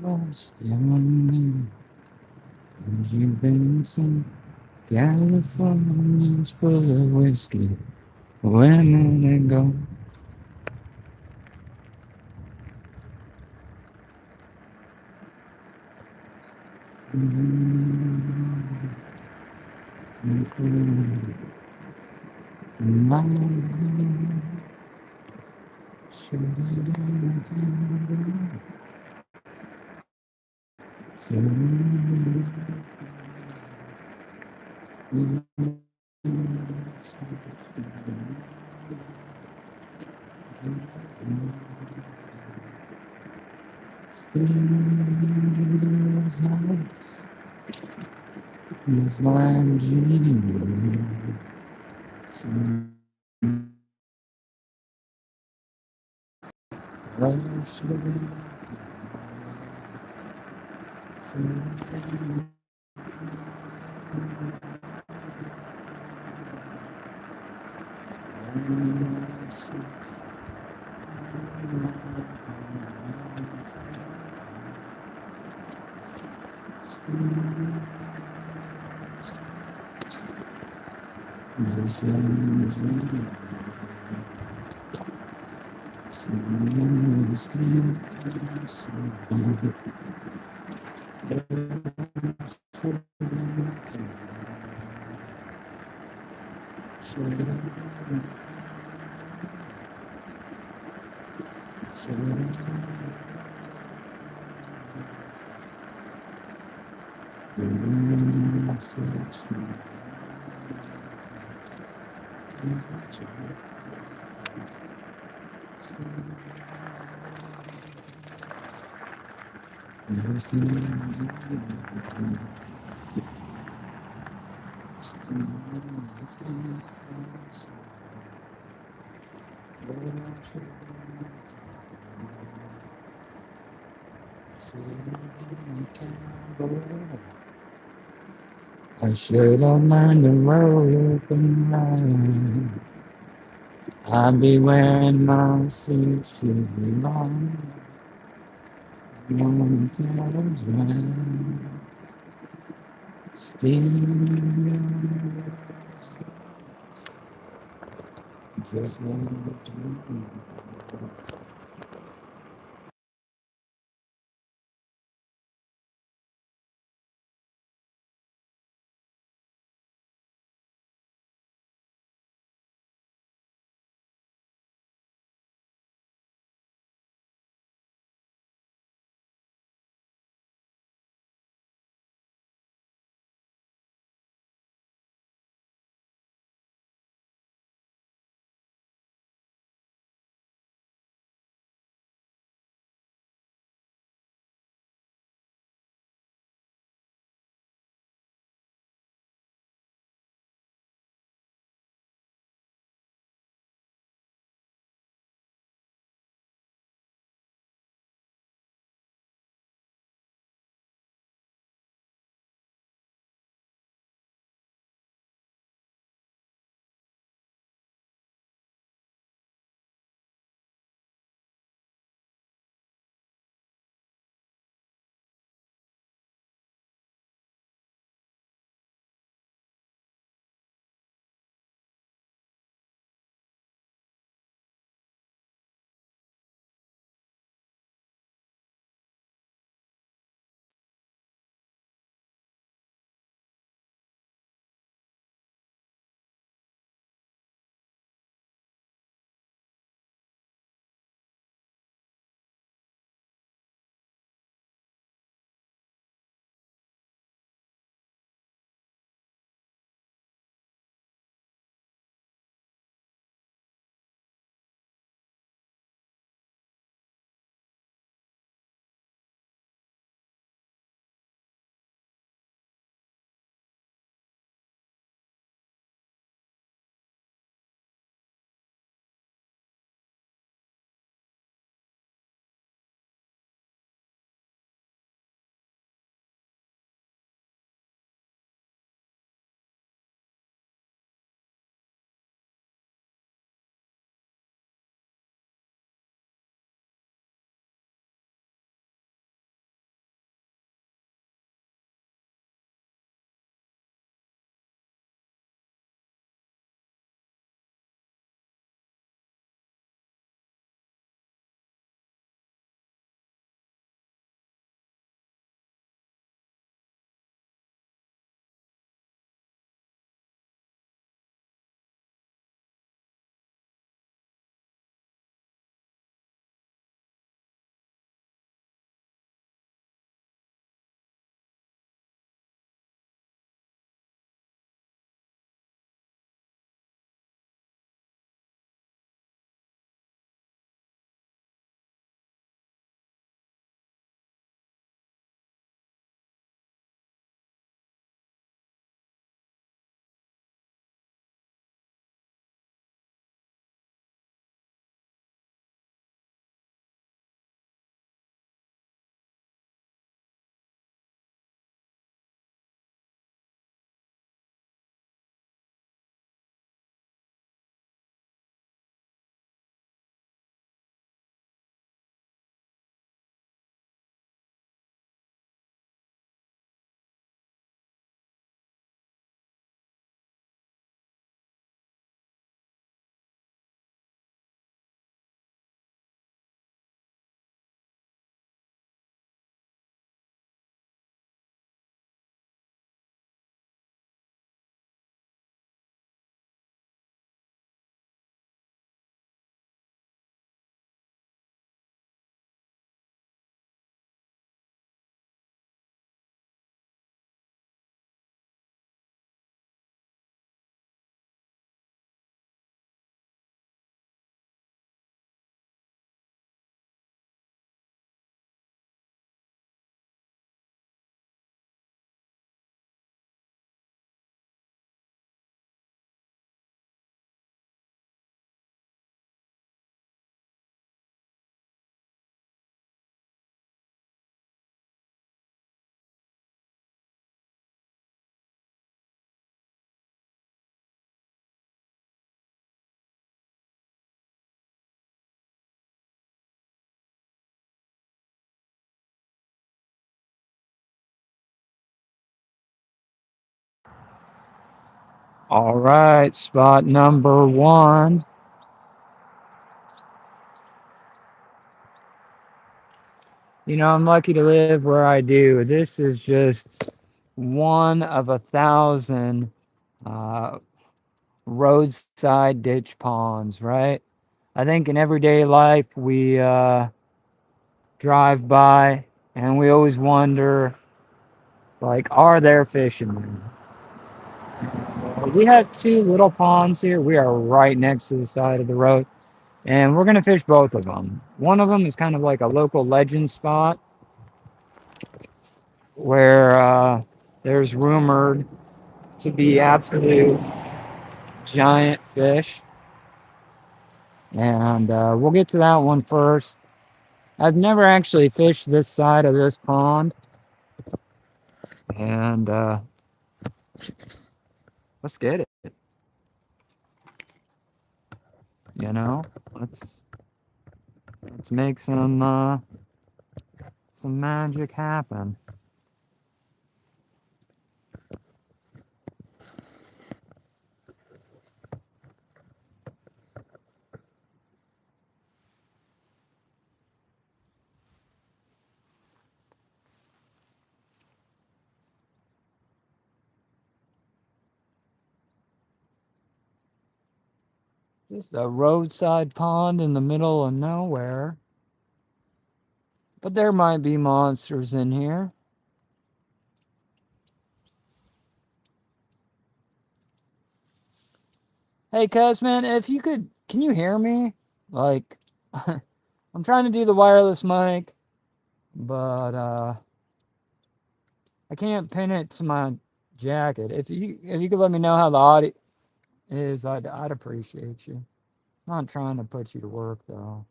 A: Lost young man, you've been some California's full of whiskey, women and gold. It's like dreaming. I should have learned to rope and ride. I'd be wearing my 6 shoes long. One cattle dry. Still just like a dream. All right, spot number 1. You know, I'm lucky to live where I do. This is just one of 1,000 uh, roadside ditch ponds, right? I think in everyday life we drive by and we always wonder, like, are there fish in there? We have 2 little ponds here. We are right next to the side of the road, and we're going to fish both of them. One of them is kind of like a local legend spot where there's rumored to be absolute giant fish. And we'll get to that one first. I've never actually fished this side of this pond. And let's get it. You know, let's make some magic happen. Just a roadside pond in the middle of nowhere. But there might be monsters in here. Hey, cuz, man, if you could, can you hear me? Like, I'm trying to do the wireless mic, but I can't pin it to my jacket. If you could let me know how the audio is, I'd appreciate you. I'm not trying to put you to work though.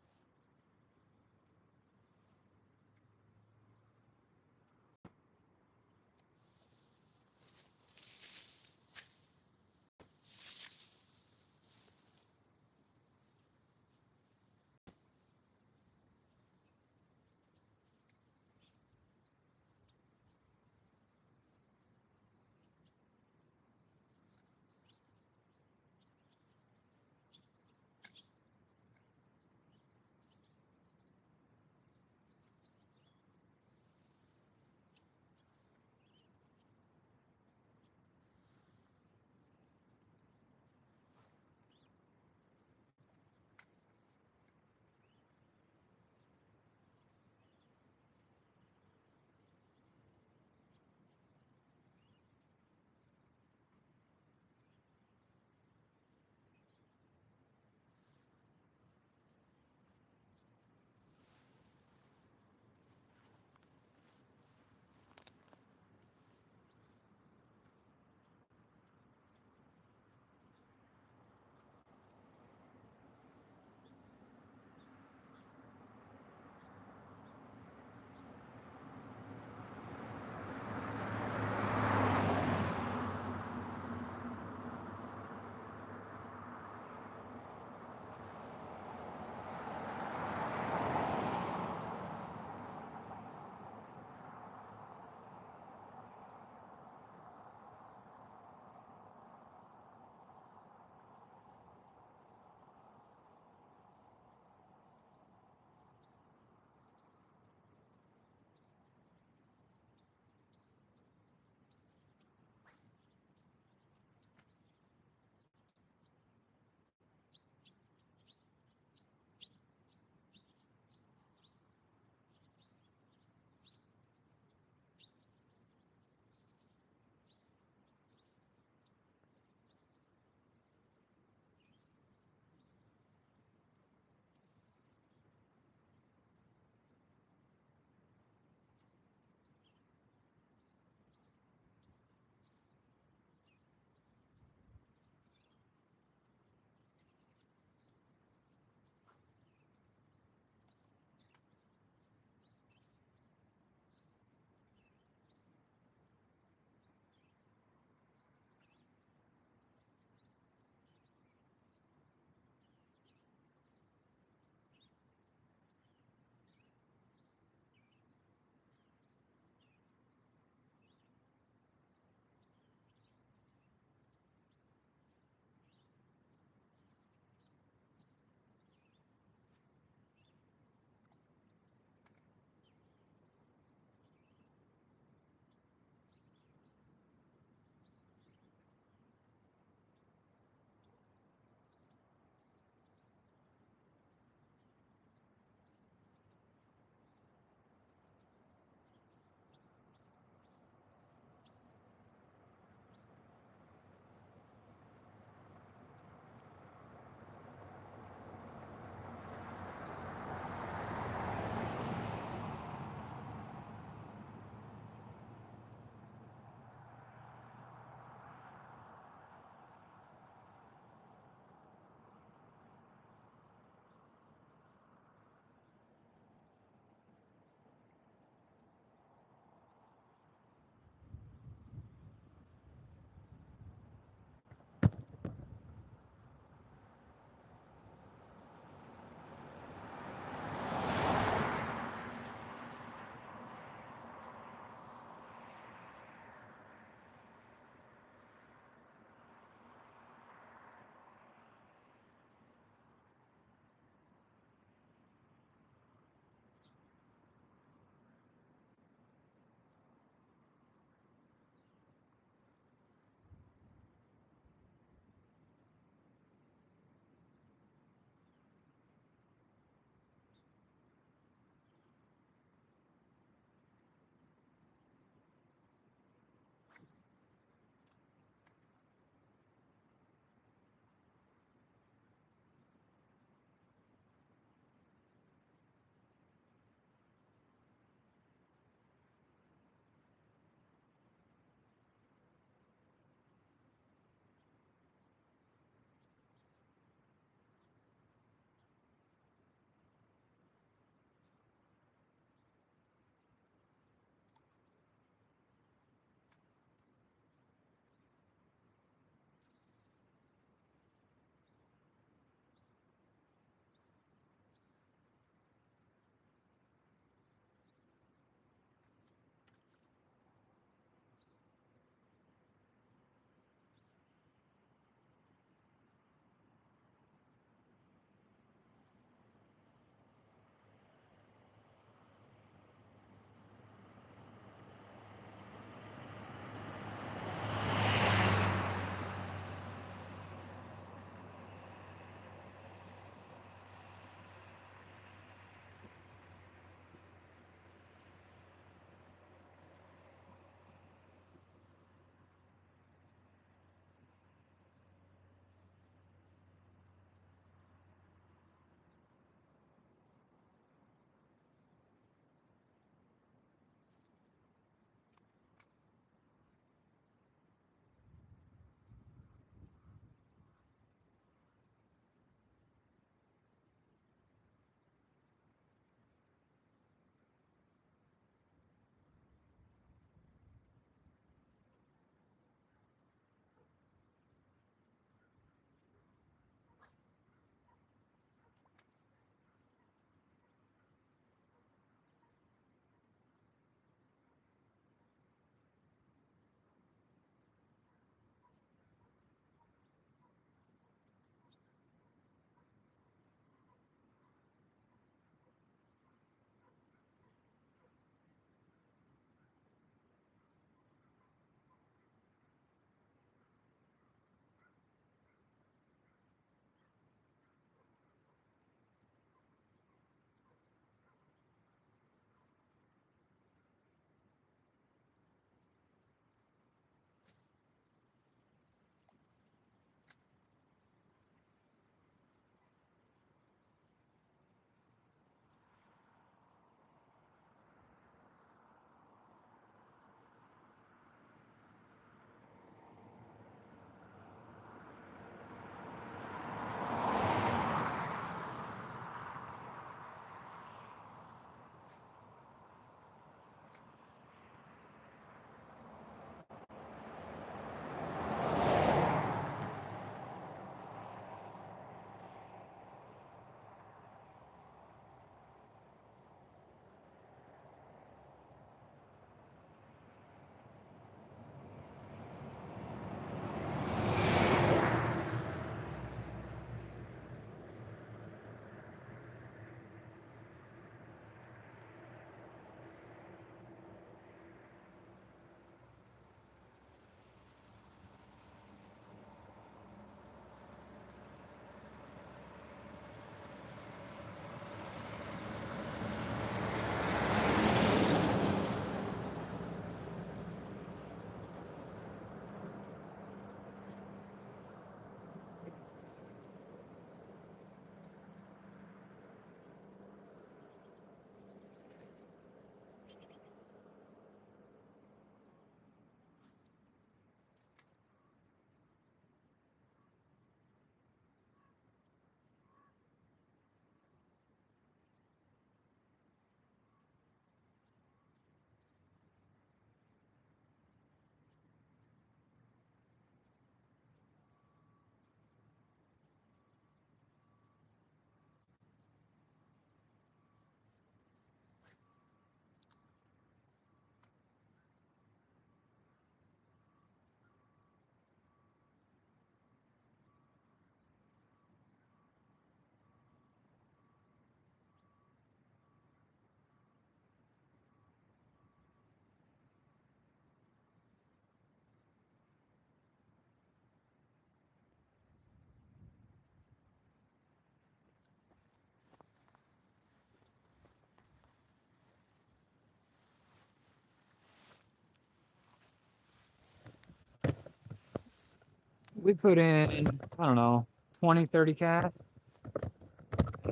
A: we put in, I don't know, 20, 30 casts.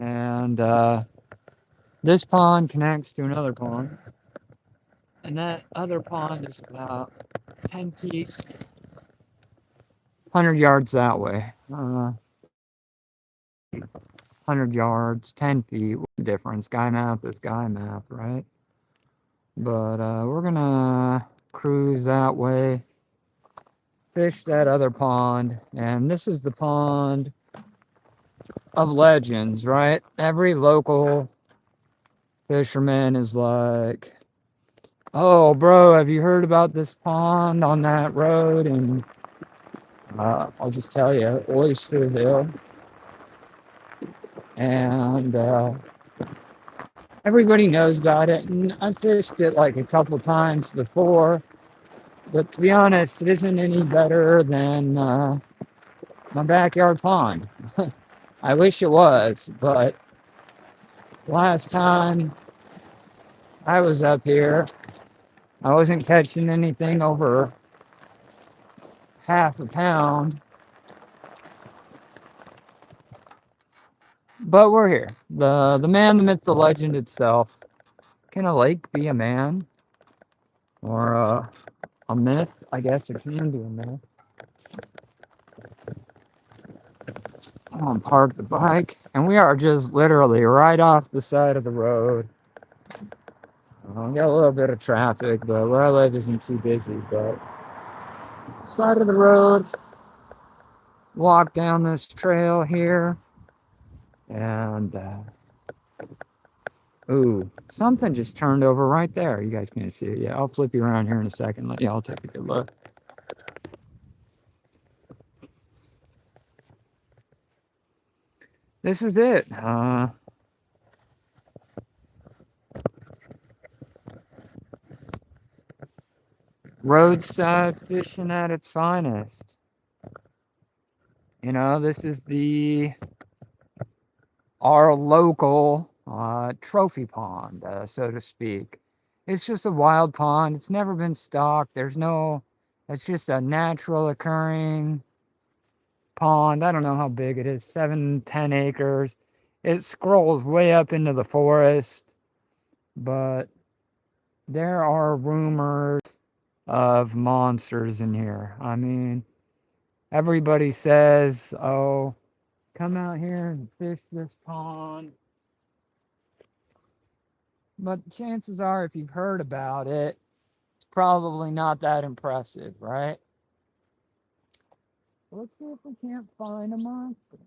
A: And this pond connects to another pond. And that other pond is about 10 feet, 100 yards that way. 100 yards, 10 feet. What's the difference? Guy math is guy math, right? But we're going to cruise that way, fish that other pond. And this is the pond of legends, right? Every local fisherman is like, oh, bro, have you heard about this pond on that road? And I'll just tell you, Oysterville. And everybody knows about it. And I fished it like a couple times before. But to be honest, it isn't any better than my backyard pond. I wish it was, but last time I was up here, I wasn't catching anything over half a pound. But we're here. The man, the myth, the legend itself. Can a lake be a man? Or a myth? I guess it can be a myth. Park the bike. And we are just literally right off the side of the road. We got a little bit of traffic, but where I live isn't too busy. But side of the road, walk down this trail here. And ooh, something just turned over right there. You guys can't see it. Yeah, I'll flip you around here in a second. Let y'all take a good look. This is it. Roadside fishing at its finest. You know, this is our local trophy pond, so to speak. It's just a wild pond. It's never been stocked. It's just a natural occurring pond. I don't know how big it is, 7-10 acres. It scrolls way up into the forest, but there are rumors of monsters in here. I mean, everybody says, oh, come out here and fish this pond. But chances are, if you've heard about it, it's probably not that impressive, right? Let's see if we can't find a monster.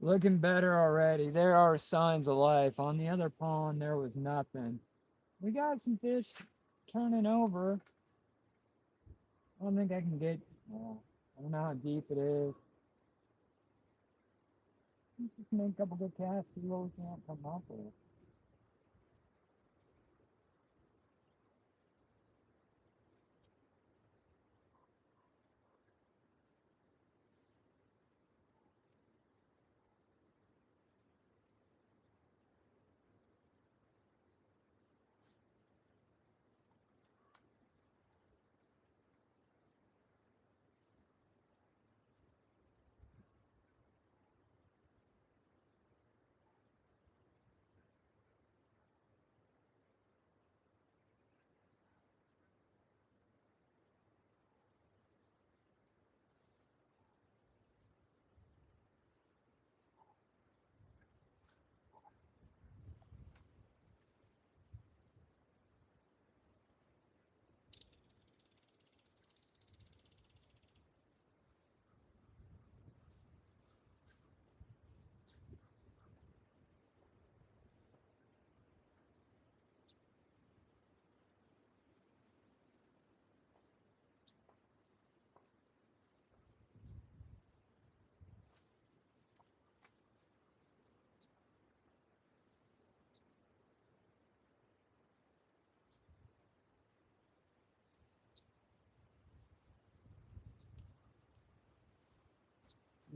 A: Looking better already. There are signs of life. On the other pond, there was nothing. We got some fish turning over. I don't think I can get, well, I don't know how deep it is. Let's just make a couple good casts, see what we can't come up with.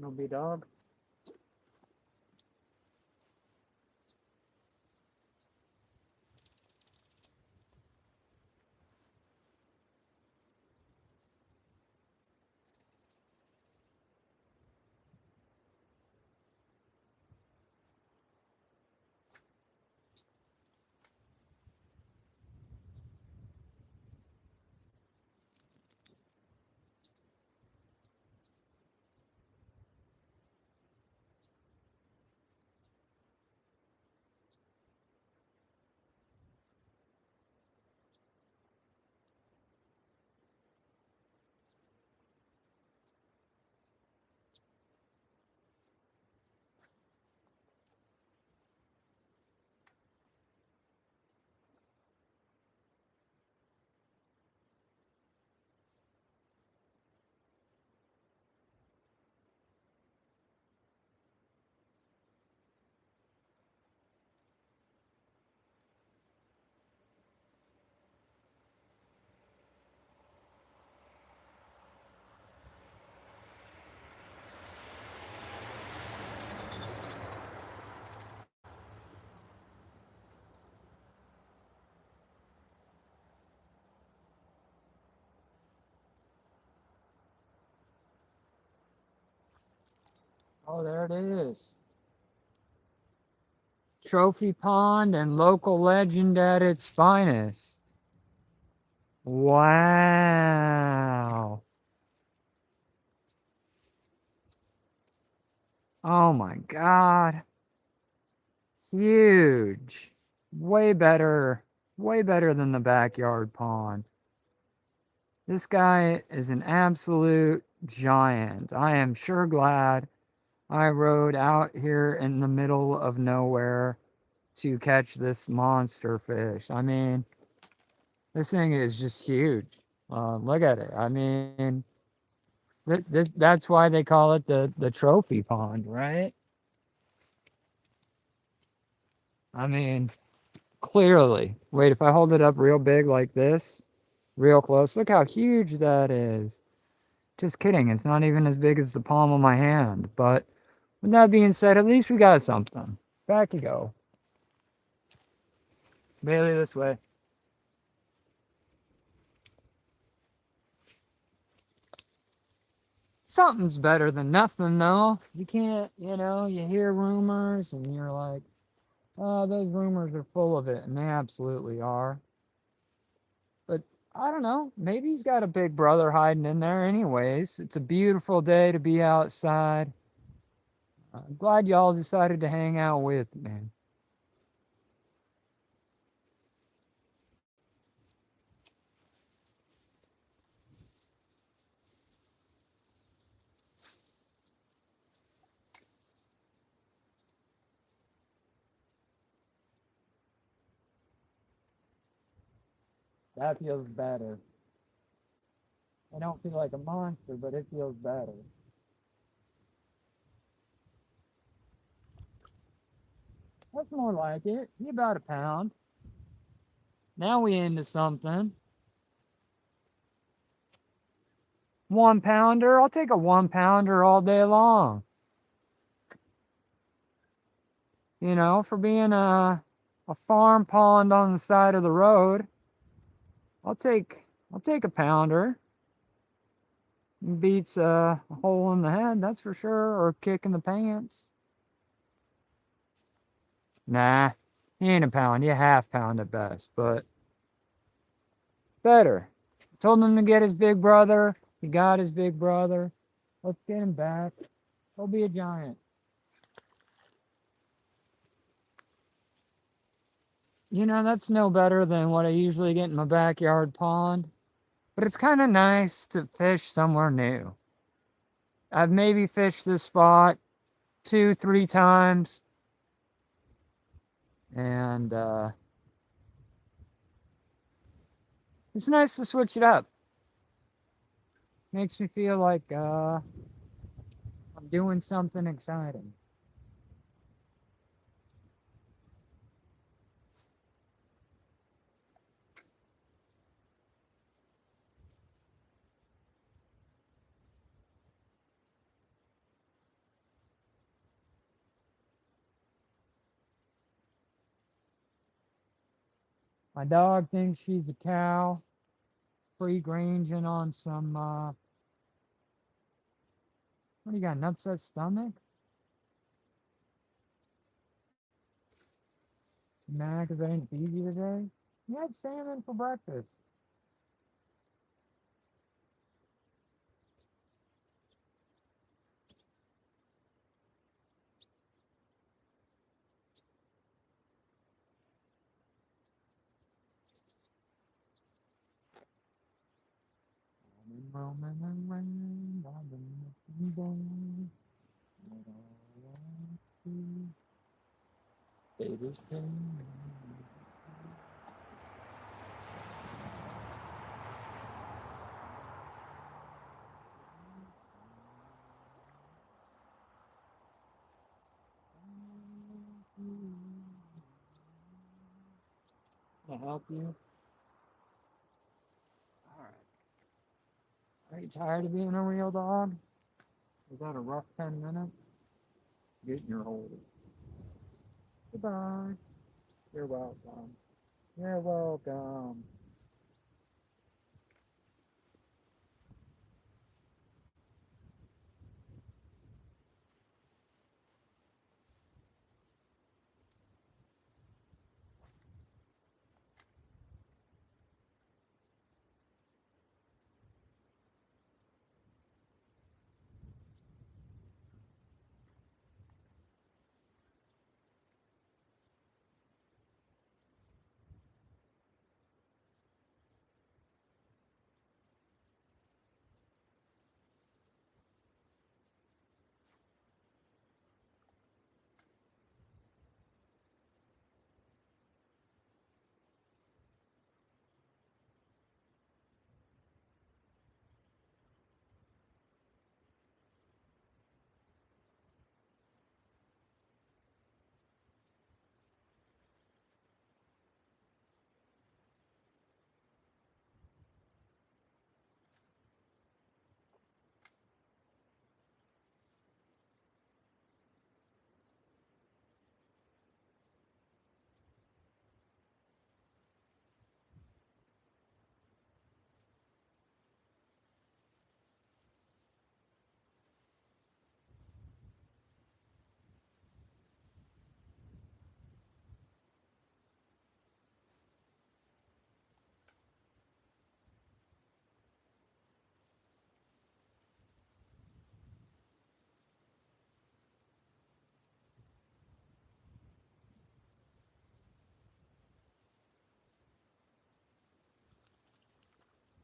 A: No be dog. Oh, there it is. Trophy pond and local legend at its finest. Wow. Oh my God. Huge. Way better than the backyard pond. This guy is an absolute giant. I am sure glad I rode out here in the middle of nowhere to catch this monster fish. I mean, this thing is just huge. Look at it. I mean, that's why they call it the trophy pond, right? I mean, clearly. Wait, if I hold it up real big like this, real close, look how huge that is. Just kidding. It's not even as big as the palm of my hand. But with that being said, at least we got something. Back you go. Bailey, this way. Something's better than nothing, though. You can't, you hear rumors and you're like, oh, those rumors are full of it. And they absolutely are. But I don't know. Maybe he's got a big brother hiding in there, anyways. It's a beautiful day to be outside. I'm glad y'all decided to hang out with me. That feels better. I don't feel like a monster, but it feels better. That's more like it. He about a pound. Now we into something. 1 pounder. I'll take a 1 pounder all day long. For being a farm pond on the side of the road, I'll take a pounder. Beats a hole in the head, that's for sure, or a kick in the pants. Nah, he ain't a pound. He a half pound at best, but better. Told him to get his big brother. He got his big brother. Let's get him back. He'll be a giant. That's no better than what I usually get in my backyard pond. But it's kind of nice to fish somewhere new. I've maybe fished this spot 2-3 times. And it's nice to switch it up. Makes me feel like I'm doing something exciting. My dog thinks she's a cow, freak ranging on some, what do you got, an upset stomach? Nah, because I didn't feed you today? You had salmon for breakfast. Roaming around, I've been looking down. What all I see, baby's pain. Can I help you? Alright. Are you tired of being a real dog? Was that a rough 10 minutes? Get in your hole. Goodbye. You're welcome. You're welcome.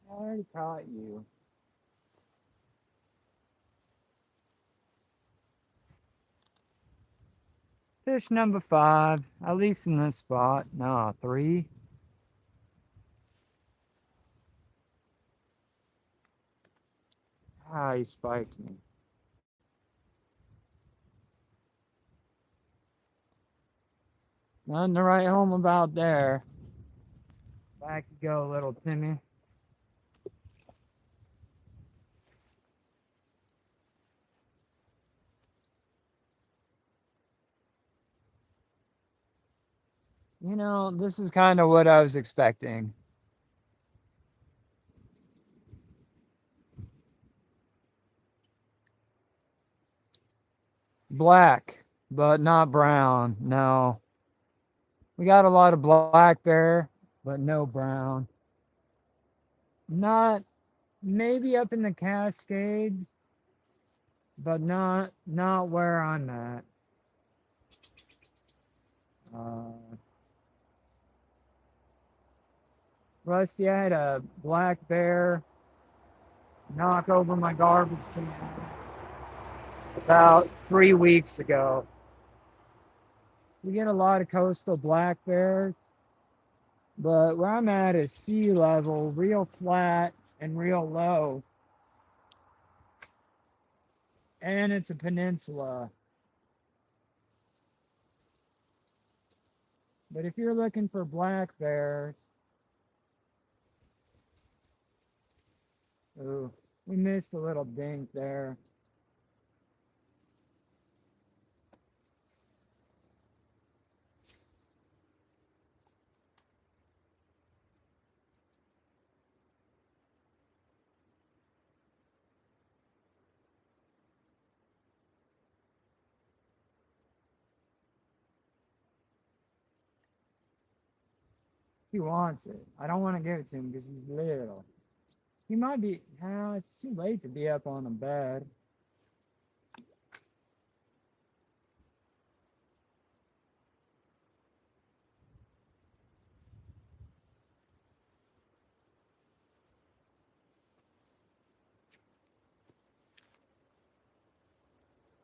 A: I already caught you. Fish number 5, at least in this spot. No, 3. Ah, he spiked me. Nothing to write home about there. Back you go, little Timmy. You know, this is kind of what I was expecting. Black, but not brown. No. We got a lot of black bear, but no brown. Not, maybe up in the Cascades, but not where I'm at. Rusty, I had a black bear knock over my garbage can about 3 weeks ago. We get a lot of coastal black bears, but where I'm at is sea level, real flat and real low. And it's a peninsula. But if you're looking for black bears, ooh, we missed a little dink there. He wants it. I don't want to give it to him because he's little. He might be. It's too late to be up on a bed.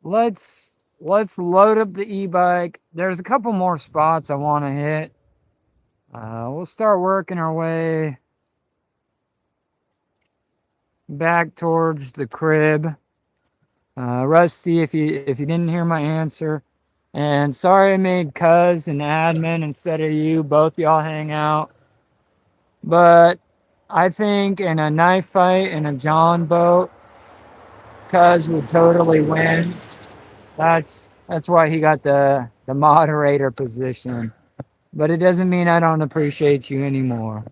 A: Let's load up the e-bike. There's a couple more spots I want to hit. We'll start working our way back towards the crib. Rusty, if you didn't hear my answer, and sorry I made Cuz an admin instead of you. Both y'all hang out, but I think in a knife fight in a Johnboat, Cuz would totally win. That's why he got the moderator position. But it doesn't mean I don't appreciate you anymore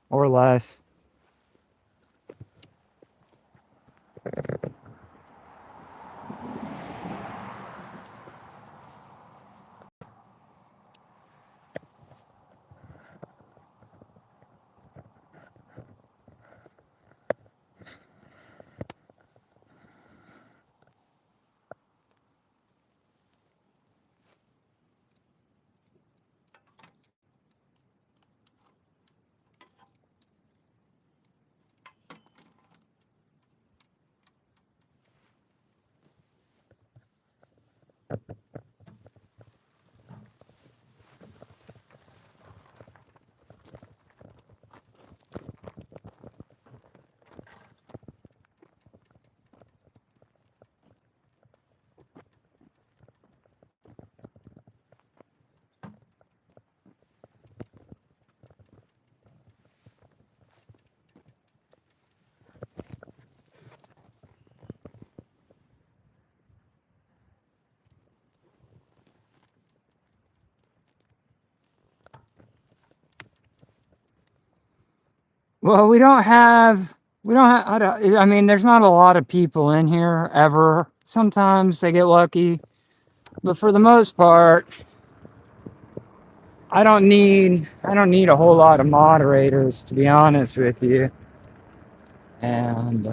A: or less. Well, I mean, there's not a lot of people in here ever. Sometimes they get lucky, but for the most part, I don't need a whole lot of moderators, to be honest with you. And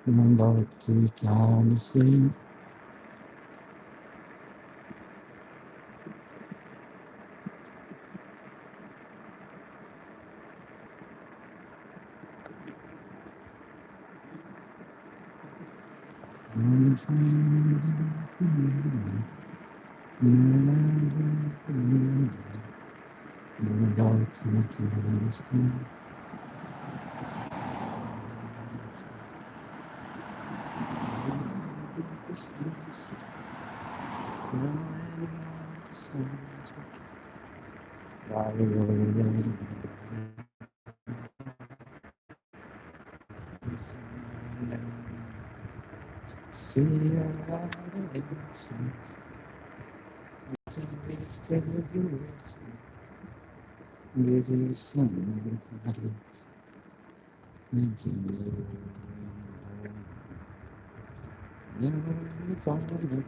A: I'm about to town to see. On the train, I'm about to town to see. See a lot of innocence. Today's television gives you some advice. Never falling.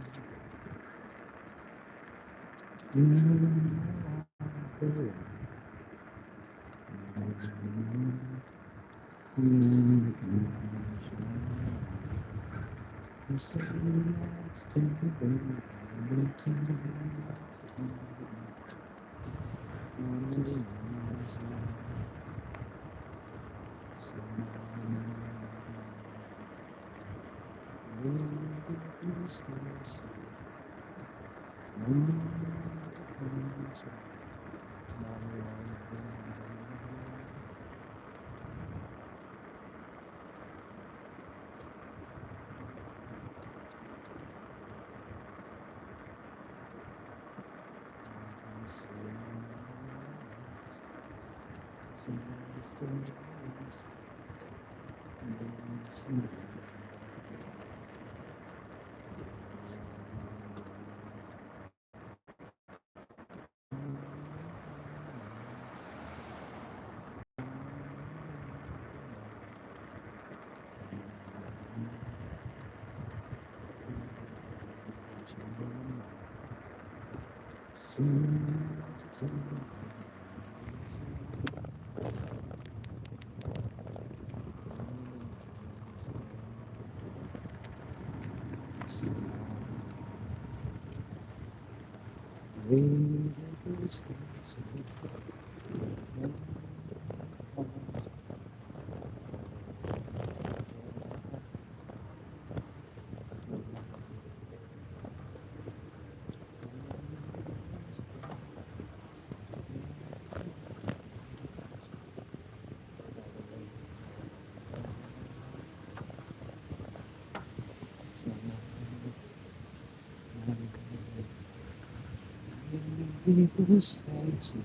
A: People's faces,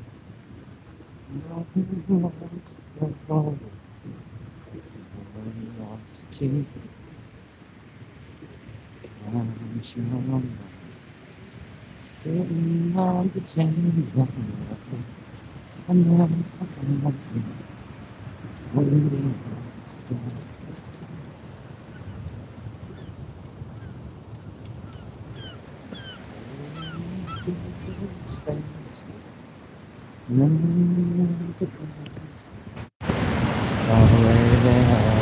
A: nothing wants to go. Nobody wants to keep on sitting on the table. I'm never fucking looking. Waiting still. People's faces, nothing to go. All the way they are.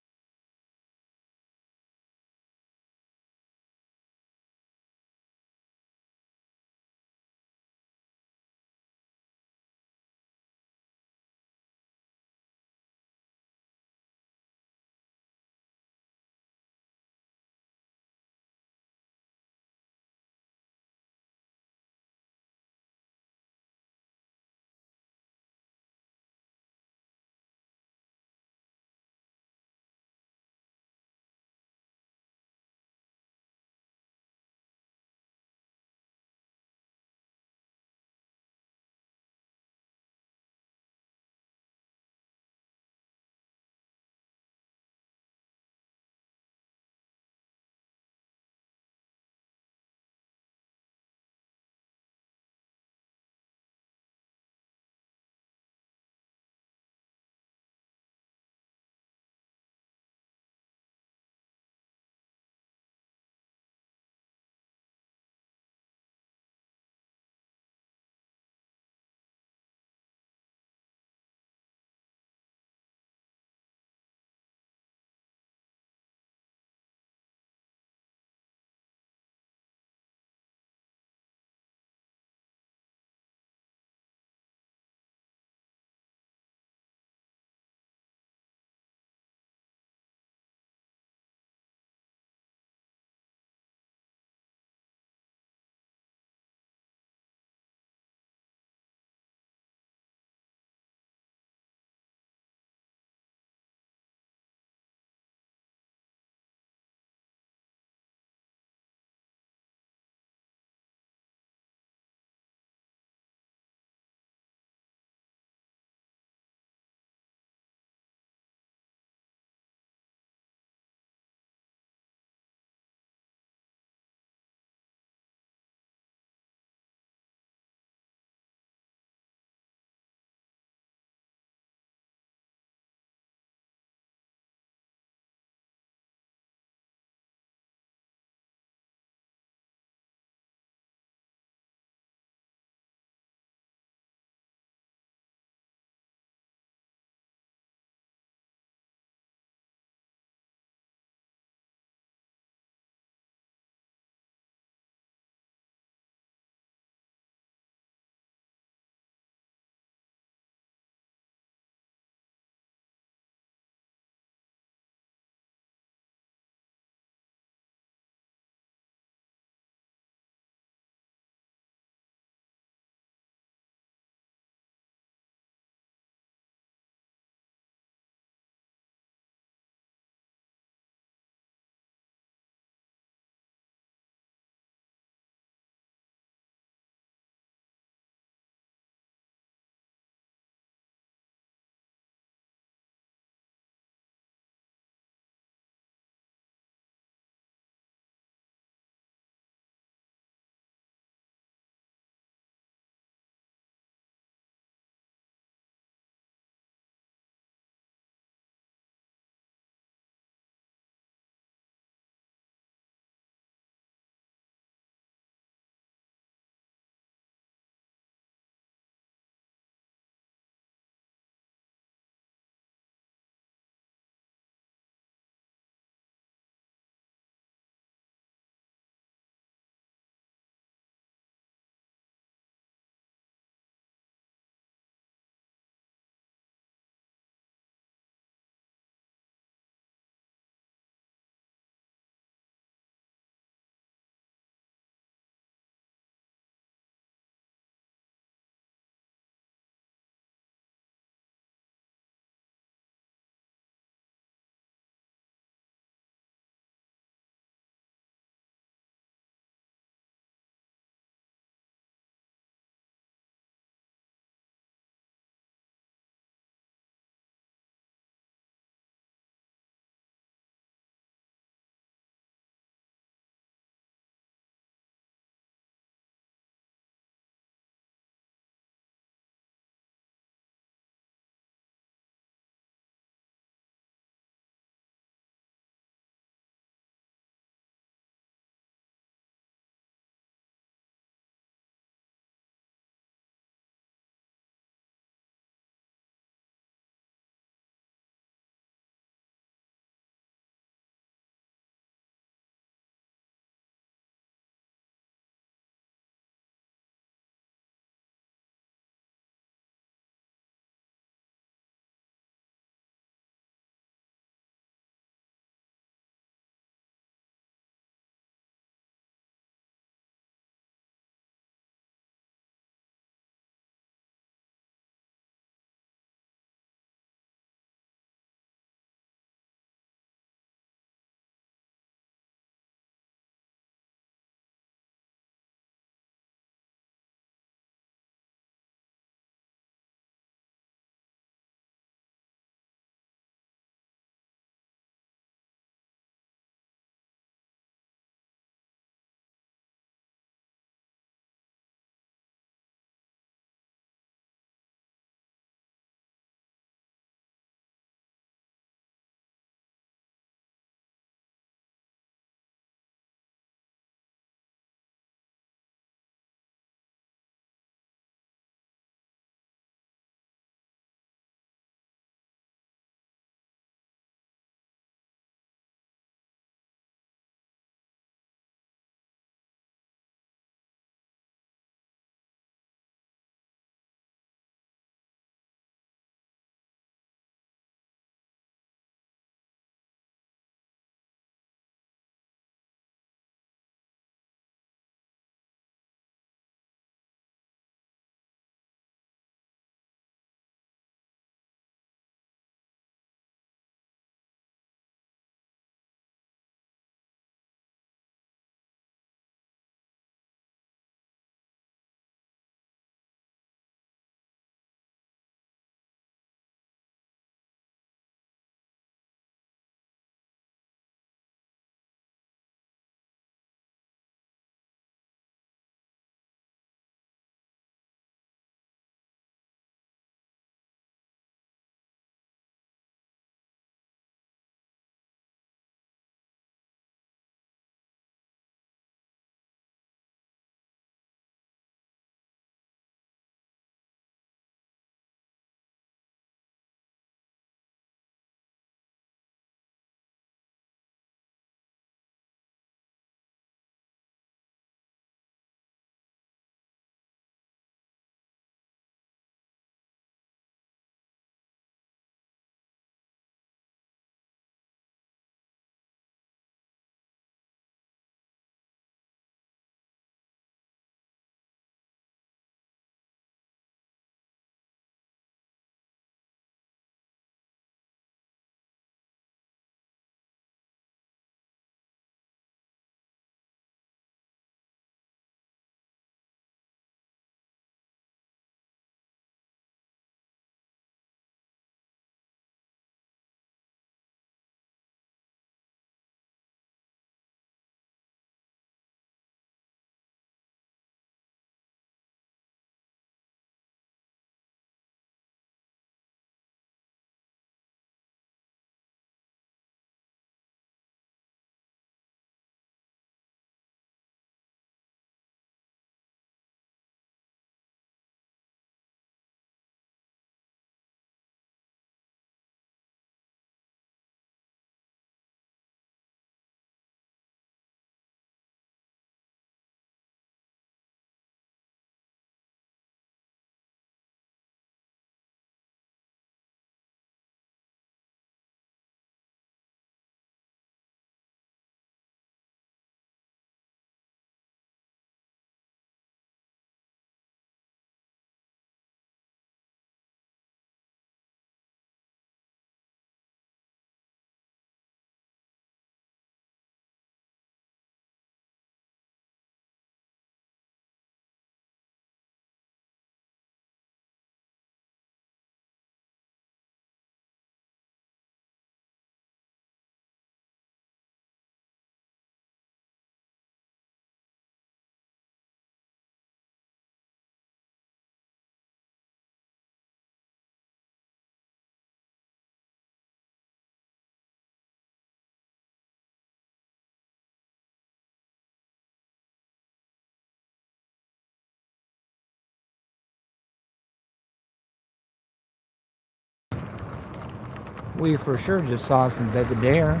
A: we for sure just saw some baby deer.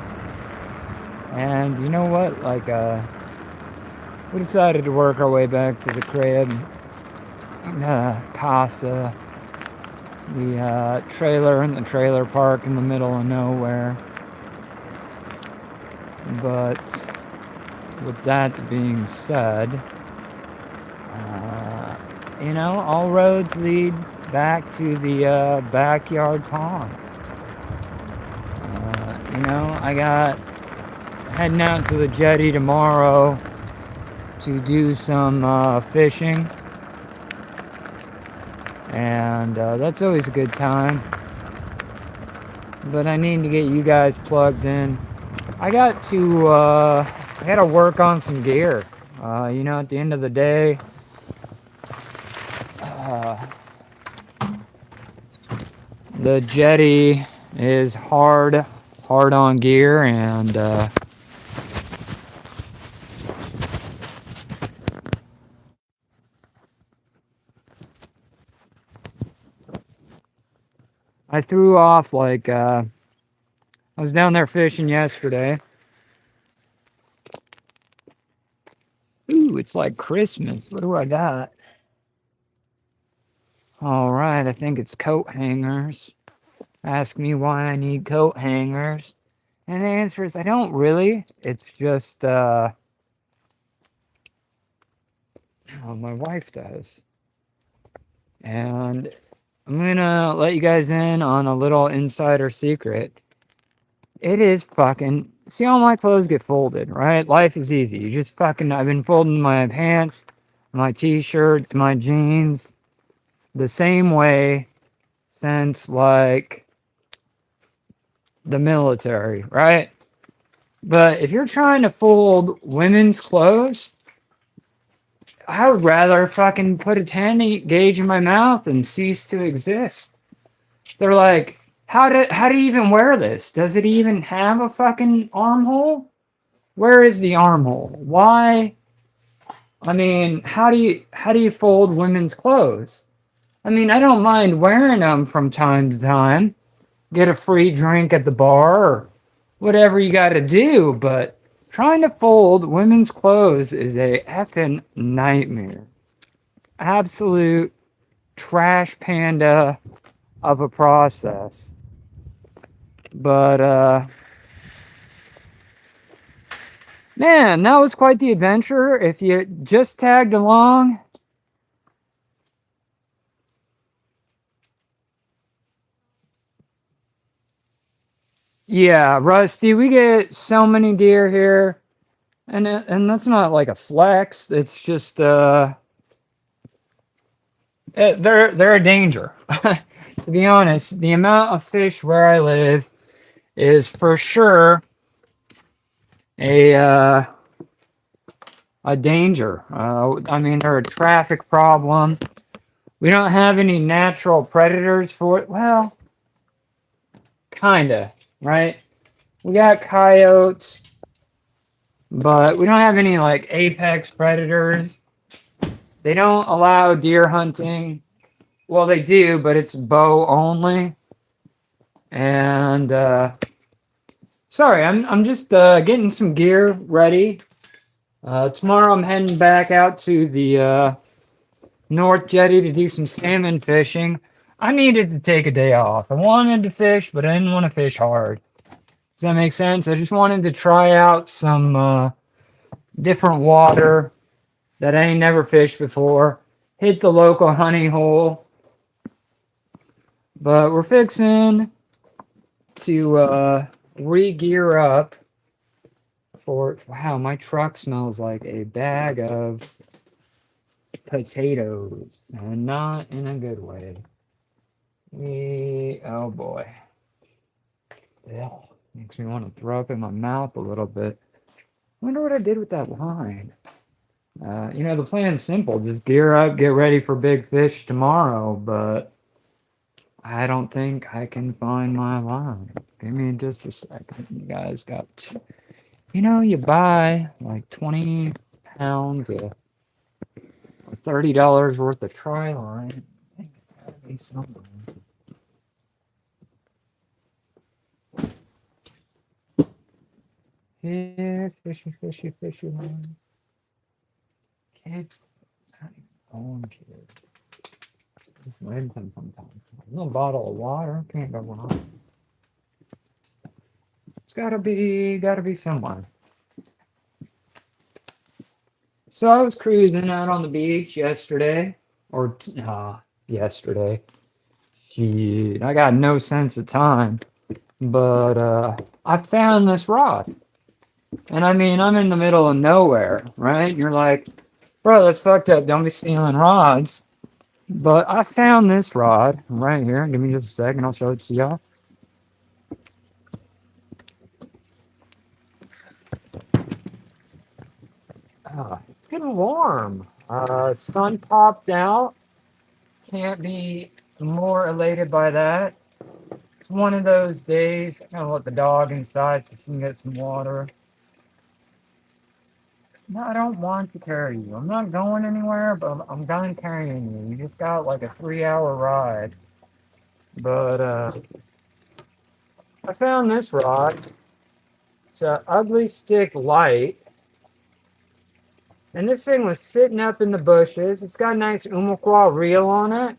A: And you know what? Like, we decided to work our way back to the crib, past the trailer in the trailer park in the middle of nowhere. But with that being said, all roads lead back to the backyard pond. I got heading out to the jetty tomorrow to do some fishing, and that's always a good time. But I need to get you guys plugged in. I got to work on some gear. At the end of the day, the jetty is hard on gear, and I threw off like I was down there fishing yesterday. Ooh, it's like Christmas. What do I got? All right, I think it's coat hangers. Ask me why I need coat hangers. And the answer is I don't really. It's just, my wife does. And I'm gonna let you guys in on a little insider secret. It is fucking... See how my clothes get folded, right? Life is easy. You just fucking... I've been folding my pants, my t-shirt, my jeans the same way since, like, the military, right? But if you're trying to fold women's clothes, I would rather fucking put a 10 gauge in my mouth and cease to exist. They're like, how do you even wear this? Does it even have a fucking armhole? Where is the armhole? Why? I mean, how do you fold women's clothes? I mean, I don't mind wearing them from time to time. Get a free drink at the bar or whatever you got to do, but trying to fold women's clothes is a effing nightmare. Absolute trash panda of a process. But, man, that was quite the adventure. If you just tagged along, yeah, Rusty, we get so many deer here, and that's not like a flex. It's just they're a danger. To be honest, the amount of fish where I live is for sure a danger. I mean, they're a traffic problem. We don't have any natural predators for it. Well, kinda, right? We got coyotes, but we don't have any like apex predators. They don't allow deer hunting. Well, they do, but it's bow only. And sorry, I'm just getting some gear ready. Tomorrow I'm heading back out to the North Jetty to do some salmon fishing. I needed to take a day off. I wanted to fish, but I didn't want to fish hard. Does that make sense? I just wanted to try out some different water that I ain't never fished before. Hit the local honey hole. But we're fixing to re-gear up for... Wow, my truck smells like a bag of potatoes. And not in a good way. Oh boy. Ugh, makes me want to throw up in my mouth a little bit. Wonder what I did with that line. The plan's simple. Just gear up, get ready for big fish tomorrow, but I don't think I can find my line. Give me just a second. You guys got to... you buy like 20 pounds of $30 worth of tri line. I think it's gotta be somewhere. Yeah, fishy, fishy, fishy line. Kids. It's not even going, kids. Just wait them sometimes. A little bottle of water. Can't go wrong. It's gotta be someone. So I was cruising out on the beach yesterday, yesterday. Shit, I got no sense of time, but I found this rod, and I mean I'm in the middle of nowhere, right? And you're like, bro, that's fucked up. Don't be stealing rods. But I found this rod right here. Give me just a second. I'll show it to y'all. It's getting warm. Sun popped out. Can't be more elated by that. It's one of those days. I'm gonna let the dog inside so she can get some water. No, I don't want to carry you. I'm not going anywhere, but I'm done carrying you. You just got like a 3-hour ride. But I found this rod. It's a ugly stick light. And this thing was sitting up in the bushes. It's got a nice Umaquan reel on it.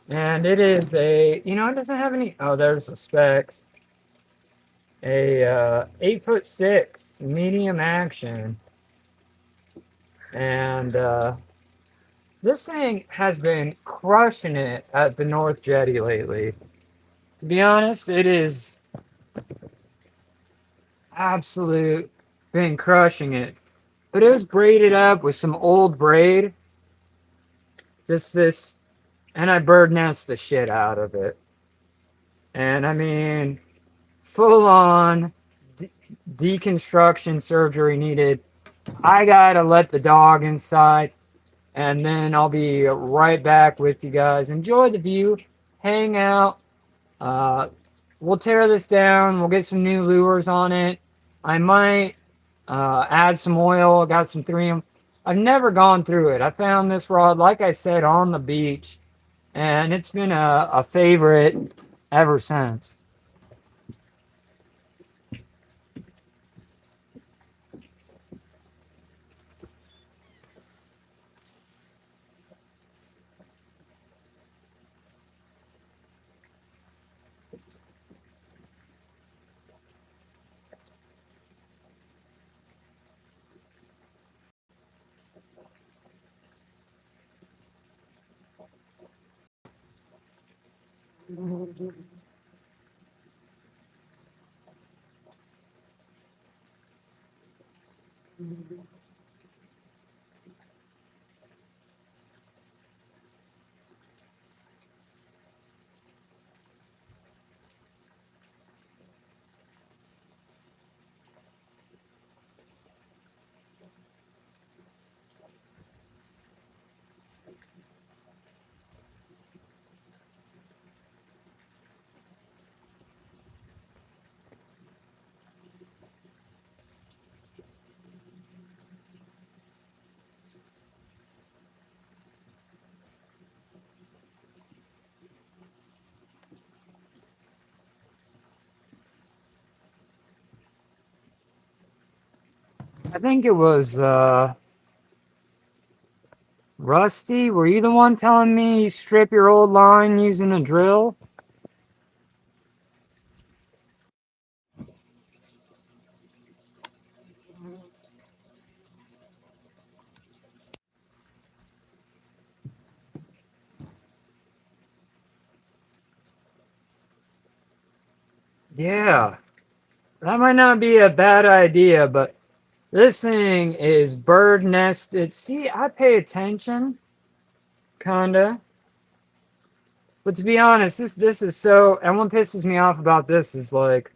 A: And it is it doesn't have any, oh, there's the specs. A 8'6" medium action. And this thing has been crushing it at the North Jetty lately. To be honest, it is absolute been crushing it. But it was braided up with some old braid. And I bird nest the shit out of it. And I mean, full on deconstruction surgery needed. I gotta let the dog inside, and then I'll be right back with you guys. Enjoy the view, hang out. We'll tear this down. We'll get some new lures on it. I might add some oil. I got some 3M. I've never gone through it. I found this rod, like I said, on the beach, and it's been a favorite ever since. I think it was Rusty. Were you the one telling me you strip your old line using a drill? Yeah, that might not be a bad idea, but this thing is bird nested. See, I pay attention, kinda. But to be honest, this is so. And what pisses me off about this is like,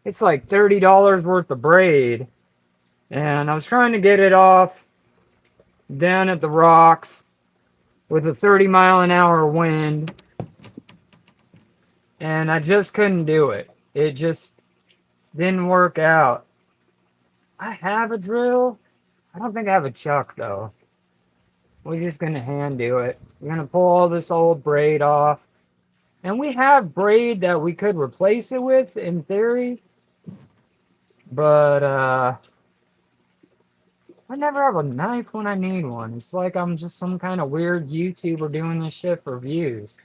A: it's like $30 worth of braid, and I was trying to get it off down at the rocks with a 30-mile-an-hour wind, and I just couldn't do it. It just didn't work out. I have a drill. I don't think I have a chuck though. We're just gonna hand do it. We're gonna pull all this old braid off. And we have braid that we could replace it with in theory, But I never have a knife when I need one. It's like I'm just some kind of weird YouTuber doing this shit for views.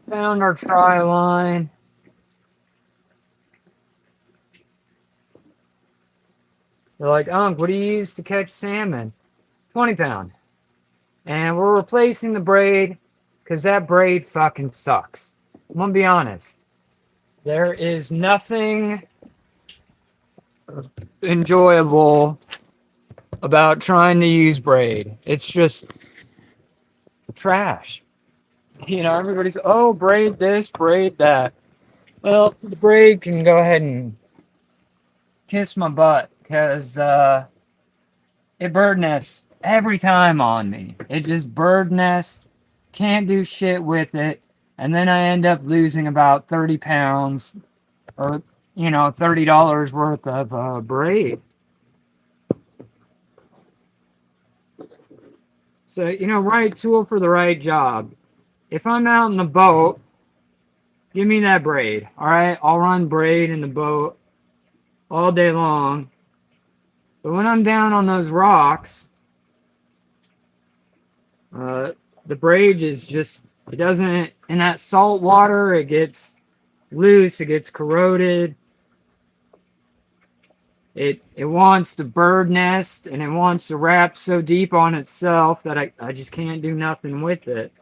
A: Found our try line. They're like, Unc, what do you use to catch salmon? 20 pound. And we're replacing the braid because that braid fucking sucks. I'm gonna be honest. There is nothing enjoyable about trying to use braid. It's just trash. You know, everybody's, oh, braid this, braid that. Well, the braid can go ahead and kiss my butt because it bird nests every time on me. It just bird nests, can't do shit with it, and then I end up losing about 30 pounds or, you know, $30 worth of braid. So, you know, right tool for the right job. If I'm out in the boat, give me that braid, all right? I'll run braid in the boat all day long. But when I'm down on those rocks, the braid is just, it doesn't, in that salt water, it gets loose, it gets corroded. It wants to bird nest, and it wants to wrap so deep on itself that I just can't do nothing with it.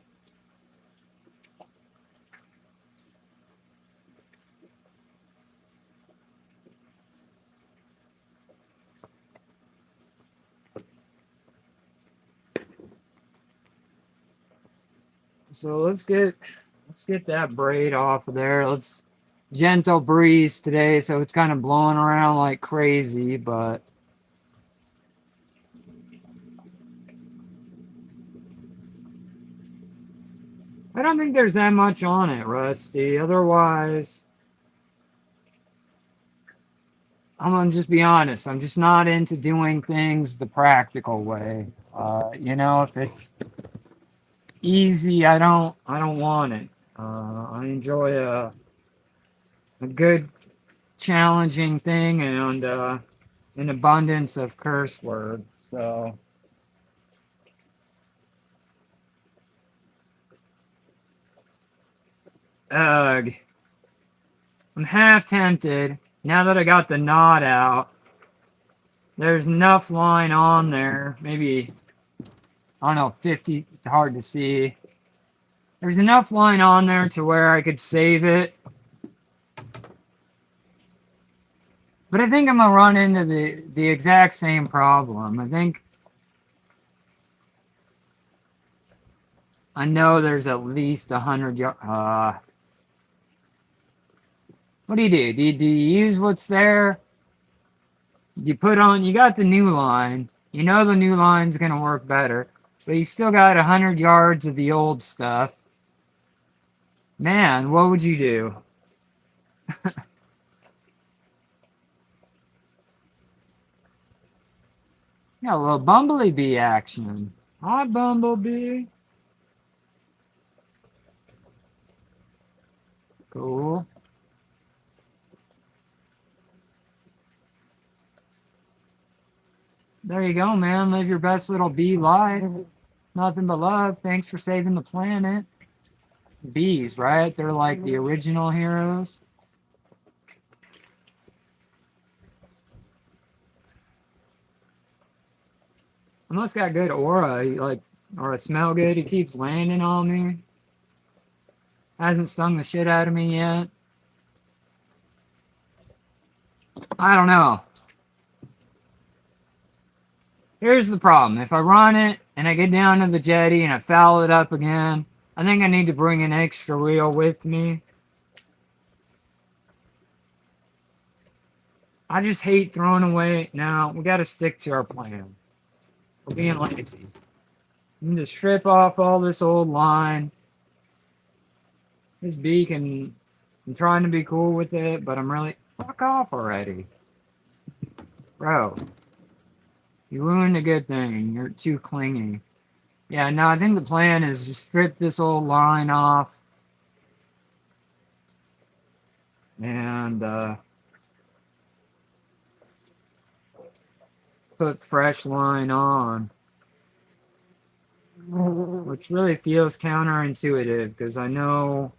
A: So let's get that braid off of there. Let's gentle breeze today, so it's kind of blowing around like crazy, but I don't think there's that much on it, Rusty. Otherwise, I'm gonna just be honest. I'm just not into doing things the practical way. You know, if it's easy, I don't want it. I enjoy a good challenging thing and an abundance of curse words. So ugh. I'm half tempted now that I got the knot out. There's enough line on there, maybe, I don't know, 50, it's hard to see. There's enough line on there to where I could save it. But I think I'm gonna run into the exact same problem. I know there's at least 100 yards. What do? Do you use what's there? You put on, you got the new line. You know the new line's gonna work better. But you still got 100 yards of the old stuff. Man, what would you do? Yeah, a little bumblebee action. Hi, Bumblebee. Cool. There you go, man. Live your best little bee life. Nothing but love. Thanks for saving the planet. Bees, right? They're like the original heroes. I must got good aura, like, or I smell good. He keeps landing on me. Hasn't stung the shit out of me yet. I don't know. Here's the problem. If I run it and I get down to the jetty and I foul it up again, I think I need to bring an extra reel with me. I just hate throwing away. Now, we got to stick to our plan. We're being lazy. We need to strip off all this old line. This beacon, I'm trying to be cool with it, but I'm really... Fuck off already. Bro. You ruined a good thing. You're too clingy. Yeah, no, I think the plan is to strip this old line off. And, put fresh line on. Which really feels counterintuitive, because I know...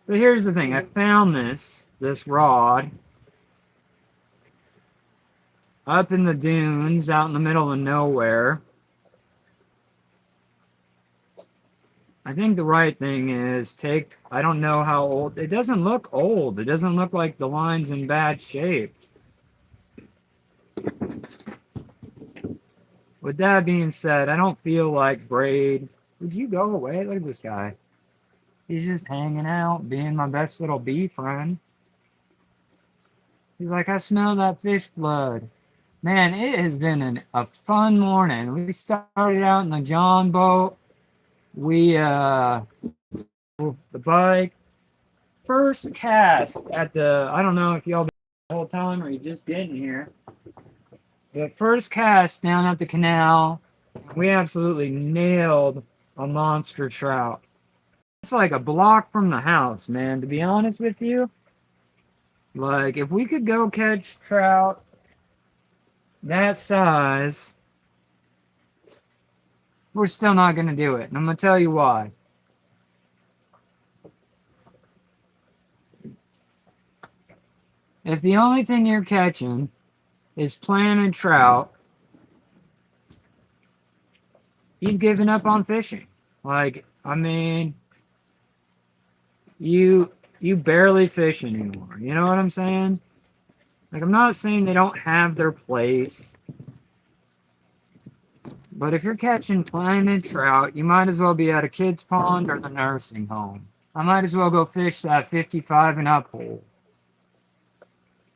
A: But here's the thing. I found this rod up in the dunes, out in the middle of nowhere. I think the right thing is take, I don't know how old, it doesn't look old. It doesn't look like the line's in bad shape. With that being said, I don't feel like Braid. Would you go away? Look at this guy. He's just hanging out, being my best little bee friend. He's like, I smell that fish blood. Man, it has been a fun morning. We started out in the Johnboat. We, the bike. First cast at the, I don't know if y'all been the whole time or you just getting here. The first cast down at the canal, we absolutely nailed a monster trout. It's like a block from the house, man, to be honest with you. Like, if we could go catch trout that size, we're still not going to do it. And I'm going to tell you why. If the only thing you're catching is planted trout, you've given up on fishing. Like, I mean, you barely fish anymore. You know what I'm saying? Like, I'm not saying they don't have their place. But if you're catching planted trout, you might as well be at a kid's pond or the nursing home. I might as well go fish that 55 and up hole.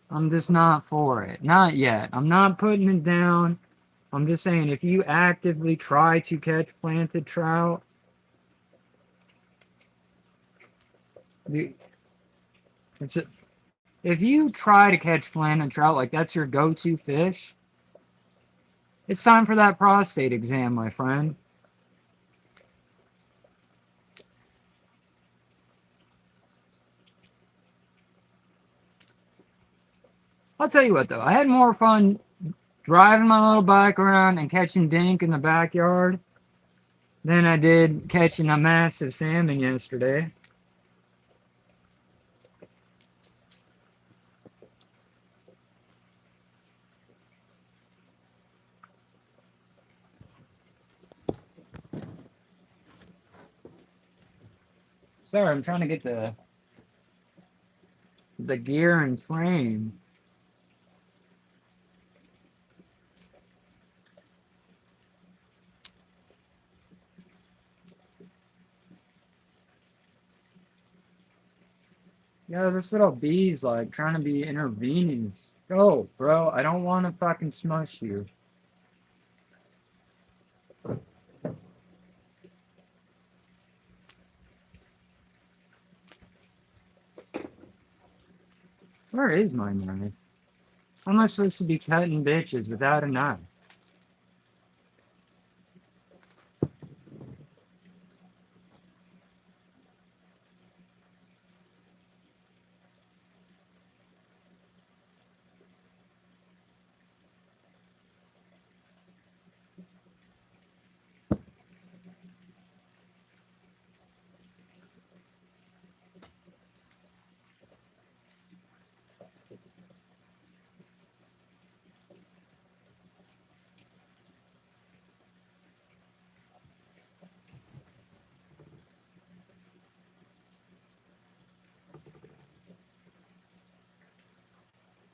A: I'm just not for it. Not yet. I'm not putting it down. I'm just saying, if you actively try to catch planted trout, if you try to catch planted trout, like that's your go-to fish, it's time for that prostate exam, my friend. I'll tell you what, though. I had more fun driving my little bike around and catching dink in the backyard than I did catching a massive salmon yesterday. Sorry, I'm trying to get the gear and frame. Yeah, this little bee's like trying to be intervening. Go, bro. I don't want to fucking smush you. Where is my knife? How am I supposed to be cutting bitches without a knife?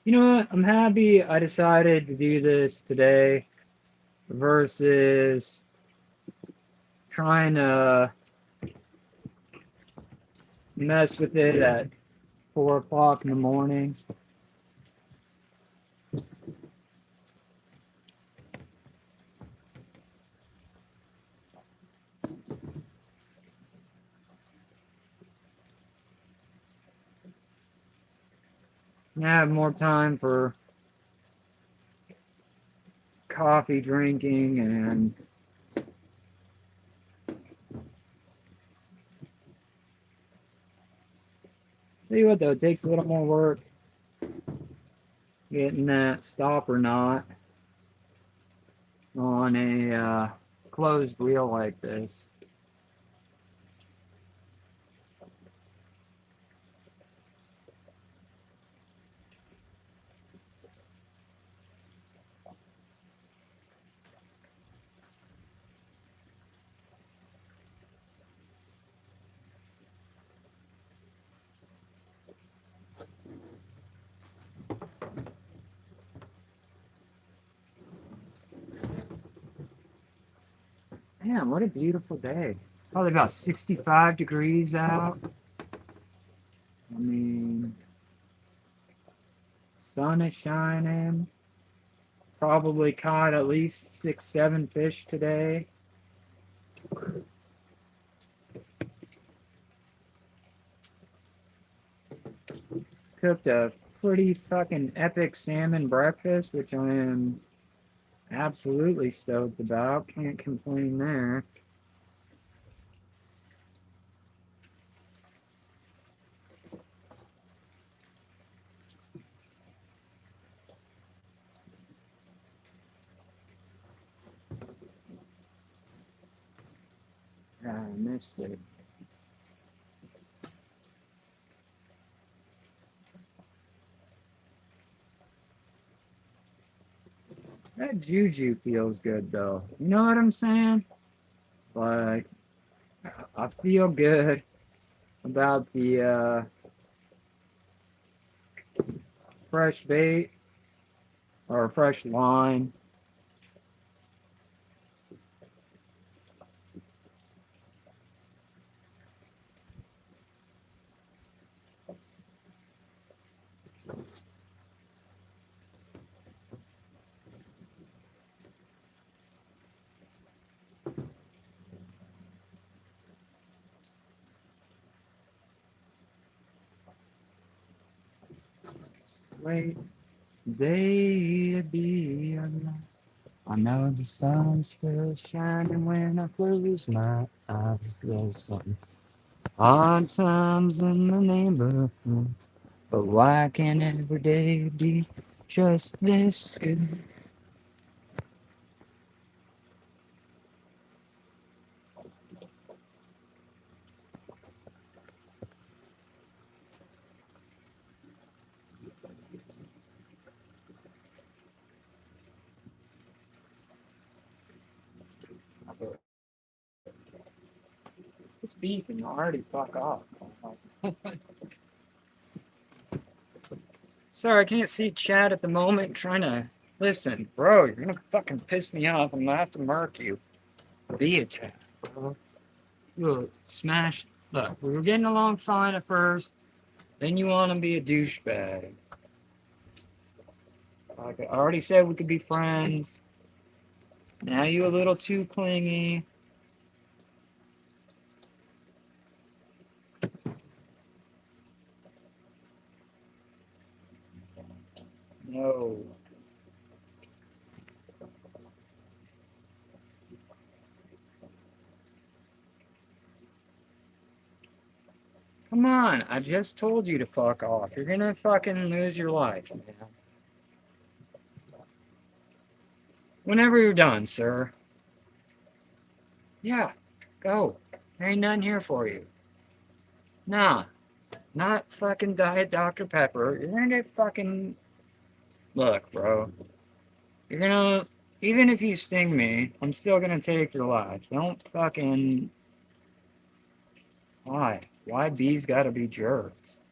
A: You know what? I'm happy I decided to do this today versus trying to mess with it at 4 o'clock in the morning. I have more time for coffee drinking and tell you what though, it takes a little more work getting that stopper knot on a closed wheel like this. Man, what a beautiful day. Probably about 65 degrees out. I mean, sun is shining. Probably caught at least 6, 7 fish today. Cooked a pretty fucking epic salmon breakfast, which I am absolutely stoked about. Can't complain there. Ah, I missed it. That juju feels good though. You know what I'm saying? Like, I feel good about the fresh bait or fresh line. Wait, day be alive. I know the sun's still shining when I close my eyes. There's some hard times in the neighborhood, but why can't every day be just this good? It's beefing already. Fuck off. Sorry, I can't see chat at the moment. Trying to listen, bro. You're gonna fucking piss me off. I'm gonna have to mark you. Be attacked, bro. Look, smash. Look, we were getting along fine at first. Then you want to be a douchebag. Like I already said, we could be friends. Now you a little too clingy. No. Come on, I just told you to fuck off. You're gonna fucking lose your life, man. Whenever you're done, sir. Yeah, go. There ain't nothing here for you. Nah, not fucking Diet Dr. Pepper. You're gonna get fucking... Look, bro. You're gonna... Even if you sting me, I'm still gonna take your life. Don't fucking... Why? Why bees gotta be jerks?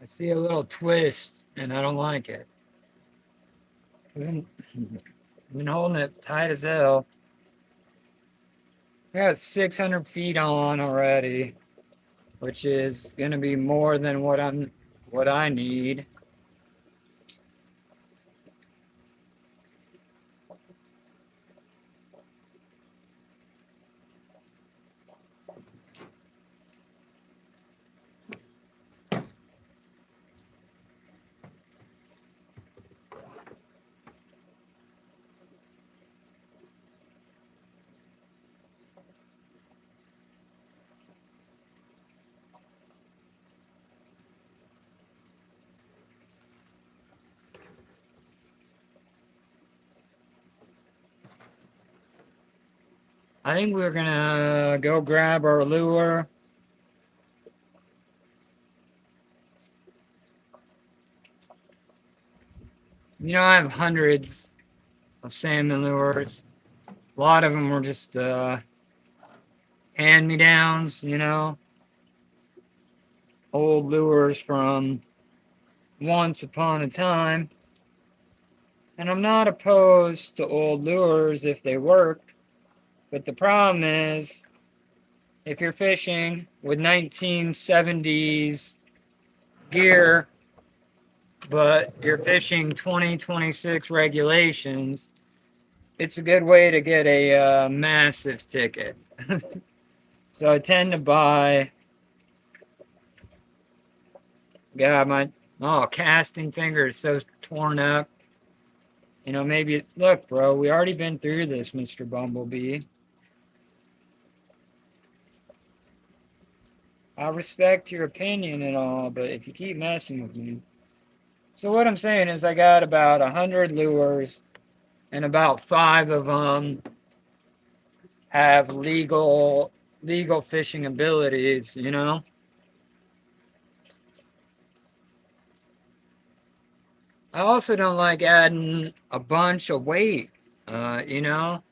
A: see a little twist, and I don't like it. Been holding it tight as hell. I got 600 feet on already, which is gonna be more than what I need. I think we're gonna go grab our lure. You know, I have hundreds of salmon lures. A lot of them were just hand-me-downs, you know, old lures from once upon a time. And I'm not opposed to old lures if they work, but the problem is if you're fishing with 1970s gear, but you're fishing 2026 regulations, it's a good way to get a massive ticket. So I tend to buy. God, my casting finger is so torn up. You know, maybe look, bro. We already been through this, Mr. Bumblebee. I respect your opinion and all, but if you keep messing with me. So what I'm saying is I got about 100 lures, and about 5 of them have legal fishing abilities, you know? I also don't like adding a bunch of weight, you know?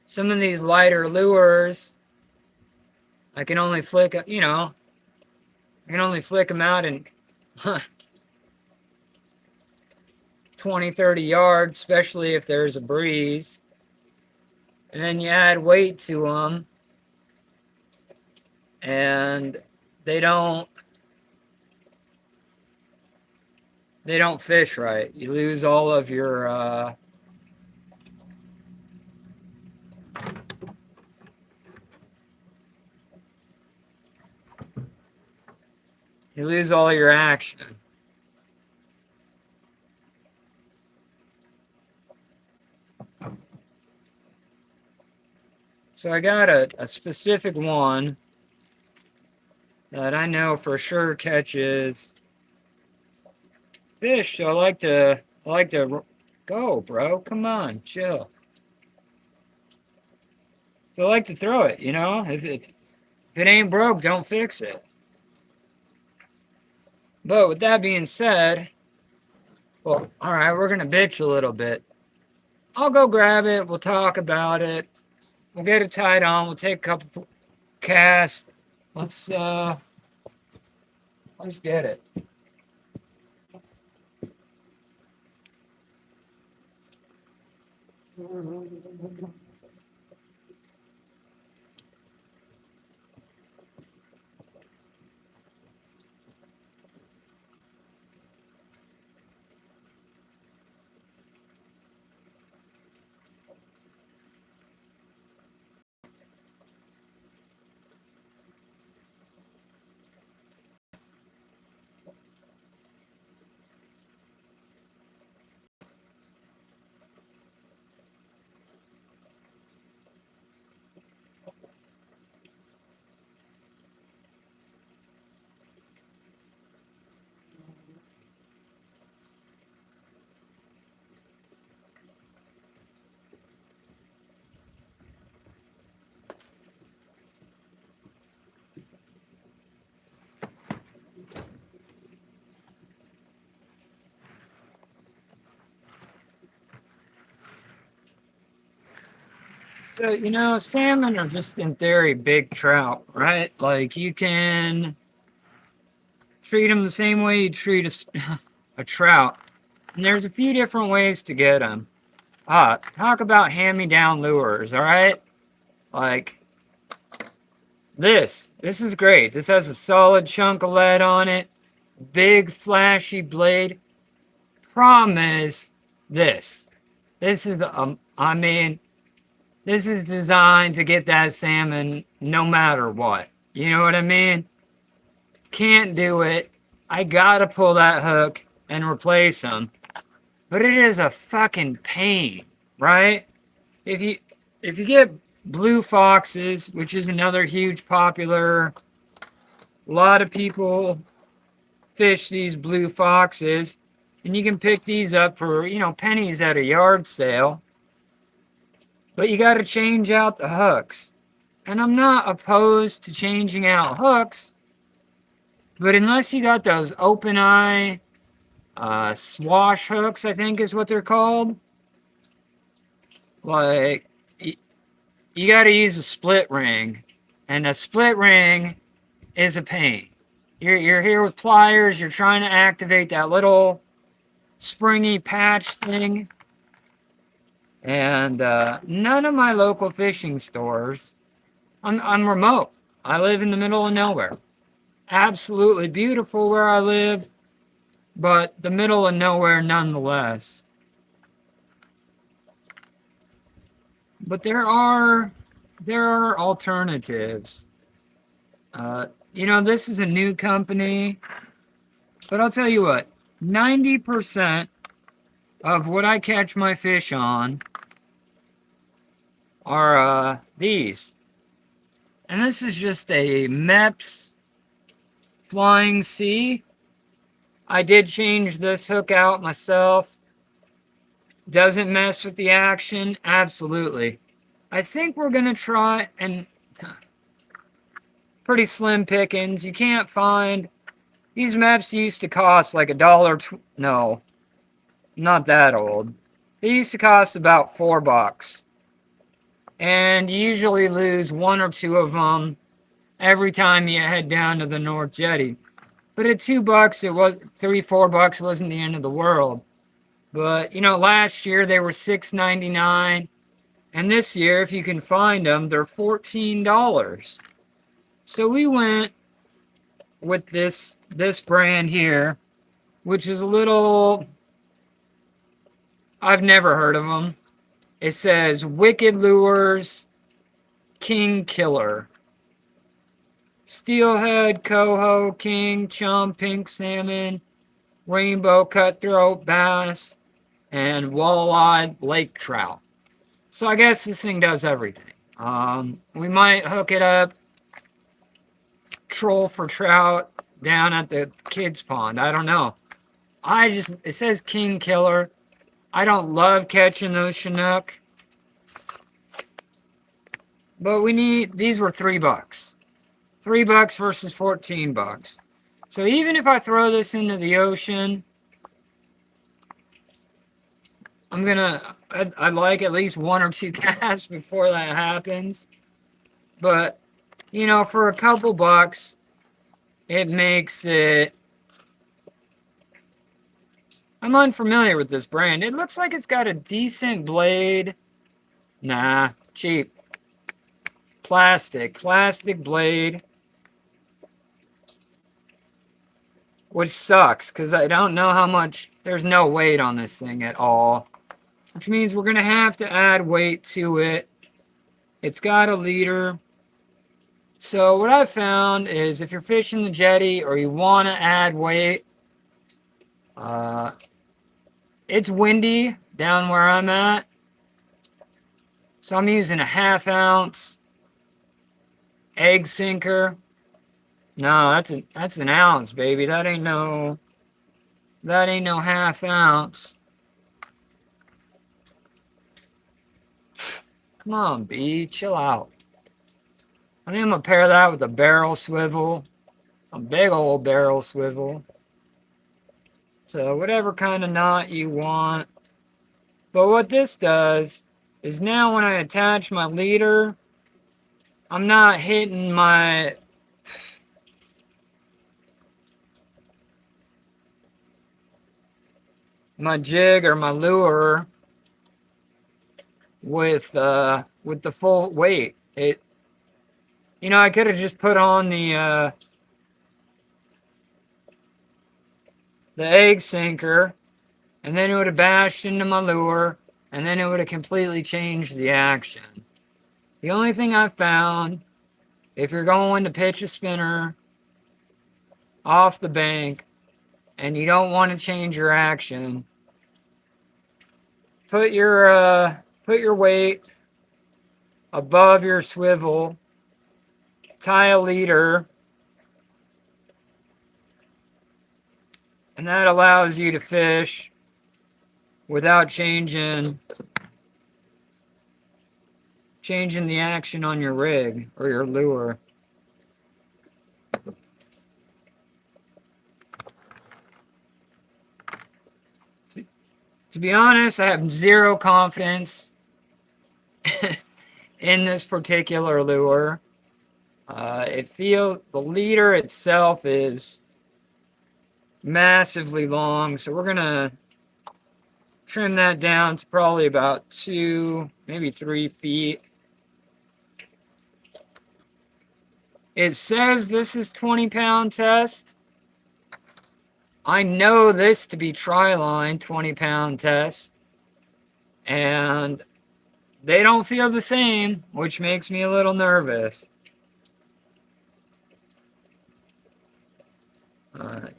A: Some of these lighter lures, I can only flick, you know, I can only flick them out in 20, 30 yards, especially if there's a breeze. And then you add weight to them, and they don't fish right. You lose all of your you lose all your action. So I got a specific one that I know for sure catches fish. So I like to go, bro. Come on, chill. So I like to throw it, you know? If it ain't broke, don't fix it. But with that being said, well, all right, we're gonna bitch a little bit. I'll go grab it. We'll talk about it. We'll get it tied on. We'll take a couple casts. Let's get it. So, you know, salmon are just in theory big trout, right? Like you can treat them the same way you treat a trout. And there's a few different ways to get them. Talk about hand-me-down lures, all right? Like this. This is great. This has a solid chunk of lead on it. Big, flashy blade. Problem is this. This is, I mean, this is designed to get that salmon no matter what. You know what I mean? Can't do it. I gotta pull that hook and replace them. But it is a fucking pain, right? If you get blue foxes, which is another huge popular, a lot of people fish these blue foxes, and you can pick these up for, you know, pennies at a yard sale. But you got to change out the hooks. And I'm not opposed to changing out hooks, but unless you got those open eye swash hooks, I think is what they're called. Like, you got to use a split ring, and a split ring is a pain. You're here with pliers, you're trying to activate that little springy patch thing, and none of my local fishing stores. I'm remote. I live in the middle of nowhere. Absolutely beautiful where I live, but the middle of nowhere nonetheless. But there are alternatives. You know, this is a new company, but I'll tell you what, 90% of what I catch my fish on are these. And this is just a MEPS Flying C. I did change this hook out myself. Doesn't mess with the action? Absolutely. I think we're going to try, and pretty slim pickings. You can't find, these MEPS used to cost like $1, no, not that old. They used to cost about $4. And you usually lose one or two of them every time you head down to the North Jetty. But at $2, it was $3-4 wasn't the end of the world. But you know, last year they were $6.99, and this year, if you can find them, they're $14. So we went with this brand here, which is a little, I've never heard of them. It says Wicked Lures King Killer. Steelhead, coho, king, chum, pink salmon, rainbow cutthroat bass, and walleye lake trout. So I guess this thing does everything. We might hook it up, troll for trout down at the kids' pond. I don't know. It says King Killer. I don't love catching those Chinook. But these were $3. $3 versus $14. So even if I throw this into the ocean, I'd like at least one or two casts before that happens. But, you know, for a couple bucks, it makes it, I'm unfamiliar with this brand. It looks like it's got a decent blade. Nah, cheap. Plastic blade. Which sucks, because I don't know how much, there's no weight on this thing at all. Which means we're going to have to add weight to it. It's got a leader. So what I've found is if you're fishing the jetty or you want to add weight, it's windy down where I'm at. So I'm using a 1/2 ounce egg sinker. No, that's an ounce, baby. That ain't no 1/2 ounce. Come on, B, chill out. I think I'm gonna pair that with a barrel swivel, a big old barrel swivel. So whatever kind of knot you want. But what this does is now when I attach my leader, I'm not hitting my my jig or my lure with the full weight. I could have just put on the egg sinker, and then it would have bashed into my lure, and then it would have completely changed the action. The only thing I found, if you're going to pitch a spinner off the bank and you don't want to change your action, put your weight above your swivel, tie a leader, and that allows you to fish without changing the action on your rig or your lure. To be honest, I have zero confidence in this particular lure. The leader itself is massively long, so we're gonna trim that down to probably about 2, maybe 3 feet. It says this is 20-pound test. I know this to be tri-line 20-pound test, and they don't feel the same, which makes me a little nervous.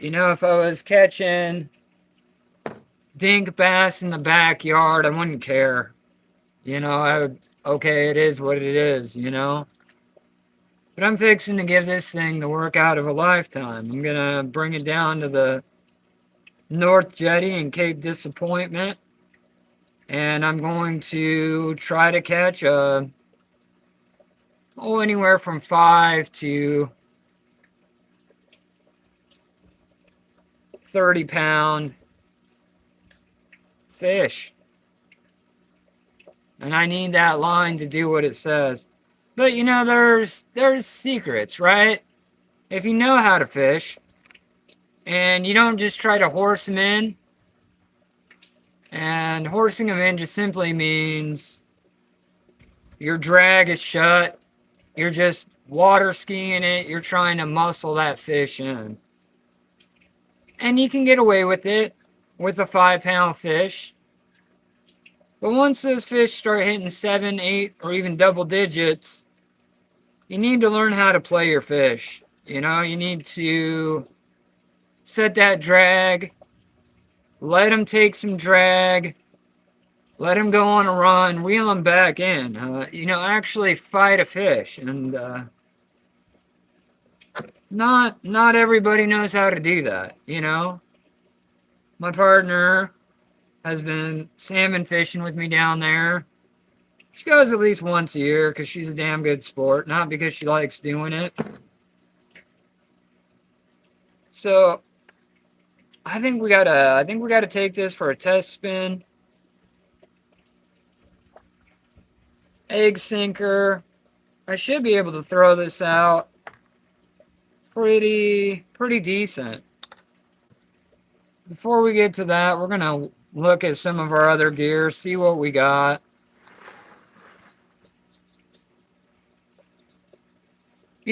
A: If I was catching dink bass in the backyard, I wouldn't care. Okay, it is what it is, But I'm fixing to give this thing the workout of a lifetime. I'm going to bring it down to the North Jetty in Cape Disappointment. And I'm going to try to catch anywhere from 5 to 30-pound fish. And I need that line to do what it says. But there's secrets, right? If you know how to fish and you don't just try to horse them in, and horsing them in just simply means your drag is shut, you're just water skiing it, you're trying to muscle that fish in. And you can get away with it with a 5-pound fish. But once those fish start hitting 7, 8, or even double digits, you need to learn how to play your fish. You need to set that drag, let them take some drag, let them go on a run, reel them back in. Actually fight a fish. And not everybody knows how to do that, My partner has been salmon fishing with me down there. She goes at least once a year because she's a damn good sport, not because she likes doing it. So I think we gotta take this for a test spin. Egg sinker. I should be able to throw this out pretty decent. Before we get to that, we're gonna look at some of our other gear, see what we got.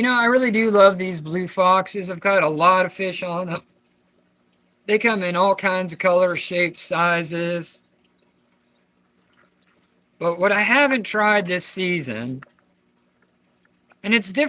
A: I really do love these blue foxes. I've got a lot of fish on them. They come in all kinds of colors, shapes, sizes. But what I haven't tried this season, and it's different